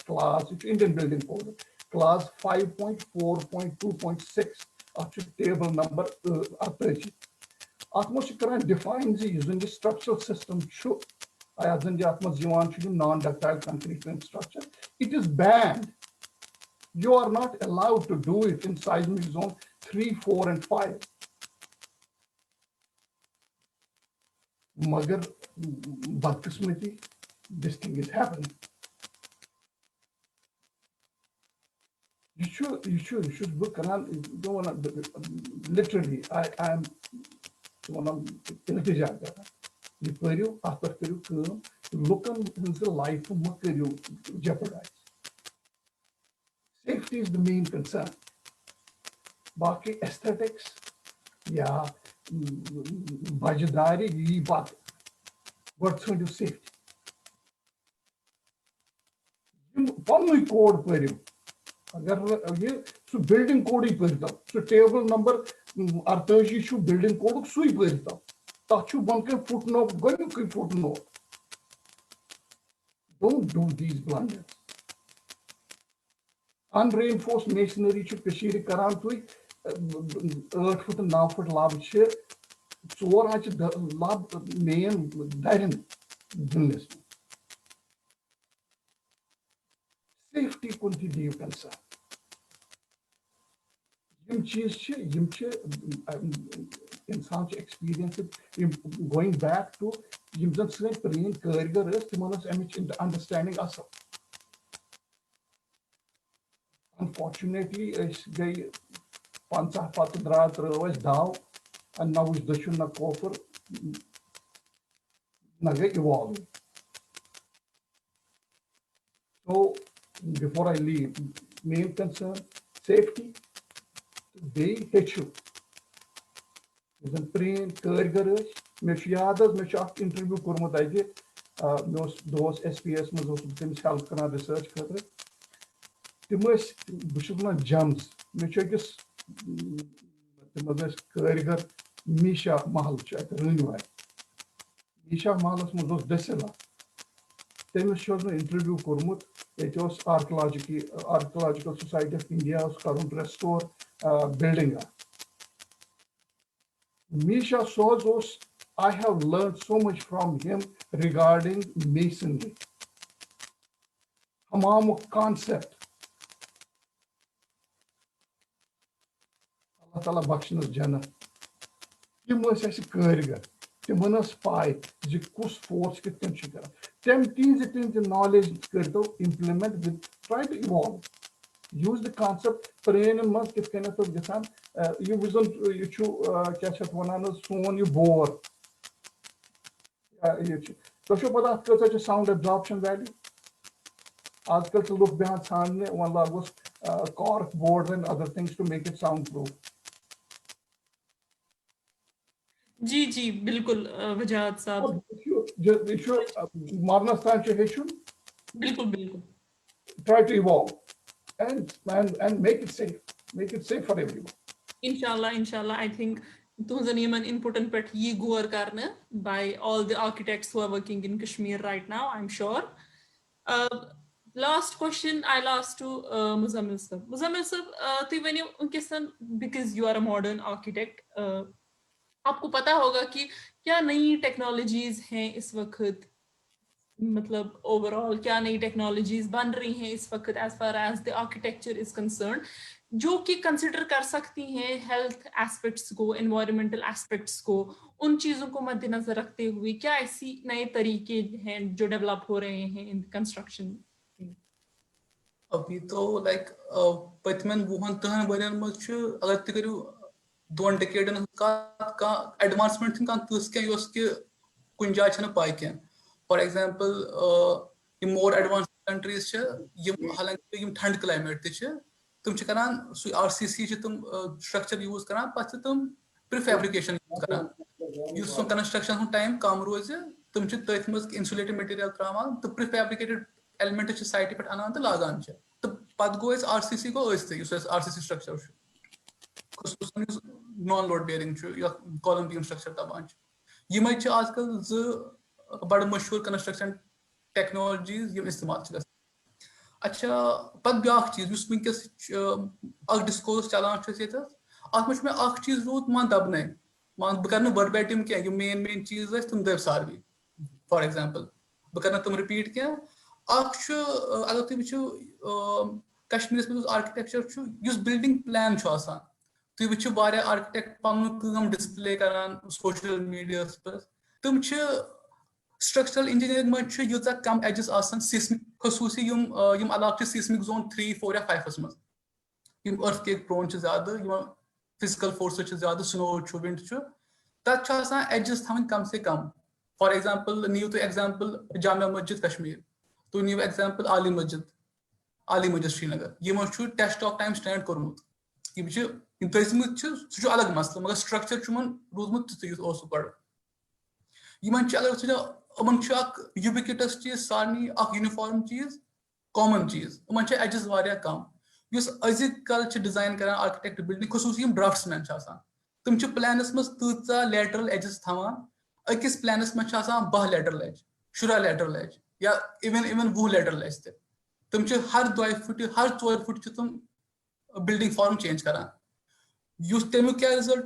class, Indian building code, class 5.4.2.6 table number 38 defines the structural system non-ductile concrete frame structure. It is banned. You are not allowed to do it in seismic zone 3, 4, and 5. Magar badqismati, this thing is happening. You should book literally. I am one look on the life of jeopardize. Safety is the main concern. Baki aesthetics, yeah, bajdari, ye baat. What's going to safety? Pamui code per you. So building code ही पढ़ता, so table number 38 शु building code सुई पढ़ता, ताचु बनके footnote, गन्नु की footnote. Don't do these blunders. Unreinforced masonry छु कशीर करान तुई 8 foot 9 foot lab छु, 4 हाच lab main darin dunnes. Safety kunti div concern. Yim insan experience going back to yim zan sane preen kargar is timonos understanding us. Unfortunately, is gay pancha patadra was down and now is the shuna coffer naga evolve. So before I leave, main concern safety. They hit you. Then preen kargar me yadas me shak interview kormut aige those SPS में those help करना research करते तिमस बुशुना gems me chekis तिमस kargar Misha Mahal check रनिवाय Misha Mahal में those desela तिमस shows में interview kormut it was archaeological society of India's current restore building. Misha Sozos, I have learned so much from him regarding masonry. Hamam concept. Allah Ta'ala Bakshinas Jannah. Tim was as a kargar. Tim was spy. The kus force kit can shikar. Tem teens the knowledge implement with try to evolve. Use the concept preen and must if kind of you wasn't you catch up one another soon you bore. So show pata such a sound absorption value. Askal to look behind sound one was cork board and other things to make it soundproof. जी जी बिल्कुल वजाहत साहब मारना स्थान चाहिए बिल्कुल बिल्कुल try to evolve and make it safe for everyone. Inshallah, I think an important part ye goer karna by all the architects who are working in Kashmir right now, I'm sure. Last question I'll ask to Muzammil sir. Muzammil sir, when you because you are a modern architect, आपको पता होगा कि क्या नई technologies हैं इस वक्त, मतलब ओवरऑल क्या नई टेक्नोलॉजीज बन रही हैं इस वक्त as far as the architecture is concern, जो कि कंसिडर कर सकती हैं हेल्थ एस्पेक्ट्स को, एनवायरमेंटल एस्पेक्ट्स को, उन चीजों को मद्देनजर रखते हुए क्या ऐसी नए तरीके हैं जो डेवलप हो रहे हैं इन कंस्ट्रक्शन? अभी तो लाइक पतमन वुहन तहन वरन मज अगर तु करू 2 डिकेडन का एडवांसमेंट का तस के योस के कुन जाय छन पाई के. फॉर एग्जांपल ये मोर एडवांस कंट्रीज छ ये हालांकि ये ठंड क्लाइमेट ते छ तुम छ करान आरसीसी छ तुम स्ट्रक्चर यूज करान पछ तुम प्रीफैब्रिकेशन यूज करान यूज सो कंस्ट्रक्शन टाइम कम रोज तुम छ तथ मज इंसुलेटेड मटेरियल त्रावान तो प्रीफैब्रिकेटेड एलिमेंट छ साइट पे अनान तो लागान छ तो पद गो आरसीसी को ओस्ते यूस आरसीसी स्ट्रक्चर छ नॉन लोड बेयरिंग छ या कॉलम बीम स्ट्रक्चर तबान छ यम छ आजकल ज बड़ मशहूर कंस्ट्रक्शन टेक्नोलॉजीज यम इस्तेमाल छ गस. अच्छा पद ब्याख चीज उस विंकस अग डिस्कोर्स चलान छ ये अत में अख चीज रूद मान दबने मान बह कर वर्बेटिम क्या मेन चीज तुम दब सारवी फॉर एग्जांपल बह कर तुम रिपीट क्या अगर तुम वो कश्मीर में आर्किटेक्चर बिल्डिंग प्लान तुम वो आर्किटेक्ट पन डिस्प्ले करान सोशल मीडिया पे तुम स्ट्रक्चरल इंजीनियरिंग मज यूजा कम एजेस सिस्मिक खसूसी इलाक सिस्मिक जोन 3, 4 या 5 मज अर्थक्वेक प्रोन ज्यादा फिजिकल फोर्स ज्यादा स्नो विंड तक एजेस थवन कम से कम फॉर एग्जांपल नीव तुम एग्जांपल जामिया मस्जिद कश्मीर तुम नीव एग्जांपल आली मस्जिद श्रीनगर यमो टेस्ट ऑफ टाइम स्टैंड कोर्मुत तजमुत सह अलग मसला मगर स्ट्रक्चर रूदमुत तुत गो अगर यूबिक्विटस चीज सारे यूनिफॉर्म चीज कॉमन चीज इन एजेस वारिया कम अजिक कल डिजाइन कर आर्किटेक्ट बिल्डिंग खसूस ड्राफ्ट्समैन तुम प्लानस मज तीचा लेटरल एजेस थवान अकिस प्लानस मज 12 लेटरल एज 10 लेटरल एज या इवन 20 लेटरल एज तुम हर 2 फुट हर 4 फुट तुम बिल्डिंग फॉर्म चेंज करान तमुक क्या रिजल्ट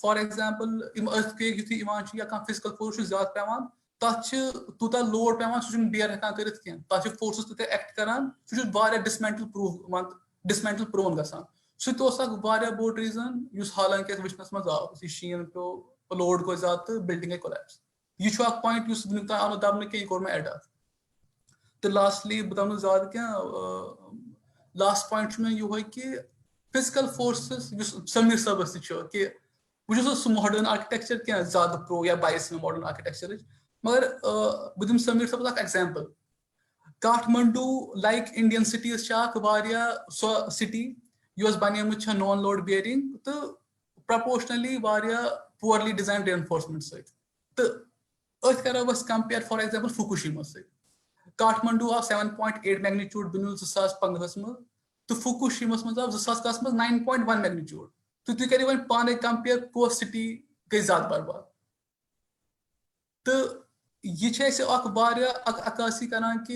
फॉर एग्जांपल अर्थक्वेक युथी या फिजिकल फोर्स ज्यादा पेवान तथ तूता लोड पेवान सह बेयर हेकान करित कह तथ फोर्सेस तूत एक्ट करान सह डिसमेंटल प्रोन गसान सह बोड रीजन हालांकि वचनस मज आव शीन पे लोड गो ज्यादा बिल्डिंग गई कोलैप्स यह पॉइंट वुक आव ना दबन कह कोर एड तो लास्टली बह दम ज्यादा क्या लास्ट पॉइंट ये कि फिजिकल फोर्सेस समीर सबस कि वह सह मॉडर्न आर्किटेक्चर क्या ज्यादा प्रो या बायस में मॉडर्न आर्किटेक्चर मगर बह दिम समीर सबस example Kathmandu like Indian cities सो सिटी यह बन नॉन लोड बियरिंग तो प्रपोर्शनली पुअरली डिजाइन रेनफोर्समेंट सो अथ करो बस कंपेयर फॉर एग्जांपल फुकुशिमा सो काठमांडू आव 7.8 मैग्नीट्यूड बनो 2015 मज तो फुकुशिमा मज आव 2010 मज 9.1 मैग्नीट्यूड तो तुम करो वो पाने कंपेयर कोस सिटी गई ज्यादा बर्बाद तो यह अक्सी करान कि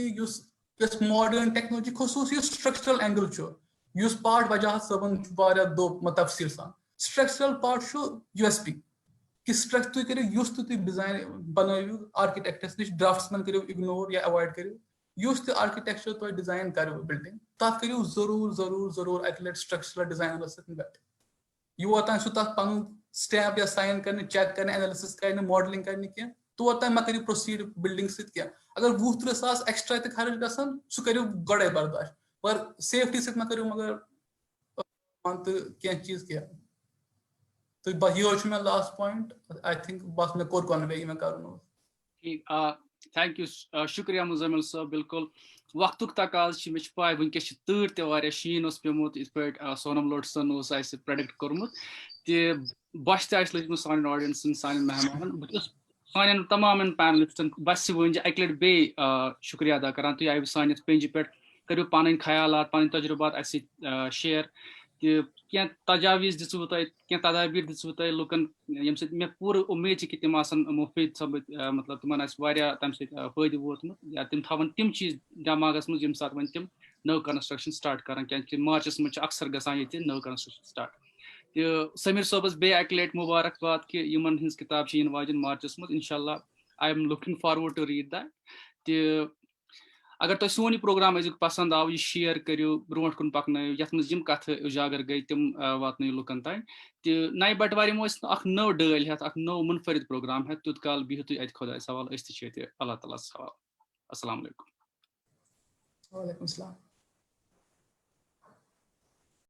मॉडर्न टेक्नोलॉजी खसूस स्ट्रक्चरल एंगल पार्ट वजाहत सबन दो तफसील सान स्ट्रक्चरल पार्ट USP कि तुम करो तुम डिजाइन बनू आर्किटेक्टस नश ड्राफ्ट्समैन करो इग्नोर या अवॉइड करो आर्किटेक्चर तुम डिजाइन करो बिल्डिंग तथ करो जरूर जरूर जरूर अक लट स्ट्रक्चरल डिजाइनर सत योर तान सह तथ पन स्टैम्प या साइन कर चेक कर एनालिसिस कर मॉडलिंग कर कह तोर तान करो प्रोसीड बिल्डिंग सह अगर 20-30 सास एक्स्ट्रा त खर्च गसान सह करो गड़े बर्दाश्त पर सेफ्टी सत करो मगर कह चीज क्या तो यह लास्ट पॉइंट आई थिंक बस मे कोर कन्वे मे कर थैंक यू शुक्रिया मुजम्मिल साहब बिल्कुल वक्तुक तकाज मे पाय वनकस तूर ते शीन पेमुत इत पे सोनम लोड सन प्रेडिक्ट कोर्मुत बस तस लजम सान ऑडियंस सान मेहमान बहुत सान तमाम पैनलिस्टन बस वन अक लट बे शुक्रिया अदा करान तुम आयु सान पेंज पे करो पन ख्यालात पन तजुर्बात शेयर क्या तजावीज़ दिसवो क्या तदाबीर दिसवो लुकन यम मे पूरा उम्मीद कि तिम मुफीद सबत मतलब तिमन तम फायदे वोतमुत या तिम थवन तिम चीज दिमागस मज यम सात वन तिम नव कंस्ट्रक्शन स्टार्ट करान क्या मार्चस मज अक्सर गसान ये नव कंस्ट्रक्शन स्टार्ट तो समीर सोबस बे अक लट मुबारकबाद कि यमन हिंस किताब इन वाजन मार्चस मज इंशाल्लाह I am looking forward to read that अगर तुम सोन प्रोग्राम अजुक पसंद आव यह शेयर करो ब्रोट कुन पकन यथ मज कथ उजागर गई तिम वातन लुकन तान तो नए बटवार नव डल हेत नव मुनफरिद प्रोग्राम हेत तुत काल बिहु तुम अत खुदा सवाल अल्लाह ताला सवाल अस्सलाम वालेकुम। वालेकुम सलाम।